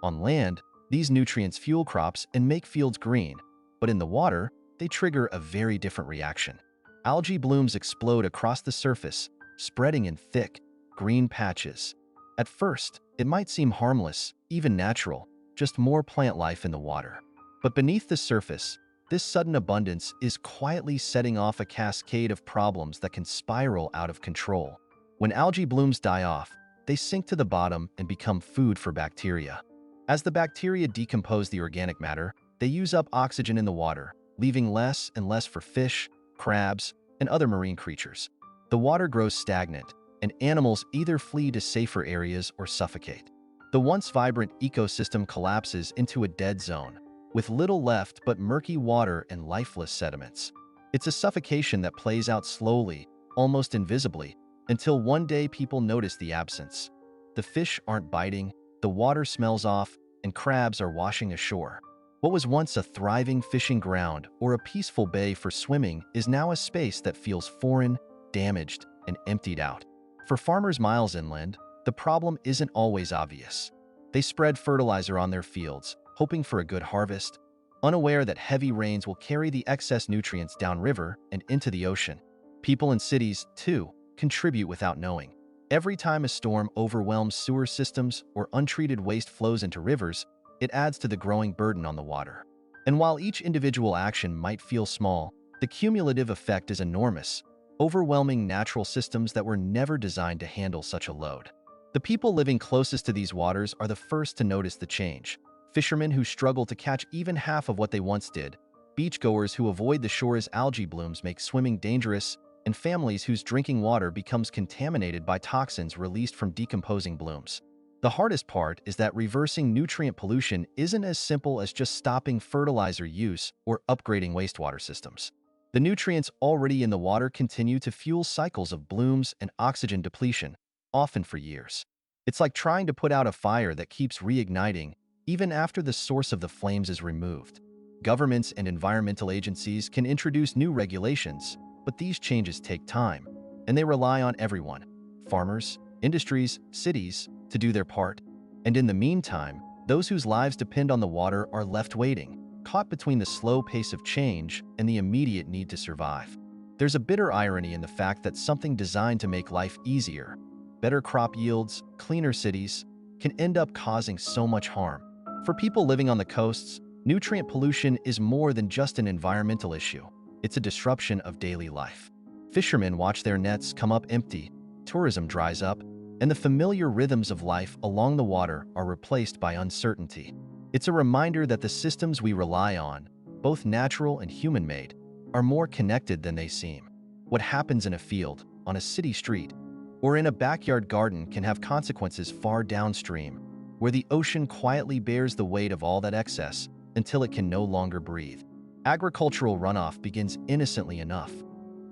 On land, these nutrients fuel crops and make fields green, but in the water, they trigger a very different reaction. Algae blooms explode across the surface, spreading in thick, green patches. At first, it might seem harmless, even natural, just more plant life in the water. But beneath the surface, this sudden abundance is quietly setting off a cascade of problems that can spiral out of control. When algae blooms die off, they sink to the bottom and become food for bacteria. As the bacteria decompose the organic matter, they use up oxygen in the water, leaving less and less for fish, crabs, and other marine creatures. The water grows stagnant, and animals either flee to safer areas or suffocate. The once vibrant ecosystem collapses into a dead zone, with little left but murky water and lifeless sediments. It's a suffocation that plays out slowly, almost invisibly, until one day people notice the absence. The fish aren't biting, the water smells off, and crabs are washing ashore. What was once a thriving fishing ground or a peaceful bay for swimming is now a space that feels foreign, damaged, and emptied out. For farmers miles inland, the problem isn't always obvious. They spread fertilizer on their fields, hoping for a good harvest, unaware that heavy rains will carry the excess nutrients downriver and into the ocean. People in cities, too, contribute without knowing. Every time a storm overwhelms sewer systems or untreated waste flows into rivers, it adds to the growing burden on the water. And while each individual action might feel small, the cumulative effect is enormous. overwhelming natural systems that were never designed to handle such a load. The people living closest to these waters are the first to notice the change. Fishermen who struggle to catch even half of what they once did, beachgoers who avoid the shore as algae blooms make swimming dangerous, and families whose drinking water becomes contaminated by toxins released from decomposing blooms. The hardest part is that reversing nutrient pollution isn't as simple as just stopping fertilizer use or upgrading wastewater systems. The nutrients already in the water continue to fuel cycles of blooms and oxygen depletion, often for years. It's like trying to put out a fire that keeps reigniting even after the source of the flames is removed. Governments and environmental agencies can introduce new regulations, but these changes take time, and they rely on everyone, farmers, industries, cities, to do their part. And in the meantime, those whose lives depend on the water are left waiting, caught between the slow pace of change and the immediate need to survive. There's a bitter irony in the fact that something designed to make life easier, better crop yields, cleaner cities, can end up causing so much harm. For people living on the coasts, nutrient pollution is more than just an environmental issue. It's a disruption of daily life. Fishermen watch their nets come up empty, tourism dries up, and the familiar rhythms of life along the water are replaced by uncertainty. It's a reminder that the systems we rely on, both natural and human-made, are more connected than they seem. What happens in a field, on a city street, or in a backyard garden can have consequences far downstream, where the ocean quietly bears the weight of all that excess until it can no longer breathe. Agricultural runoff begins innocently enough.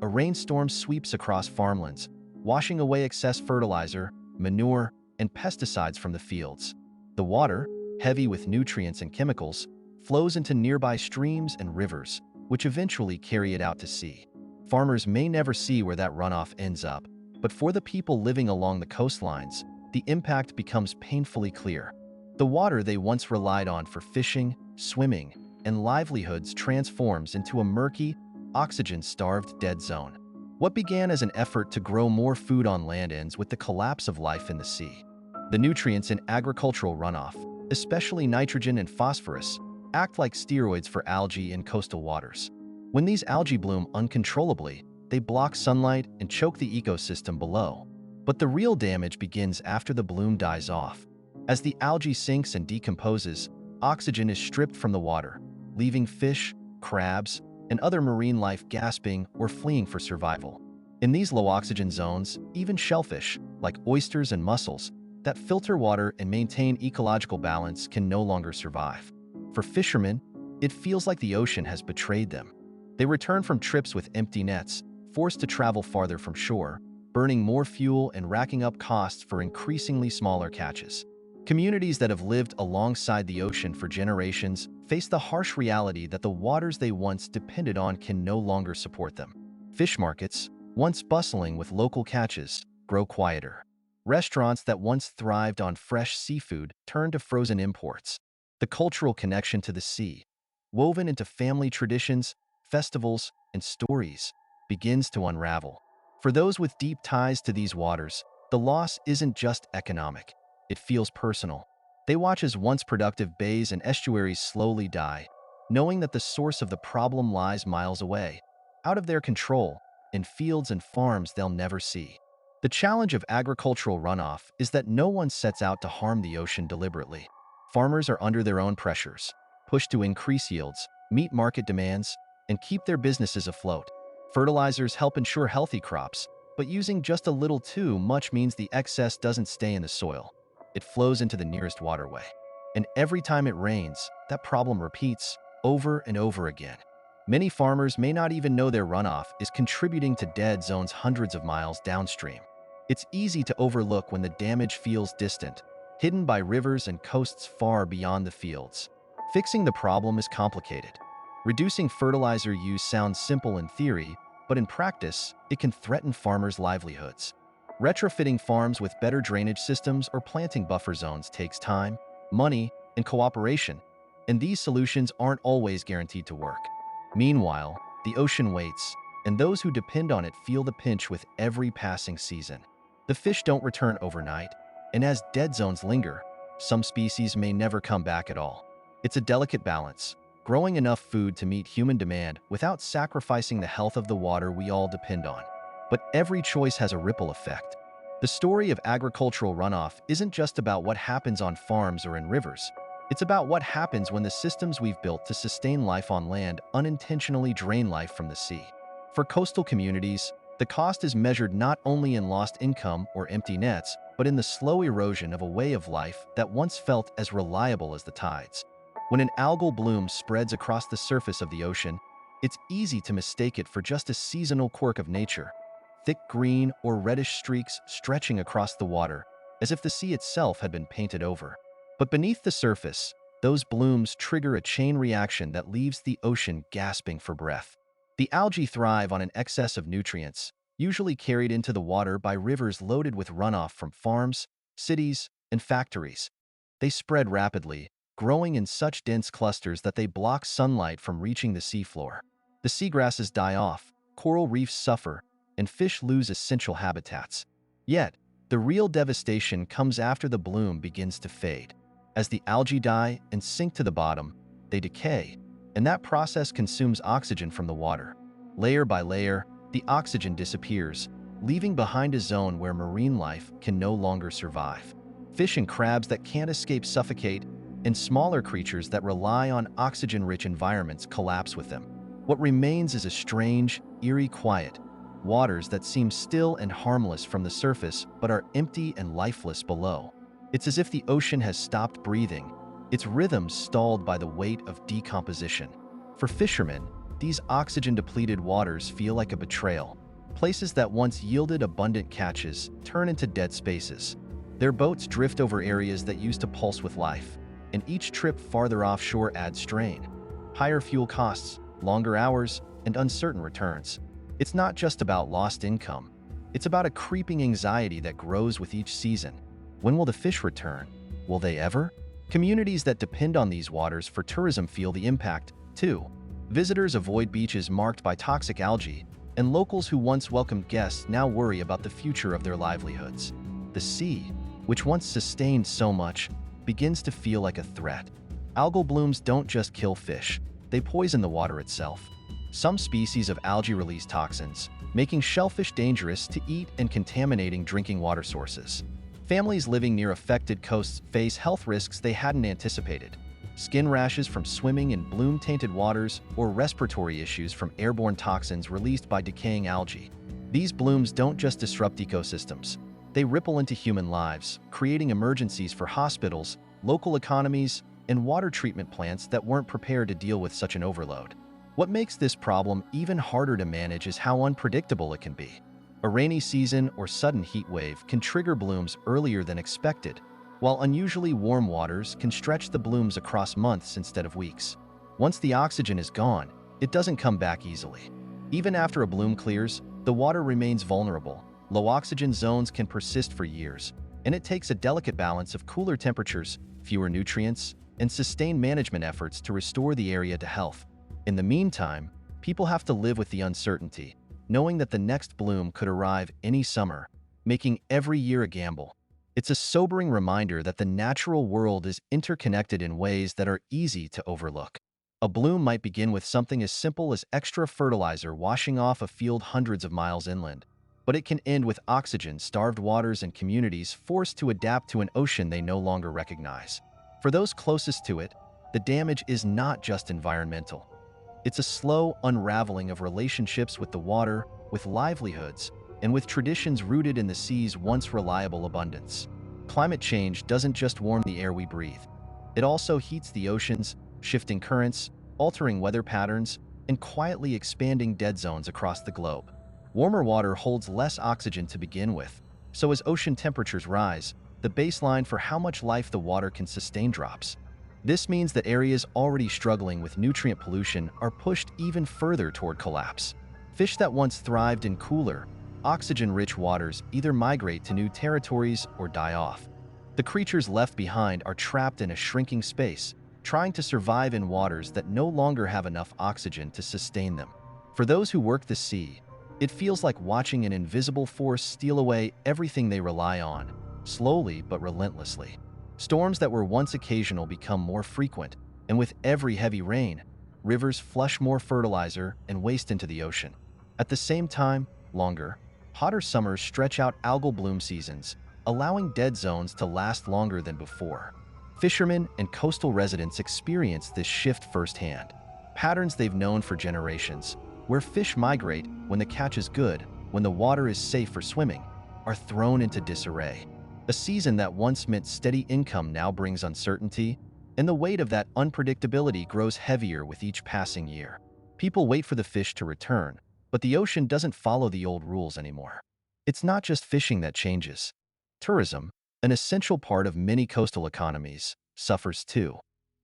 A rainstorm sweeps across farmlands, washing away excess fertilizer, manure, and pesticides from the fields. The water, heavy with nutrients and chemicals, flows into nearby streams and rivers, which eventually carry it out to sea. Farmers may never see where that runoff ends up, but for the people living along the coastlines, the impact becomes painfully clear. The water they once relied on for fishing, swimming, and livelihoods transforms into a murky, oxygen-starved dead zone. What began as an effort to grow more food on land ends with the collapse of life in the sea. The nutrients in agricultural runoff, especially nitrogen and phosphorus, act like steroids for algae in coastal waters. When these algae bloom uncontrollably, they block sunlight and choke the ecosystem below. But the real damage begins after the bloom dies off. As the algae sinks and decomposes, oxygen is stripped from the water, leaving fish, crabs, and other marine life gasping or fleeing for survival. In these low-oxygen zones, even shellfish, like oysters and mussels, that filter water and maintain ecological balance can no longer survive. For fishermen, it feels like the ocean has betrayed them. They return from trips with empty nets, forced to travel farther from shore, burning more fuel and racking up costs for increasingly smaller catches. Communities that have lived alongside the ocean for generations face the harsh reality that the waters they once depended on can no longer support them. Fish markets, once bustling with local catches, grow quieter. Restaurants that once thrived on fresh seafood turn to frozen imports. The cultural connection to the sea, woven into family traditions, festivals, and stories, begins to unravel. For those with deep ties to these waters, the loss isn't just economic. It feels personal. They watch as once productive bays and estuaries slowly die, knowing that the source of the problem lies miles away, out of their control, in fields and farms they'll never see. The challenge of agricultural runoff is that no one sets out to harm the ocean deliberately. Farmers are under their own pressures, pushed to increase yields, meet market demands, and keep their businesses afloat. Fertilizers help ensure healthy crops, but using just a little too much means the excess doesn't stay in the soil. It flows into the nearest waterway. And every time it rains, that problem repeats over and over again. Many farmers may not even know their runoff is contributing to dead zones hundreds of miles downstream. It's easy to overlook when the damage feels distant, hidden by rivers and coasts far beyond the fields. Fixing the problem is complicated. Reducing fertilizer use sounds simple in theory, but in practice, it can threaten farmers' livelihoods. Retrofitting farms with better drainage systems or planting buffer zones takes time, money, and cooperation, and these solutions aren't always guaranteed to work. Meanwhile, the ocean waits, and those who depend on it feel the pinch with every passing season. The fish don't return overnight, and as dead zones linger, some species may never come back at all. It's a delicate balance, growing enough food to meet human demand without sacrificing the health of the water we all depend on. But every choice has a ripple effect. The story of agricultural runoff isn't just about what happens on farms or in rivers. It's about what happens when the systems we've built to sustain life on land unintentionally drain life from the sea. For coastal communities, the cost is measured not only in lost income or empty nets, but in the slow erosion of a way of life that once felt as reliable as the tides. When an algal bloom spreads across the surface of the ocean, it's easy to mistake it for just a seasonal quirk of nature. Thick green or reddish streaks stretching across the water, as if the sea itself had been painted over. But beneath the surface, those blooms trigger a chain reaction that leaves the ocean gasping for breath. The algae thrive on an excess of nutrients, usually carried into the water by rivers loaded with runoff from farms, cities, and factories. They spread rapidly, growing in such dense clusters that they block sunlight from reaching the seafloor. The seagrasses die off, coral reefs suffer, and fish lose essential habitats. Yet, the real devastation comes after the bloom begins to fade. As the algae die and sink to the bottom, they decay, and that process consumes oxygen from the water. Layer by layer, the oxygen disappears, leaving behind a zone where marine life can no longer survive. Fish and crabs that can't escape suffocate, and smaller creatures that rely on oxygen-rich environments collapse with them. What remains is a strange, eerie quiet, waters that seem still and harmless from the surface but are empty and lifeless below. It's as if the ocean has stopped breathing, its rhythms stalled by the weight of decomposition. For fishermen, these oxygen-depleted waters feel like a betrayal. Places that once yielded abundant catches turn into dead spaces. Their boats drift over areas that used to pulse with life, and each trip farther offshore adds strain. Higher fuel costs, longer hours, and uncertain returns. It's not just about lost income. It's about a creeping anxiety that grows with each season. When will the fish return? Will they ever? Communities that depend on these waters for tourism feel the impact, too. Visitors avoid beaches marked by toxic algae, and locals who once welcomed guests now worry about the future of their livelihoods. The sea, which once sustained so much, begins to feel like a threat. Algal blooms don't just kill fish, they poison the water itself. Some species of algae release toxins, making shellfish dangerous to eat and contaminating drinking water sources. Families living near affected coasts face health risks they hadn't anticipated. Skin rashes from swimming in bloom-tainted waters or respiratory issues from airborne toxins released by decaying algae. These blooms don't just disrupt ecosystems. They ripple into human lives, creating emergencies for hospitals, local economies, and water treatment plants that weren't prepared to deal with such an overload. What makes this problem even harder to manage is how unpredictable it can be. A rainy season or sudden heat wave can trigger blooms earlier than expected, while unusually warm waters can stretch the blooms across months instead of weeks. Once the oxygen is gone, it doesn't come back easily. Even after a bloom clears, the water remains vulnerable. Low oxygen zones can persist for years, and it takes a delicate balance of cooler temperatures, fewer nutrients, and sustained management efforts to restore the area to health. In the meantime, people have to live with the uncertainty, knowing that the next bloom could arrive any summer, making every year a gamble. It's a sobering reminder that the natural world is interconnected in ways that are easy to overlook. A bloom might begin with something as simple as extra fertilizer washing off a field hundreds of miles inland, but it can end with oxygen-starved waters and communities forced to adapt to an ocean they no longer recognize. For those closest to it, the damage is not just environmental. It's a slow unraveling of relationships with the water, with livelihoods, and with traditions rooted in the sea's once reliable abundance. Climate change doesn't just warm the air we breathe. It also heats the oceans, shifting currents, altering weather patterns, and quietly expanding dead zones across the globe. Warmer water holds less oxygen to begin with, so as ocean temperatures rise, the baseline for how much life the water can sustain drops. This means that areas already struggling with nutrient pollution are pushed even further toward collapse. Fish that once thrived in cooler, oxygen-rich waters either migrate to new territories or die off. The creatures left behind are trapped in a shrinking space, trying to survive in waters that no longer have enough oxygen to sustain them. For those who work the sea, it feels like watching an invisible force steal away everything they rely on, slowly but relentlessly. Storms that were once occasional become more frequent, and with every heavy rain, rivers flush more fertilizer and waste into the ocean. At the same time, longer, Hotter summers stretch out algal bloom seasons, allowing dead zones to last longer than before. Fishermen and coastal residents experience this shift firsthand. Patterns they've known for generations, where fish migrate when the catch is good, when the water is safe for swimming, are thrown into disarray. A season that once meant steady income now brings uncertainty, and the weight of that unpredictability grows heavier with each passing year. People wait for the fish to return, but the ocean doesn't follow the old rules anymore. It's not just fishing that changes. Tourism, an essential part of many coastal economies, suffers too.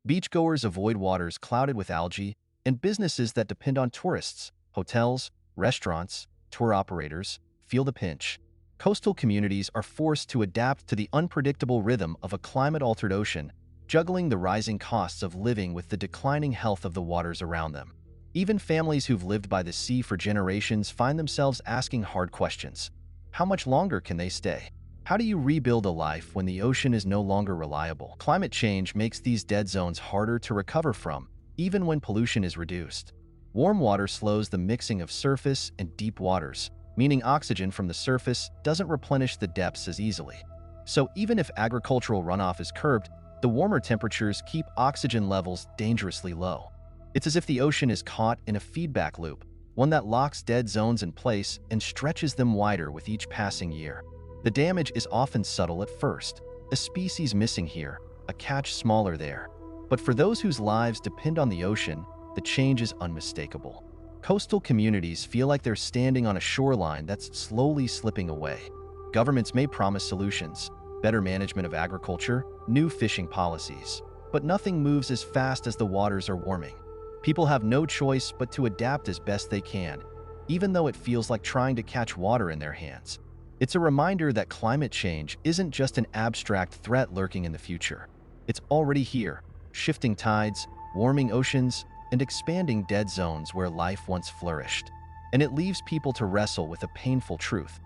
Beachgoers avoid waters clouded with algae, and businesses that depend on tourists, hotels, restaurants, tour operators, feel the pinch. Coastal communities are forced to adapt to the unpredictable rhythm of a climate-altered ocean, juggling the rising costs of living with the declining health of the waters around them. Even families who've lived by the sea for generations find themselves asking hard questions. How much longer can they stay? How do you rebuild a life when the ocean is no longer reliable? Climate change makes these dead zones harder to recover from, even when pollution is reduced. Warm water slows the mixing of surface and deep waters, meaning oxygen from the surface doesn't replenish the depths as easily. So even if agricultural runoff is curbed, the warmer temperatures keep oxygen levels dangerously low. It's as if the ocean is caught in a feedback loop, one that locks dead zones in place and stretches them wider with each passing year. The damage is often subtle at first, a species missing here, a catch smaller there. But for those whose lives depend on the ocean, the change is unmistakable. Coastal communities feel like they're standing on a shoreline that's slowly slipping away. Governments may promise solutions, better management of agriculture, new fishing policies, but nothing moves as fast as the waters are warming. People have no choice but to adapt as best they can, even though it feels like trying to catch water in their hands. It's a reminder that climate change isn't just an abstract threat lurking in the future. It's already here, shifting tides, warming oceans, and expanding dead zones where life once flourished. And it leaves people to wrestle with a painful truth.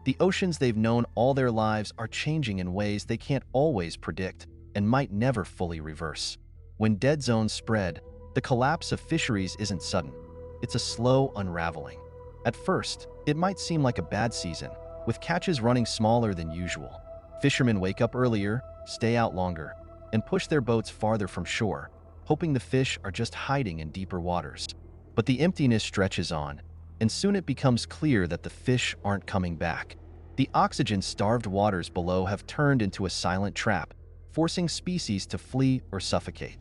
The oceans they've known all their lives are changing in ways they can't always predict and might never fully reverse. When dead zones spread, the collapse of fisheries isn't sudden. It's a slow unraveling. At first, it might seem like a bad season, with catches running smaller than usual. Fishermen wake up earlier, stay out longer, and push their boats farther from shore, hoping the fish are just hiding in deeper waters. But the emptiness stretches on, and soon it becomes clear that the fish aren't coming back. The oxygen-starved waters below have turned into a silent trap, forcing species to flee or suffocate.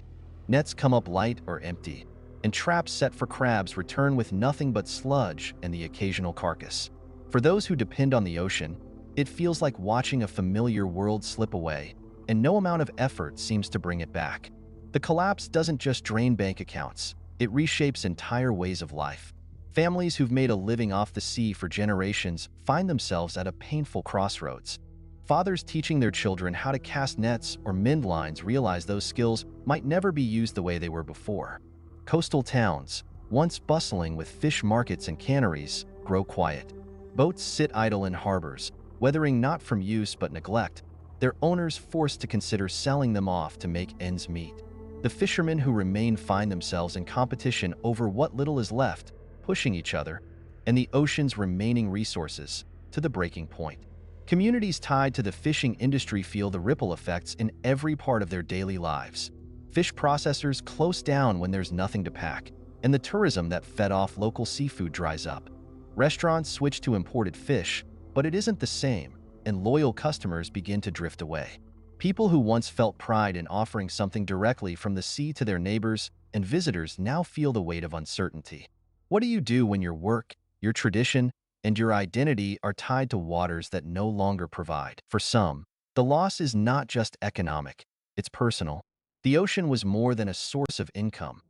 Nets come up light or empty, and traps set for crabs return with nothing but sludge and the occasional carcass. For those who depend on the ocean, it feels like watching a familiar world slip away, and no amount of effort seems to bring it back. The collapse doesn't just drain bank accounts, it reshapes entire ways of life. Families who've made a living off the sea for generations find themselves at a painful crossroads. Fathers teaching their children how to cast nets or mend lines realize those skills might never be used the way they were before. Coastal towns, once bustling with fish markets and canneries, grow quiet. Boats sit idle in harbors, weathering not from use but neglect, their owners forced to consider selling them off to make ends meet. The fishermen who remain find themselves in competition over what little is left, pushing each other, and the ocean's remaining resources, to the breaking point. Communities tied to the fishing industry feel the ripple effects in every part of their daily lives. Fish processors close down when there's nothing to pack, and the tourism that fed off local seafood dries up. Restaurants switch to imported fish, but it isn't the same, and loyal customers begin to drift away. People who once felt pride in offering something directly from the sea to their neighbors and visitors now feel the weight of uncertainty. What do you do when your work, your tradition, and your identity are tied to waters that no longer provide? For some, the loss is not just economic, it's personal. The ocean was more than a source of income.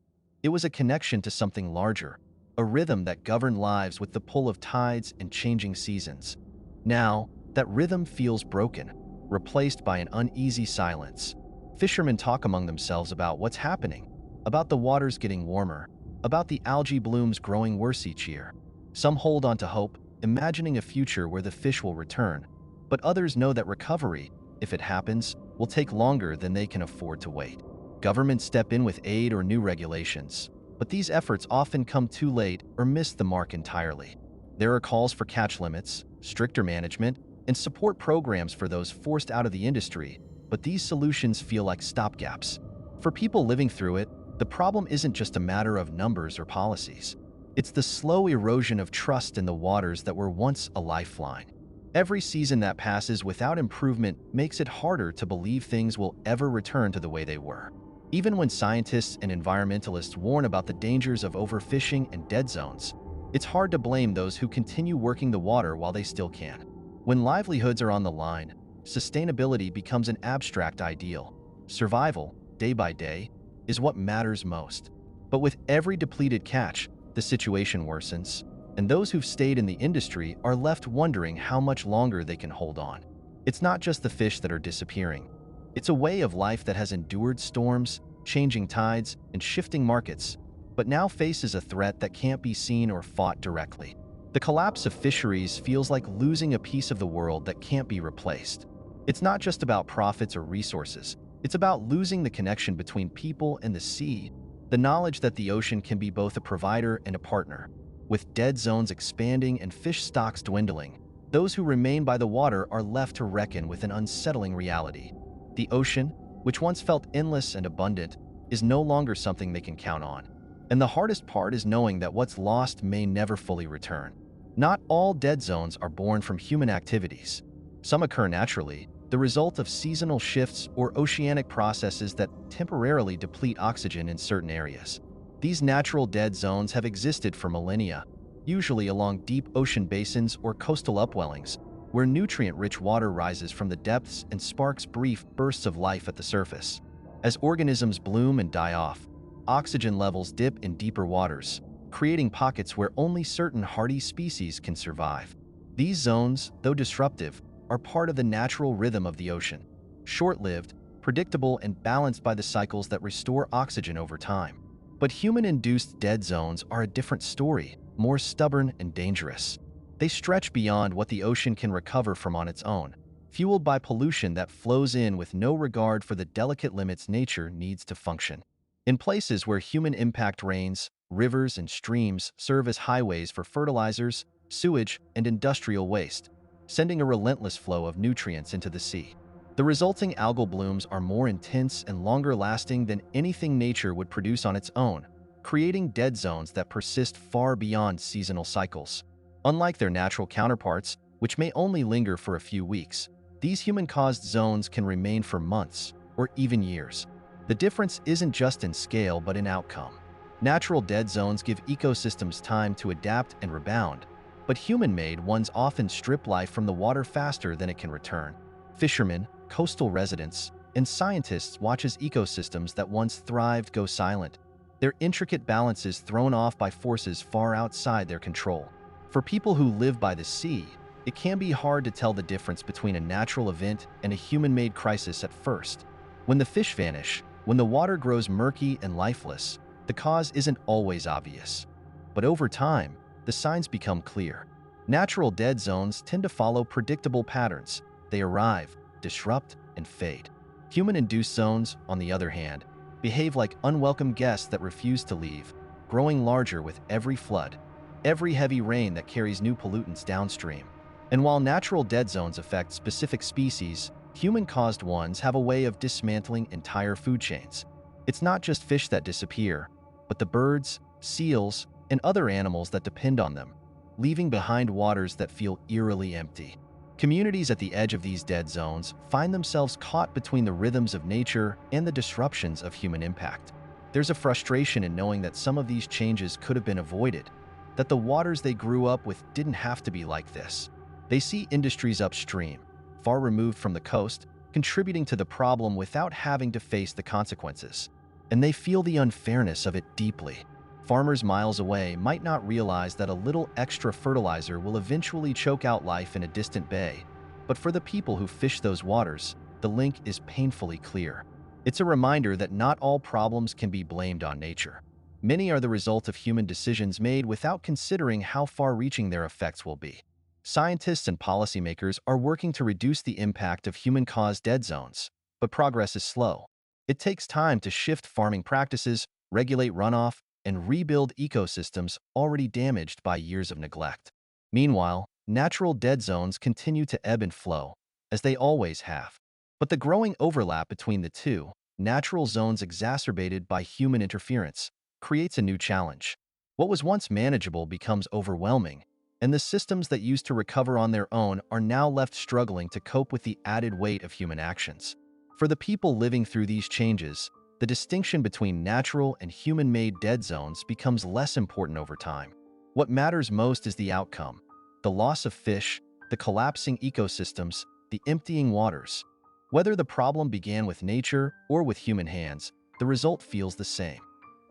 It was a connection to something larger, a rhythm that governed lives with the pull of tides and changing seasons. Now, that rhythm feels broken, replaced by an uneasy silence. Fishermen talk among themselves about what's happening, about the waters getting warmer, about the algae blooms growing worse each year. Some hold on to hope, imagining a future where the fish will return, but others know that recovery, if it happens, will take longer than they can afford to wait. Governments step in with aid or new regulations, but these efforts often come too late or miss the mark entirely. There are calls for catch limits, stricter management, and support programs for those forced out of the industry, but these solutions feel like stopgaps. For people living through it, the problem isn't just a matter of numbers or policies. It's the slow erosion of trust in the waters that were once a lifeline. Every season that passes without improvement makes it harder to believe things will ever return to the way they were. Even when scientists and environmentalists warn about the dangers of overfishing and dead zones, it's hard to blame those who continue working the water while they still can. When livelihoods are on the line, sustainability becomes an abstract ideal. Survival, day by day, is what matters most. But with every depleted catch, the situation worsens, and those who've stayed in the industry are left wondering how much longer they can hold on. It's not just the fish that are disappearing. It's a way of life that has endured storms, changing tides, and shifting markets, but now faces a threat that can't be seen or fought directly. The collapse of fisheries feels like losing a piece of the world that can't be replaced. It's not just about profits or resources. It's about losing the connection between people and the sea, the knowledge that the ocean can be both a provider and a partner. With dead zones expanding and fish stocks dwindling, those who remain by the water are left to reckon with an unsettling reality. The ocean, which once felt endless and abundant, is no longer something they can count on. And the hardest part is knowing that what's lost may never fully return. Not all dead zones are born from human activities. Some occur naturally, the result of seasonal shifts or oceanic processes that temporarily deplete oxygen in certain areas. These natural dead zones have existed for millennia, usually along deep ocean basins or coastal upwellings, where nutrient-rich water rises from the depths and sparks brief bursts of life at the surface. As organisms bloom and die off, oxygen levels dip in deeper waters, creating pockets where only certain hardy species can survive. These zones, though disruptive, are part of the natural rhythm of the ocean, short-lived, predictable, and balanced by the cycles that restore oxygen over time. But human-induced dead zones are a different story, more stubborn and dangerous. They stretch beyond what the ocean can recover from on its own, fueled by pollution that flows in with no regard for the delicate limits nature needs to function. In places where human impact reigns, rivers and streams serve as highways for fertilizers, sewage, and industrial waste, sending a relentless flow of nutrients into the sea. The resulting algal blooms are more intense and longer-lasting than anything nature would produce on its own, creating dead zones that persist far beyond seasonal cycles. Unlike their natural counterparts, which may only linger for a few weeks, these human-caused zones can remain for months or even years. The difference isn't just in scale but in outcome. Natural dead zones give ecosystems time to adapt and rebound, but human-made ones often strip life from the water faster than it can return. Fishermen, coastal residents, and scientists watch as ecosystems that once thrived go silent, their intricate balances thrown off by forces far outside their control. For people who live by the sea, it can be hard to tell the difference between a natural event and a human-made crisis at first. When the fish vanish, when the water grows murky and lifeless, the cause isn't always obvious. But over time, the signs become clear. Natural dead zones tend to follow predictable patterns. They arrive, disrupt, and fade. Human-induced zones, on the other hand, behave like unwelcome guests that refuse to leave, growing larger with every flood, every heavy rain that carries new pollutants downstream. And while natural dead zones affect specific species, human-caused ones have a way of dismantling entire food chains. It's not just fish that disappear, but the birds, seals, and other animals that depend on them, leaving behind waters that feel eerily empty. Communities at the edge of these dead zones find themselves caught between the rhythms of nature and the disruptions of human impact. There's a frustration in knowing that some of these changes could have been avoided, that the waters they grew up with didn't have to be like this. They see industries upstream, far removed from the coast, contributing to the problem without having to face the consequences. And they feel the unfairness of it deeply. Farmers miles away might not realize that a little extra fertilizer will eventually choke out life in a distant bay. But for the people who fish those waters, the link is painfully clear. It's a reminder that not all problems can be blamed on nature. Many are the result of human decisions made without considering how far-reaching their effects will be. Scientists and policymakers are working to reduce the impact of human-caused dead zones, but progress is slow. It takes time to shift farming practices, regulate runoff, and rebuild ecosystems already damaged by years of neglect. Meanwhile, natural dead zones continue to ebb and flow, as they always have. But the growing overlap between the two, natural zones exacerbated by human interference, creates a new challenge. What was once manageable becomes overwhelming, and the systems that used to recover on their own are now left struggling to cope with the added weight of human actions. For the people living through these changes, the distinction between natural and human-made dead zones becomes less important over time. What matters most is the outcome: the loss of fish, the collapsing ecosystems, the emptying waters. Whether the problem began with nature or with human hands, the result feels the same: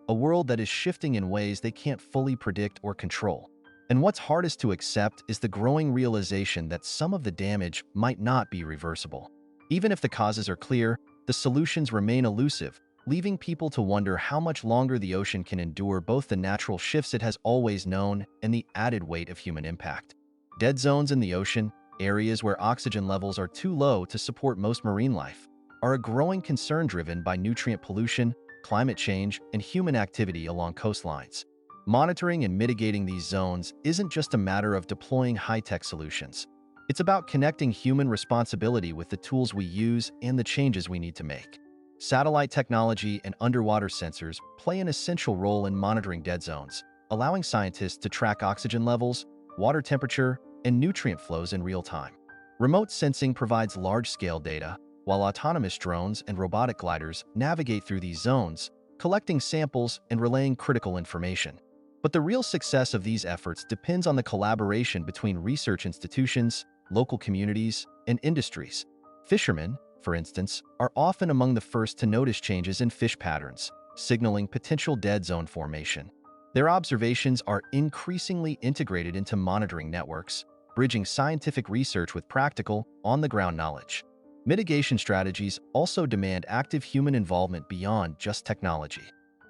a world that is shifting in ways they can't fully predict or control. And what's hardest to accept is the growing realization that some of the damage might not be reversible. Even if the causes are clear, the solutions remain elusive, leaving people to wonder how much longer the ocean can endure both the natural shifts it has always known and the added weight of human impact. Dead zones in the ocean, areas where oxygen levels are too low to support most marine life, are a growing concern driven by nutrient pollution, climate change, and human activity along coastlines. Monitoring and mitigating these zones isn't just a matter of deploying high-tech solutions. It's about connecting human responsibility with the tools we use and the changes we need to make. Satellite technology and underwater sensors play an essential role in monitoring dead zones, allowing scientists to track oxygen levels, water temperature, and nutrient flows in real time. Remote sensing provides large-scale data, while autonomous drones and robotic gliders navigate through these zones, collecting samples and relaying critical information. But the real success of these efforts depends on the collaboration between research institutions, local communities, and industries. Fishermen, for instance, are often among the first to notice changes in fish patterns, signaling potential dead zone formation. Their observations are increasingly integrated into monitoring networks, bridging scientific research with practical, on-the-ground knowledge. Mitigation strategies also demand active human involvement beyond just technology.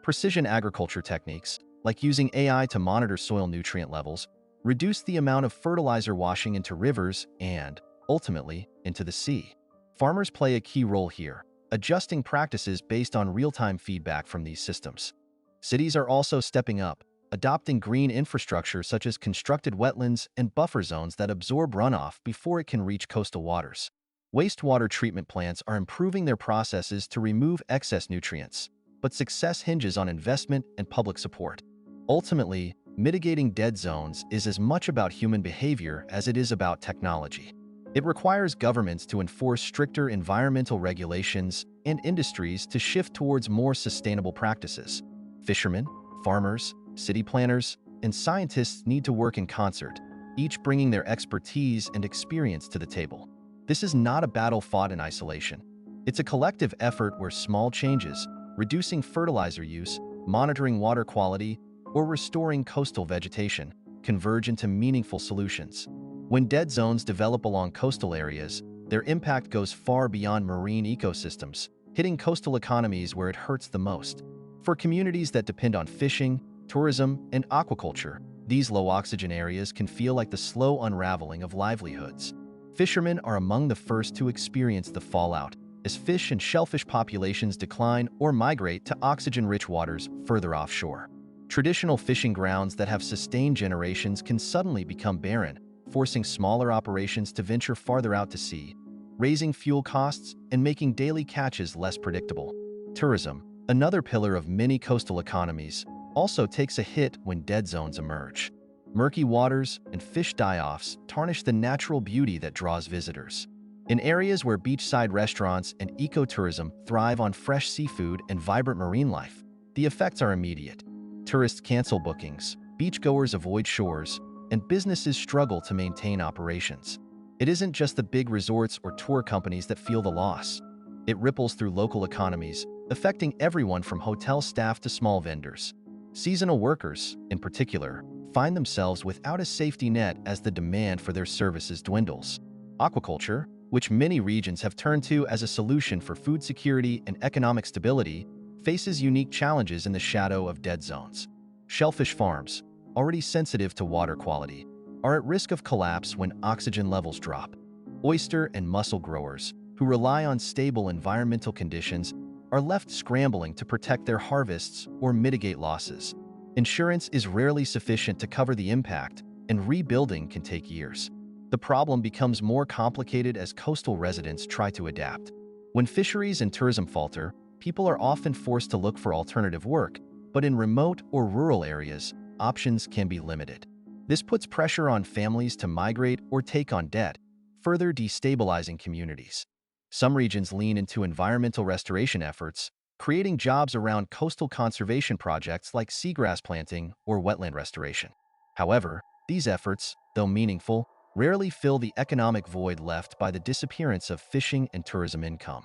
Precision agriculture techniques, like using AI to monitor soil nutrient levels, reduce the amount of fertilizer washing into rivers and, ultimately, into the sea. Farmers play a key role here, adjusting practices based on real-time feedback from these systems. Cities are also stepping up, adopting green infrastructure such as constructed wetlands and buffer zones that absorb runoff before it can reach coastal waters. Wastewater treatment plants are improving their processes to remove excess nutrients, but success hinges on investment and public support. Ultimately, mitigating dead zones is as much about human behavior as it is about technology. It requires governments to enforce stricter environmental regulations and industries to shift towards more sustainable practices. Fishermen, farmers, city planners, and scientists need to work in concert, each bringing their expertise and experience to the table. This is not a battle fought in isolation. It's a collective effort where small changes, reducing fertilizer use, monitoring water quality, or restoring coastal vegetation, converge into meaningful solutions. When dead zones develop along coastal areas, their impact goes far beyond marine ecosystems, hitting coastal economies where it hurts the most. For communities that depend on fishing, tourism, and aquaculture, these low-oxygen areas can feel like the slow unraveling of livelihoods. Fishermen are among the first to experience the fallout, as fish and shellfish populations decline or migrate to oxygen-rich waters further offshore. Traditional fishing grounds that have sustained generations can suddenly become barren, forcing smaller operations to venture farther out to sea, raising fuel costs and making daily catches less predictable. Tourism, another pillar of many coastal economies, also takes a hit when dead zones emerge. Murky waters and fish die-offs tarnish the natural beauty that draws visitors. In areas where beachside restaurants and ecotourism thrive on fresh seafood and vibrant marine life, the effects are immediate. Tourists cancel bookings, beachgoers avoid shores, and businesses struggle to maintain operations. It isn't just the big resorts or tour companies that feel the loss. It ripples through local economies, affecting everyone from hotel staff to small vendors. Seasonal workers, in particular, find themselves without a safety net as the demand for their services dwindles. Aquaculture, which many regions have turned to as a solution for food security and economic stability, faces unique challenges in the shadow of dead zones. Shellfish farms, already sensitive to water quality, are at risk of collapse when oxygen levels drop. Oyster and mussel growers, who rely on stable environmental conditions, are left scrambling to protect their harvests or mitigate losses. Insurance is rarely sufficient to cover the impact, and rebuilding can take years. The problem becomes more complicated as coastal residents try to adapt. When fisheries and tourism falter, people are often forced to look for alternative work, but in remote or rural areas, options can be limited. This puts pressure on families to migrate or take on debt, further destabilizing communities. Some regions lean into environmental restoration efforts, creating jobs around coastal conservation projects like seagrass planting or wetland restoration. However, these efforts, though meaningful, rarely fill the economic void left by the disappearance of fishing and tourism income.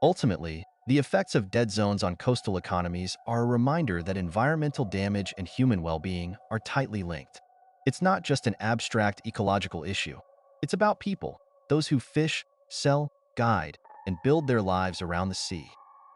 Ultimately, the effects of dead zones on coastal economies are a reminder that environmental damage and human well-being are tightly linked. It's not just an abstract ecological issue. It's about people, those who fish, sell, guide, and build their lives around the sea.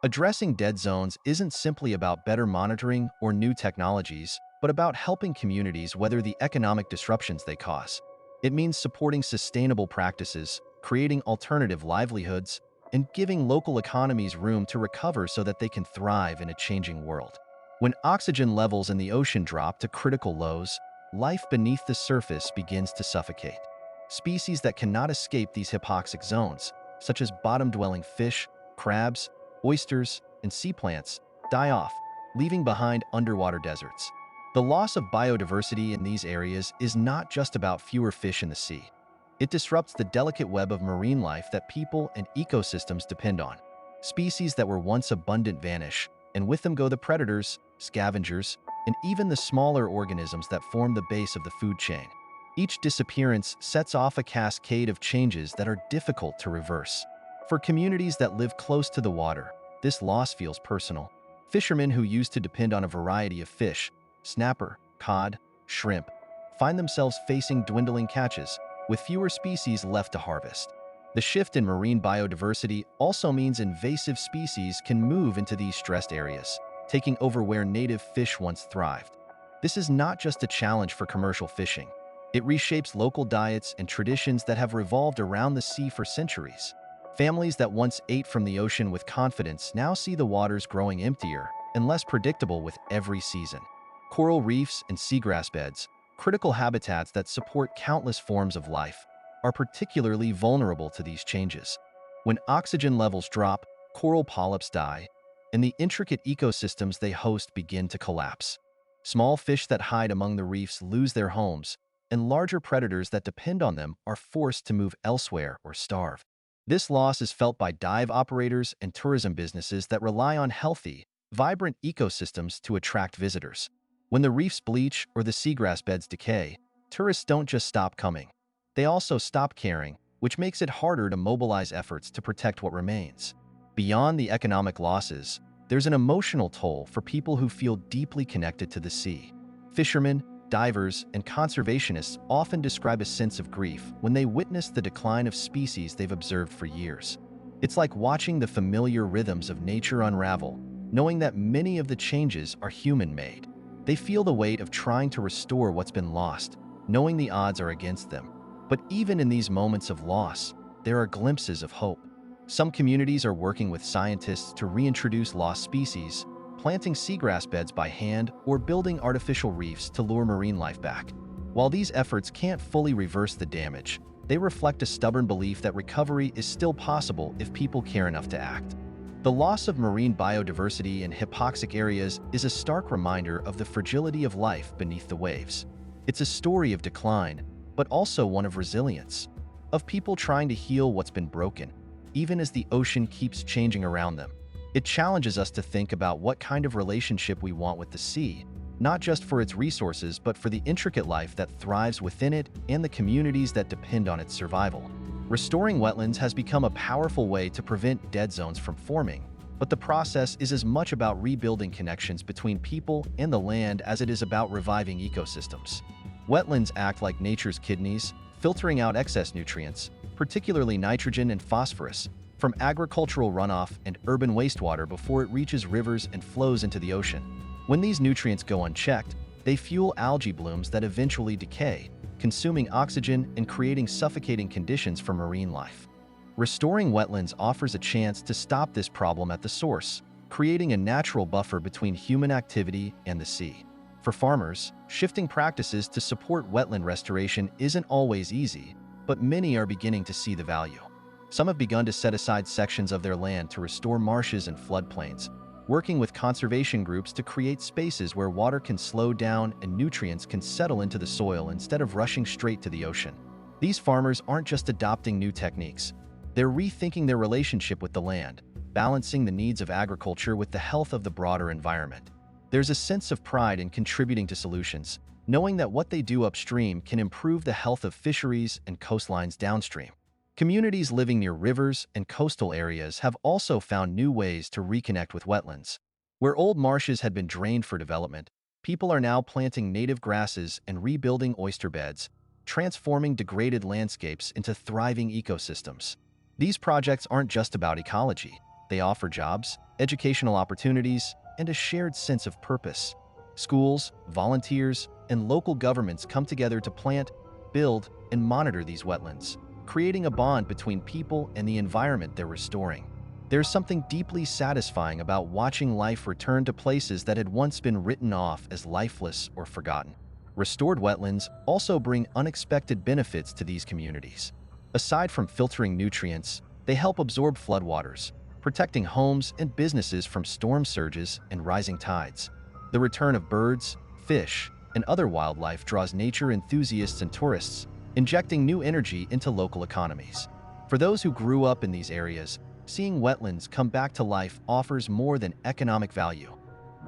Addressing dead zones isn't simply about better monitoring or new technologies, but about helping communities weather the economic disruptions they cause. It means supporting sustainable practices, creating alternative livelihoods, and giving local economies room to recover so that they can thrive in a changing world. When oxygen levels in the ocean drop to critical lows, life beneath the surface begins to suffocate. Species that cannot escape these hypoxic zones, such as bottom-dwelling fish, crabs, oysters, and sea plants, die off, leaving behind underwater deserts. The loss of biodiversity in these areas is not just about fewer fish in the sea. It disrupts the delicate web of marine life that people and ecosystems depend on. Species that were once abundant vanish, and with them go the predators, scavengers, and even the smaller organisms that form the base of the food chain. Each disappearance sets off a cascade of changes that are difficult to reverse. For communities that live close to the water, this loss feels personal. Fishermen who used to depend on a variety of fish, snapper, cod, shrimp, find themselves facing dwindling catches, with fewer species left to harvest. The shift in marine biodiversity also means invasive species can move into these stressed areas, taking over where native fish once thrived. This is not just a challenge for commercial fishing. It reshapes local diets and traditions that have revolved around the sea for centuries. Families that once ate from the ocean with confidence now see the waters growing emptier and less predictable with every season. Coral reefs and seagrass beds, critical habitats that support countless forms of life, are particularly vulnerable to these changes. When oxygen levels drop, coral polyps die, and the intricate ecosystems they host begin to collapse. Small fish that hide among the reefs lose their homes, and larger predators that depend on them are forced to move elsewhere or starve. This loss is felt by dive operators and tourism businesses that rely on healthy, vibrant ecosystems to attract visitors. When the reefs bleach or the seagrass beds decay, tourists don't just stop coming. They also stop caring, which makes it harder to mobilize efforts to protect what remains. Beyond the economic losses, there's an emotional toll for people who feel deeply connected to the sea. Fishermen, divers, and conservationists often describe a sense of grief when they witness the decline of species they've observed for years. It's like watching the familiar rhythms of nature unravel, knowing that many of the changes are human-made. They feel the weight of trying to restore what's been lost, knowing the odds are against them. But even in these moments of loss, there are glimpses of hope. Some communities are working with scientists to reintroduce lost species, planting seagrass beds by hand, or building artificial reefs to lure marine life back. While these efforts can't fully reverse the damage, they reflect a stubborn belief that recovery is still possible if people care enough to act. The loss of marine biodiversity in hypoxic areas is a stark reminder of the fragility of life beneath the waves. It's a story of decline, but also one of resilience, of people trying to heal what's been broken, even as the ocean keeps changing around them. It challenges us to think about what kind of relationship we want with the sea, not just for its resources, but for the intricate life that thrives within it and the communities that depend on its survival. Restoring wetlands has become a powerful way to prevent dead zones from forming, but the process is as much about rebuilding connections between people and the land as it is about reviving ecosystems. Wetlands act like nature's kidneys, filtering out excess nutrients, particularly nitrogen and phosphorus, from agricultural runoff and urban wastewater before it reaches rivers and flows into the ocean. When these nutrients go unchecked, they fuel algae blooms that eventually decay, consuming oxygen and creating suffocating conditions for marine life. Restoring wetlands offers a chance to stop this problem at the source, creating a natural buffer between human activity and the sea. For farmers, shifting practices to support wetland restoration isn't always easy, but many are beginning to see the value. Some have begun to set aside sections of their land to restore marshes and floodplains, working with conservation groups to create spaces where water can slow down and nutrients can settle into the soil instead of rushing straight to the ocean. These farmers aren't just adopting new techniques, they're rethinking their relationship with the land, balancing the needs of agriculture with the health of the broader environment. There's a sense of pride in contributing to solutions, knowing that what they do upstream can improve the health of fisheries and coastlines downstream. Communities living near rivers and coastal areas have also found new ways to reconnect with wetlands. Where old marshes had been drained for development, people are now planting native grasses and rebuilding oyster beds, transforming degraded landscapes into thriving ecosystems. These projects aren't just about ecology. They offer jobs, educational opportunities, and a shared sense of purpose. Schools, volunteers, and local governments come together to plant, build, and monitor these wetlands, creating a bond between people and the environment they're restoring. There's something deeply satisfying about watching life return to places that had once been written off as lifeless or forgotten. Restored wetlands also bring unexpected benefits to these communities. Aside from filtering nutrients, they help absorb floodwaters, protecting homes and businesses from storm surges and rising tides. The return of birds, fish, and other wildlife draws nature enthusiasts and tourists, injecting new energy into local economies. For those who grew up in these areas, seeing wetlands come back to life offers more than economic value.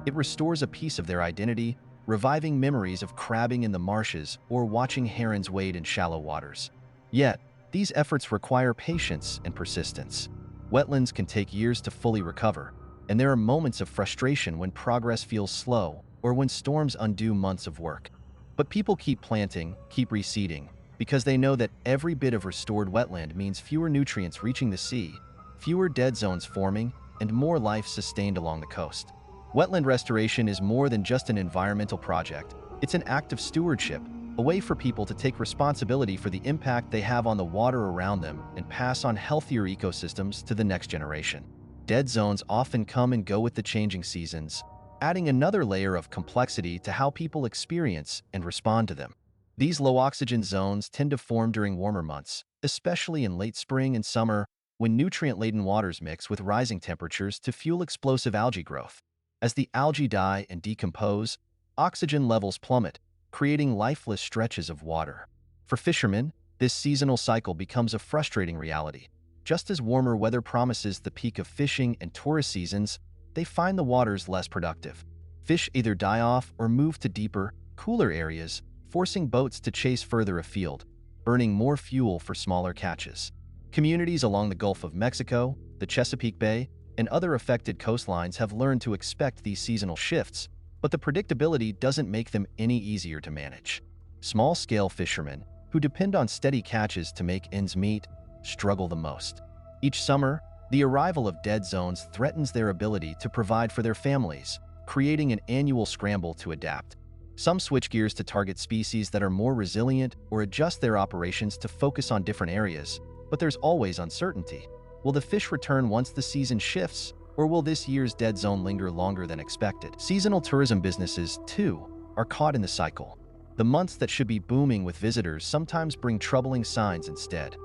It restores a piece of their identity, reviving memories of crabbing in the marshes or watching herons wade in shallow waters. Yet, these efforts require patience and persistence. Wetlands can take years to fully recover, and there are moments of frustration when progress feels slow or when storms undo months of work. But people keep planting, keep reseeding, because they know that every bit of restored wetland means fewer nutrients reaching the sea, fewer dead zones forming, and more life sustained along the coast. Wetland restoration is more than just an environmental project. It's an act of stewardship, a way for people to take responsibility for the impact they have on the water around them and pass on healthier ecosystems to the next generation. Dead zones often come and go with the changing seasons, adding another layer of complexity to how people experience and respond to them. These low-oxygen zones tend to form during warmer months, especially in late spring and summer, when nutrient-laden waters mix with rising temperatures to fuel explosive algae growth. As the algae die and decompose, oxygen levels plummet, creating lifeless stretches of water. For fishermen, this seasonal cycle becomes a frustrating reality. Just as warmer weather promises the peak of fishing and tourist seasons, they find the waters less productive. Fish either die off or move to deeper, cooler areas, forcing boats to chase further afield, burning more fuel for smaller catches. Communities along the Gulf of Mexico, the Chesapeake Bay, and other affected coastlines have learned to expect these seasonal shifts, but the predictability doesn't make them any easier to manage. Small-scale fishermen, who depend on steady catches to make ends meet, struggle the most. Each summer, the arrival of dead zones threatens their ability to provide for their families, creating an annual scramble to adapt. Some switch gears to target species that are more resilient or adjust their operations to focus on different areas, but there's always uncertainty. Will the fish return once the season shifts, or will this year's dead zone linger longer than expected? Seasonal tourism businesses, too, are caught in the cycle. The months that should be booming with visitors sometimes bring troubling signs instead.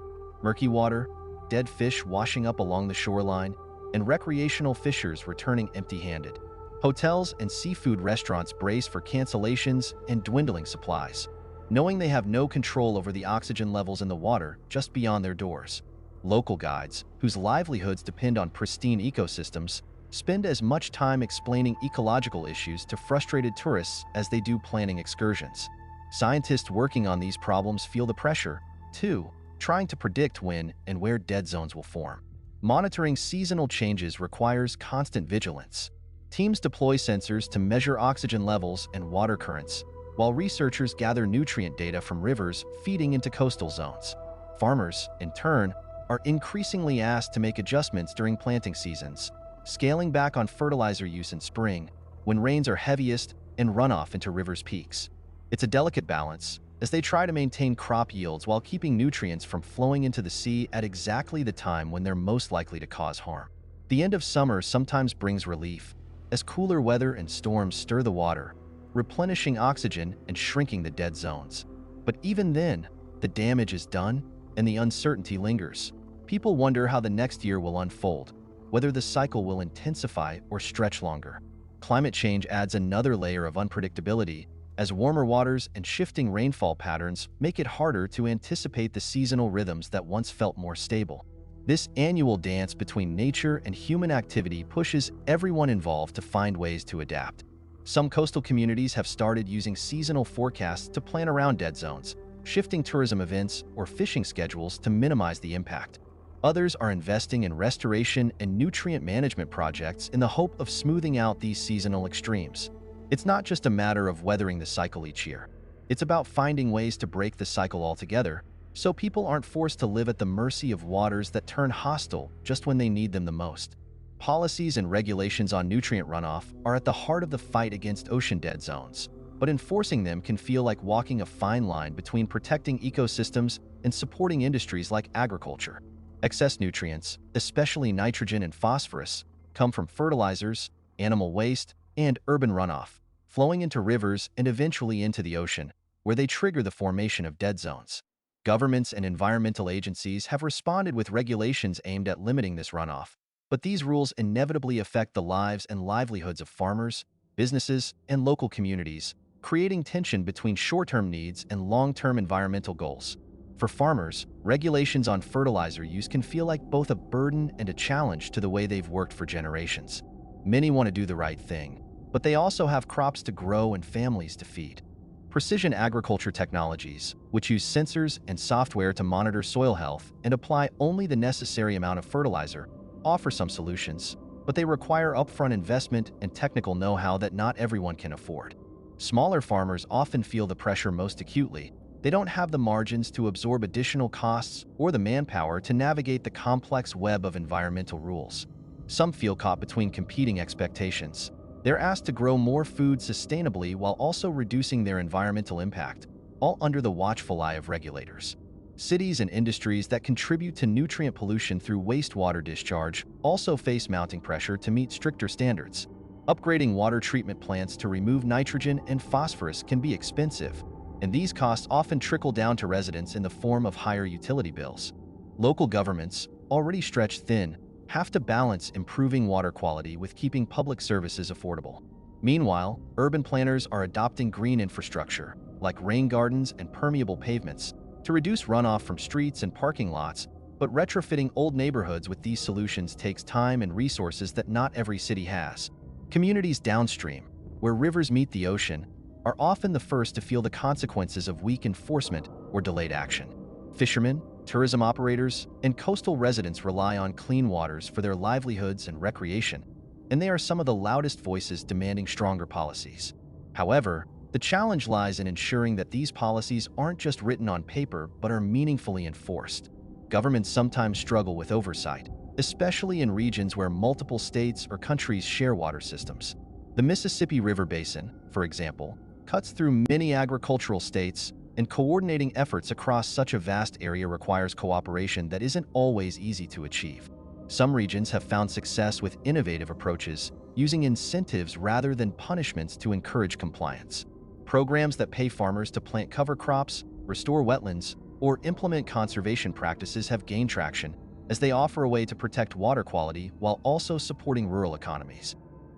Murky water, dead fish washing up along the shoreline, and recreational fishers returning empty-handed. Hotels and seafood restaurants brace for cancellations and dwindling supplies, knowing they have no control over the oxygen levels in the water just beyond their doors. Local guides, whose livelihoods depend on pristine ecosystems, spend as much time explaining ecological issues to frustrated tourists as they do planning excursions. Scientists working on these problems feel the pressure, too, trying to predict when and where dead zones will form. Monitoring seasonal changes requires constant vigilance. Teams deploy sensors to measure oxygen levels and water currents, while researchers gather nutrient data from rivers feeding into coastal zones. Farmers, in turn, are increasingly asked to make adjustments during planting seasons, scaling back on fertilizer use in spring, when rains are heaviest and runoff into rivers peaks. It's a delicate balance, as they try to maintain crop yields while keeping nutrients from flowing into the sea at exactly the time when they're most likely to cause harm. The end of summer sometimes brings relief, as cooler weather and storms stir the water, replenishing oxygen and shrinking the dead zones. But even then, the damage is done, and the uncertainty lingers. People wonder how the next year will unfold, whether the cycle will intensify or stretch longer. Climate change adds another layer of unpredictability, as warmer waters and shifting rainfall patterns make it harder to anticipate the seasonal rhythms that once felt more stable. This annual dance between nature and human activity pushes everyone involved to find ways to adapt. Some coastal communities have started using seasonal forecasts to plan around dead zones, shifting tourism events or fishing schedules to minimize the impact. Others are investing in restoration and nutrient management projects in the hope of smoothing out these seasonal extremes. It's not just a matter of weathering the cycle each year. It's about finding ways to break the cycle altogether, so people aren't forced to live at the mercy of waters that turn hostile just when they need them the most. Policies and regulations on nutrient runoff are at the heart of the fight against ocean dead zones, but enforcing them can feel like walking a fine line between protecting ecosystems and supporting industries like agriculture. Excess nutrients, especially nitrogen and phosphorus, come from fertilizers, animal waste, and urban runoff, flowing into rivers and eventually into the ocean, where they trigger the formation of dead zones. Governments and environmental agencies have responded with regulations aimed at limiting this runoff, but these rules inevitably affect the lives and livelihoods of farmers, businesses, and local communities, creating tension between short-term needs and long-term environmental goals. For farmers, regulations on fertilizer use can feel like both a burden and a challenge to the way they've worked for generations. Many want to do the right thing, but they also have crops to grow and families to feed. Precision agriculture technologies, which use sensors and software to monitor soil health and apply only the necessary amount of fertilizer, offer some solutions, but they require upfront investment and technical know-how that not everyone can afford. Smaller farmers often feel the pressure most acutely. They don't have the margins to absorb additional costs or the manpower to navigate the complex web of environmental rules. Some feel caught between competing expectations. They're asked to grow more food sustainably while also reducing their environmental impact, all under the watchful eye of regulators. Cities and industries that contribute to nutrient pollution through wastewater discharge also face mounting pressure to meet stricter standards. Upgrading water treatment plants to remove nitrogen and phosphorus can be expensive, and these costs often trickle down to residents in the form of higher utility bills. Local governments, already stretched thin, have to balance improving water quality with keeping public services affordable. Meanwhile, urban planners are adopting green infrastructure, like rain gardens and permeable pavements, to reduce runoff from streets and parking lots, but retrofitting old neighborhoods with these solutions takes time and resources that not every city has. Communities downstream, where rivers meet the ocean, are often the first to feel the consequences of weak enforcement or delayed action. Fishermen, tourism operators, and coastal residents rely on clean waters for their livelihoods and recreation, and they are some of the loudest voices demanding stronger policies. However, the challenge lies in ensuring that these policies aren't just written on paper but are meaningfully enforced. Governments sometimes struggle with oversight, especially in regions where multiple states or countries share water systems. The Mississippi River Basin, for example, cuts through many agricultural states, and coordinating efforts across such a vast area requires cooperation that isn't always easy to achieve. Some regions have found success with innovative approaches, using incentives rather than punishments to encourage compliance. Programs that pay farmers to plant cover crops, restore wetlands, or implement conservation practices have gained traction, as they offer a way to protect water quality while also supporting rural economies.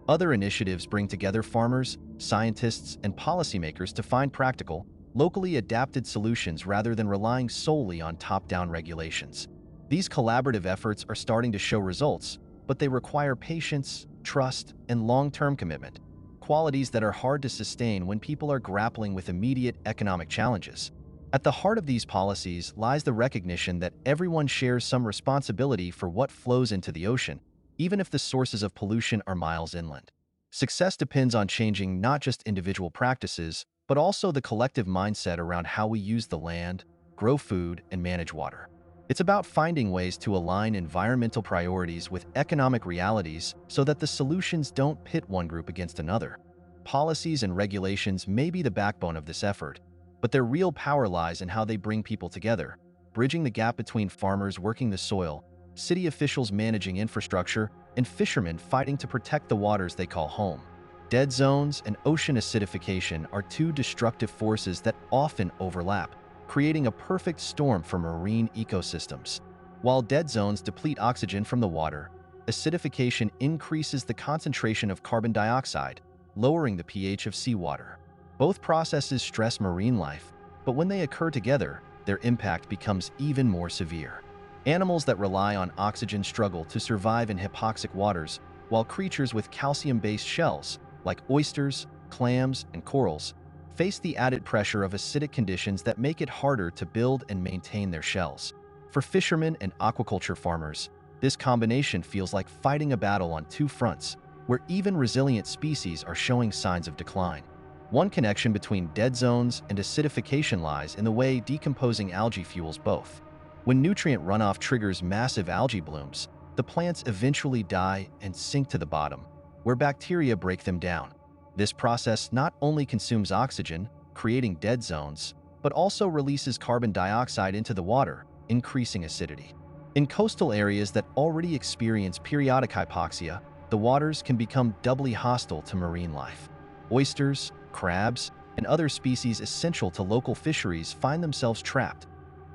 Other initiatives bring together farmers, scientists, and policymakers to find practical, locally adapted solutions rather than relying solely on top-down regulations. These collaborative efforts are starting to show results, but they require patience, trust, and long-term commitment, qualities that are hard to sustain when people are grappling with immediate economic challenges. At the heart of these policies lies the recognition that everyone shares some responsibility for what flows into the ocean, even if the sources of pollution are miles inland. Success depends on changing not just individual practices, but also the collective mindset around how we use the land, grow food, and manage water. It's about finding ways to align environmental priorities with economic realities so that the solutions don't pit one group against another. Policies and regulations may be the backbone of this effort, but their real power lies in how they bring people together, bridging the gap between farmers working the soil, city officials managing infrastructure, and fishermen fighting to protect the waters they call home. Dead zones and ocean acidification are two destructive forces that often overlap, creating a perfect storm for marine ecosystems. While dead zones deplete oxygen from the water, acidification increases the concentration of carbon dioxide, lowering the pH of seawater. Both processes stress marine life, but when they occur together, their impact becomes even more severe. Animals that rely on oxygen struggle to survive in hypoxic waters, while creatures with calcium-based shells, like oysters, clams, and corals, face the added pressure of acidic conditions that make it harder to build and maintain their shells. For fishermen and aquaculture farmers, this combination feels like fighting a battle on two fronts, where even resilient species are showing signs of decline. One connection between dead zones and acidification lies in the way decomposing algae fuels both. When nutrient runoff triggers massive algae blooms, the plants eventually die and sink to the bottom, where bacteria break them down. This process not only consumes oxygen, creating dead zones, but also releases carbon dioxide into the water, increasing acidity. In coastal areas that already experience periodic hypoxia, the waters can become doubly hostile to marine life. Oysters, crabs, and other species essential to local fisheries find themselves trapped.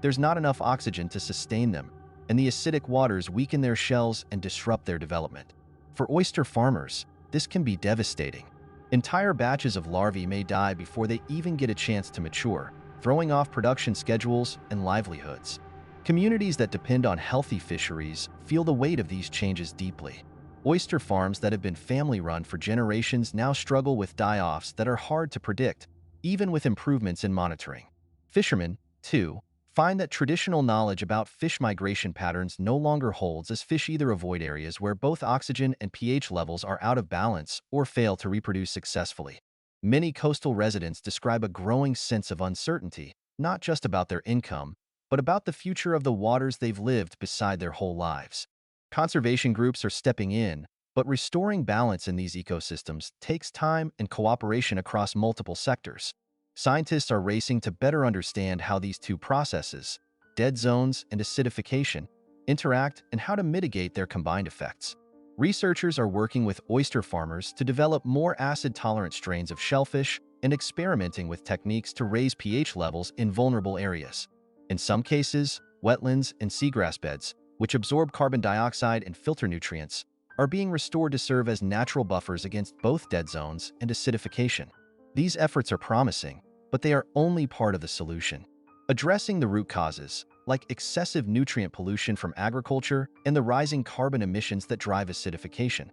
There's not enough oxygen to sustain them, and the acidic waters weaken their shells and disrupt their development. For oyster farmers, this can be devastating. Entire batches of larvae may die before they even get a chance to mature, throwing off production schedules and livelihoods. Communities that depend on healthy fisheries feel the weight of these changes deeply. Oyster farms that have been family-run for generations now struggle with die-offs that are hard to predict, even with improvements in monitoring. Fishermen, too, find that traditional knowledge about fish migration patterns no longer holds, as fish either avoid areas where both oxygen and pH levels are out of balance or fail to reproduce successfully. Many coastal residents describe a growing sense of uncertainty, not just about their income, but about the future of the waters they've lived beside their whole lives. Conservation groups are stepping in, but restoring balance in these ecosystems takes time and cooperation across multiple sectors. Scientists are racing to better understand how these two processes, dead zones and acidification, interact and how to mitigate their combined effects. Researchers are working with oyster farmers to develop more acid-tolerant strains of shellfish and experimenting with techniques to raise pH levels in vulnerable areas. In some cases, wetlands and seagrass beds, which absorb carbon dioxide and filter nutrients, are being restored to serve as natural buffers against both dead zones and acidification. These efforts are promising, but they are only part of the solution. Addressing the root causes, like excessive nutrient pollution from agriculture and the rising carbon emissions that drive acidification,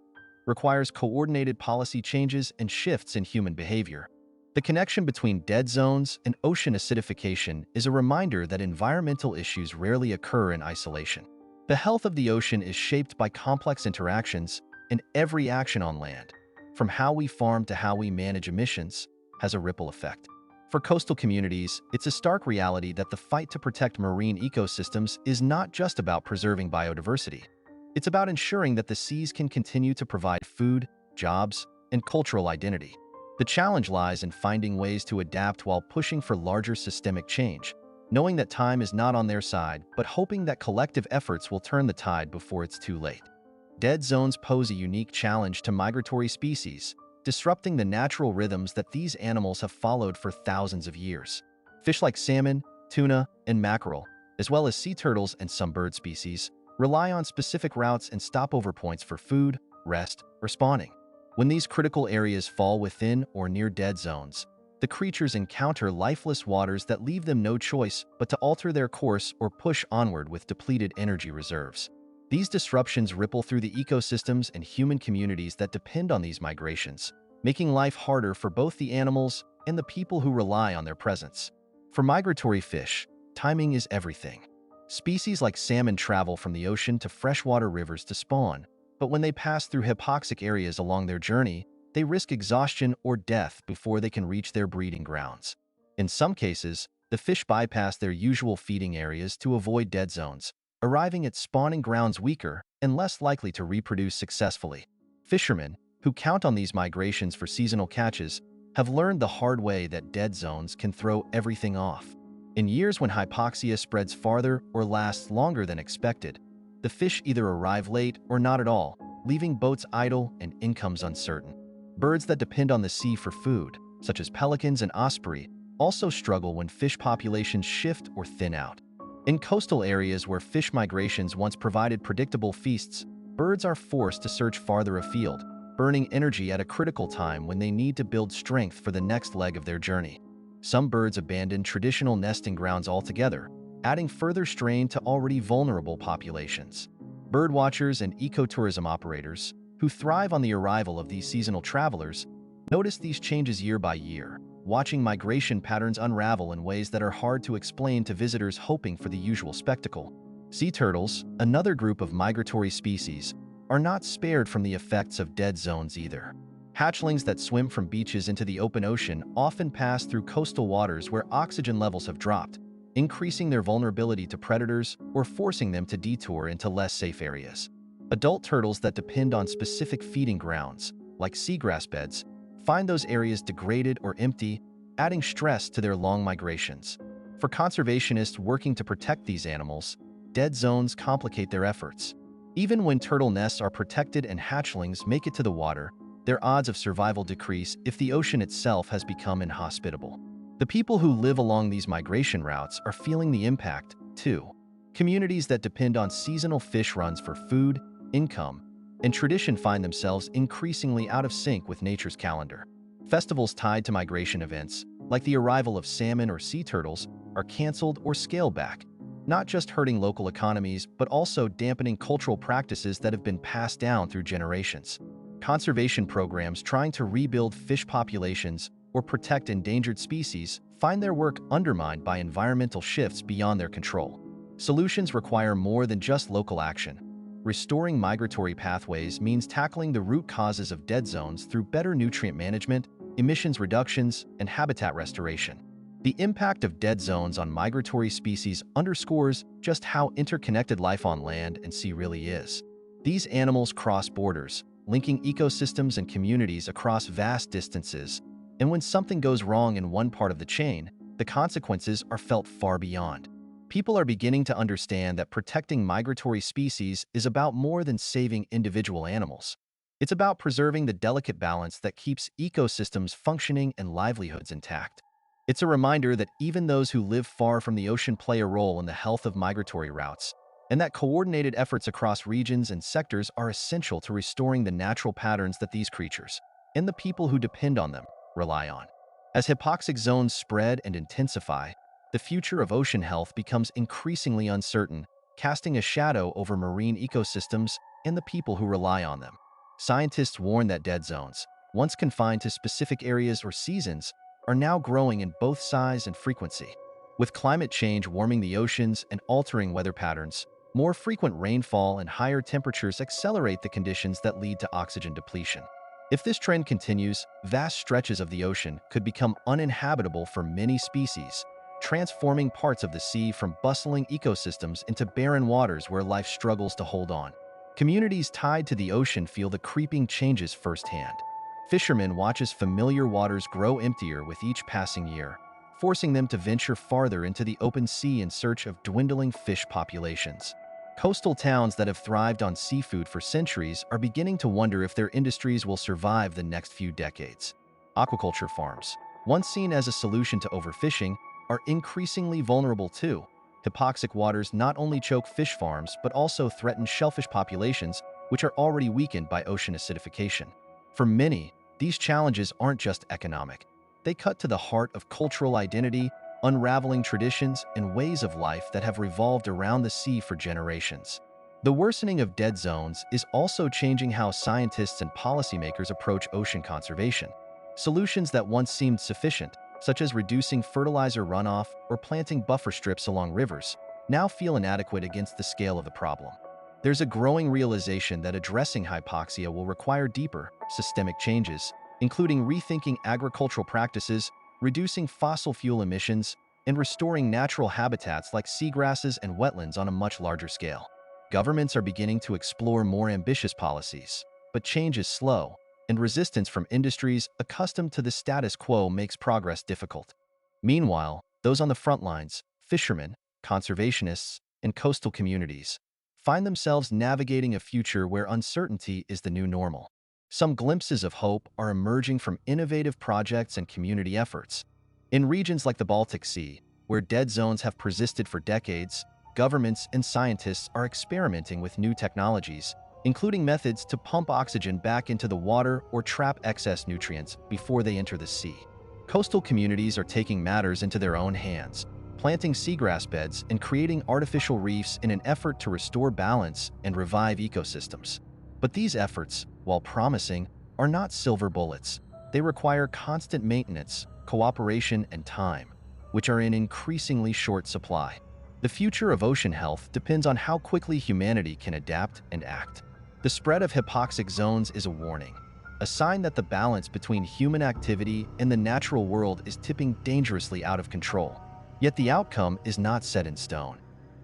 requires coordinated policy changes and shifts in human behavior. The connection between dead zones and ocean acidification is a reminder that environmental issues rarely occur in isolation. The health of the ocean is shaped by complex interactions, and every action on land, from how we farm to how we manage emissions, has a ripple effect. For coastal communities, it's a stark reality that the fight to protect marine ecosystems is not just about preserving biodiversity. It's about ensuring that the seas can continue to provide food, jobs, and cultural identity. The challenge lies in finding ways to adapt while pushing for larger systemic change, knowing that time is not on their side, but hoping that collective efforts will turn the tide before it's too late. Dead zones pose a unique challenge to migratory species, disrupting the natural rhythms that these animals have followed for thousands of years. Fish like salmon, tuna, and mackerel, as well as sea turtles and some bird species, rely on specific routes and stopover points for food, rest, or spawning. When these critical areas fall within or near dead zones, the creatures encounter lifeless waters that leave them no choice but to alter their course or push onward with depleted energy reserves. These disruptions ripple through the ecosystems and human communities that depend on these migrations, making life harder for both the animals and the people who rely on their presence. For migratory fish, timing is everything. Species like salmon travel from the ocean to freshwater rivers to spawn, but when they pass through hypoxic areas along their journey, they risk exhaustion or death before they can reach their breeding grounds. In some cases, the fish bypass their usual feeding areas to avoid dead zones, arriving at spawning grounds weaker and less likely to reproduce successfully. Fishermen, who count on these migrations for seasonal catches, have learned the hard way that dead zones can throw everything off. In years when hypoxia spreads farther or lasts longer than expected, the fish either arrive late or not at all, leaving boats idle and incomes uncertain. Birds that depend on the sea for food, such as pelicans and osprey, also struggle when fish populations shift or thin out. In coastal areas where fish migrations once provided predictable feasts, birds are forced to search farther afield, burning energy at a critical time when they need to build strength for the next leg of their journey. Some birds abandon traditional nesting grounds altogether, adding further strain to already vulnerable populations. Birdwatchers and ecotourism operators, who thrive on the arrival of these seasonal travelers, notice these changes year by year, watching migration patterns unravel in ways that are hard to explain to visitors hoping for the usual spectacle. Sea turtles, another group of migratory species, are not spared from the effects of dead zones either. Hatchlings that swim from beaches into the open ocean often pass through coastal waters where oxygen levels have dropped, increasing their vulnerability to predators or forcing them to detour into less safe areas. Adult turtles that depend on specific feeding grounds, like seagrass beds, find those areas degraded or empty, adding stress to their long migrations. For conservationists working to protect these animals, dead zones complicate their efforts. Even when turtle nests are protected and hatchlings make it to the water, their odds of survival decrease if the ocean itself has become inhospitable. The people who live along these migration routes are feeling the impact, too. Communities that depend on seasonal fish runs for food, income, and tradition find themselves increasingly out of sync with nature's calendar. Festivals tied to migration events, like the arrival of salmon or sea turtles, are canceled or scaled back, not just hurting local economies, but also dampening cultural practices that have been passed down through generations. Conservation programs trying to rebuild fish populations or protect endangered species find their work undermined by environmental shifts beyond their control. Solutions require more than just local action. Restoring migratory pathways means tackling the root causes of dead zones through better nutrient management, emissions reductions, and habitat restoration. The impact of dead zones on migratory species underscores just how interconnected life on land and sea really is. These animals cross borders, linking ecosystems and communities across vast distances, and when something goes wrong in one part of the chain, the consequences are felt far beyond. People are beginning to understand that protecting migratory species is about more than saving individual animals. It's about preserving the delicate balance that keeps ecosystems functioning and livelihoods intact. It's a reminder that even those who live far from the ocean play a role in the health of migratory routes, and that coordinated efforts across regions and sectors are essential to restoring the natural patterns that these creatures, and the people who depend on them, rely on. As hypoxic zones spread and intensify, the future of ocean health becomes increasingly uncertain, casting a shadow over marine ecosystems and the people who rely on them. Scientists warn that dead zones, once confined to specific areas or seasons, are now growing in both size and frequency. With climate change warming the oceans and altering weather patterns, more frequent rainfall and higher temperatures accelerate the conditions that lead to oxygen depletion. If this trend continues, vast stretches of the ocean could become uninhabitable for many species, transforming parts of the sea from bustling ecosystems into barren waters where life struggles to hold on. Communities tied to the ocean feel the creeping changes firsthand. Fishermen watch as familiar waters grow emptier with each passing year, forcing them to venture farther into the open sea in search of dwindling fish populations. Coastal towns that have thrived on seafood for centuries are beginning to wonder if their industries will survive the next few decades. Aquaculture farms, once seen as a solution to overfishing, are increasingly vulnerable too. Hypoxic waters not only choke fish farms but also threaten shellfish populations, which are already weakened by ocean acidification. For many, these challenges aren't just economic. They cut to the heart of cultural identity, unraveling traditions and ways of life that have revolved around the sea for generations. The worsening of dead zones is also changing how scientists and policymakers approach ocean conservation. Solutions that once seemed sufficient, such as reducing fertilizer runoff or planting buffer strips along rivers, now feel inadequate against the scale of the problem. There's a growing realization that addressing hypoxia will require deeper, systemic changes, including rethinking agricultural practices, reducing fossil fuel emissions, and restoring natural habitats like seagrasses and wetlands on a much larger scale. Governments are beginning to explore more ambitious policies, but change is slow, and resistance from industries accustomed to the status quo makes progress difficult. Meanwhile, those on the front lines, fishermen, conservationists, and coastal communities, find themselves navigating a future where uncertainty is the new normal. Some glimpses of hope are emerging from innovative projects and community efforts. In regions like the Baltic Sea, where dead zones have persisted for decades, governments and scientists are experimenting with new technologies, including methods to pump oxygen back into the water or trap excess nutrients before they enter the sea. Coastal communities are taking matters into their own hands, planting seagrass beds and creating artificial reefs in an effort to restore balance and revive ecosystems. But these efforts, while promising, are not silver bullets. They require constant maintenance, cooperation, and time, which are in increasingly short supply. The future of ocean health depends on how quickly humanity can adapt and act. The spread of hypoxic zones is a warning, a sign that the balance between human activity and the natural world is tipping dangerously out of control. Yet the outcome is not set in stone.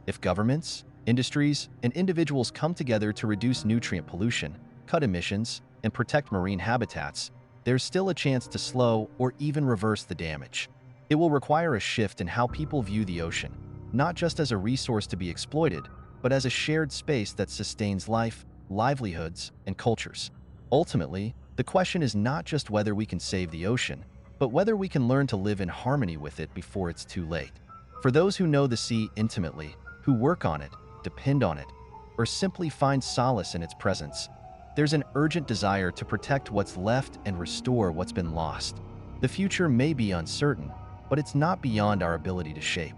If governments, industries, and individuals come together to reduce nutrient pollution, cut emissions, and protect marine habitats, there's still a chance to slow or even reverse the damage. It will require a shift in how people view the ocean, not just as a resource to be exploited, but as a shared space that sustains life, livelihoods, and cultures. Ultimately, the question is not just whether we can save the ocean, but whether we can learn to live in harmony with it before it's too late. For those who know the sea intimately, who work on it, depend on it, or simply find solace in its presence, there's an urgent desire to protect what's left and restore what's been lost. The future may be uncertain, but it's not beyond our ability to shape.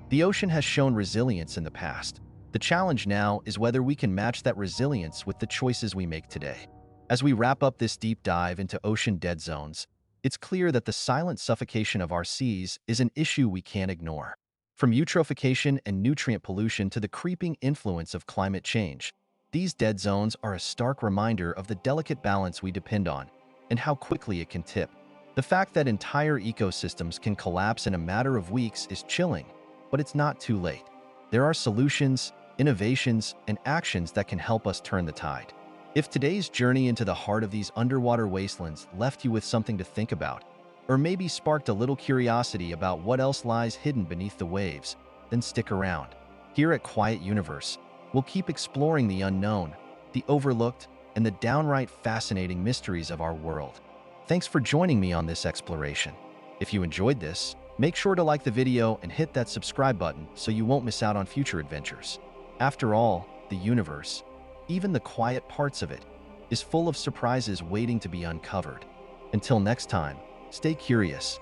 The ocean has shown resilience in the past. The challenge now is whether we can match that resilience with the choices we make today. As we wrap up this deep dive into ocean dead zones, it's clear that the silent suffocation of our seas is an issue we can't ignore. From eutrophication and nutrient pollution to the creeping influence of climate change, these dead zones are a stark reminder of the delicate balance we depend on and how quickly it can tip. The fact that entire ecosystems can collapse in a matter of weeks is chilling, but it's not too late. There are solutions, innovations, and actions that can help us turn the tide. If today's journey into the heart of these underwater wastelands left you with something to think about, or maybe sparked a little curiosity about what else lies hidden beneath the waves, then stick around. Here at Quiet Universe, we'll keep exploring the unknown, the overlooked, and the downright fascinating mysteries of our world. Thanks for joining me on this exploration. If you enjoyed this, make sure to like the video and hit that subscribe button so you won't miss out on future adventures. After all, the universe, even the quiet parts of it, is full of surprises waiting to be uncovered. Until next time, stay curious,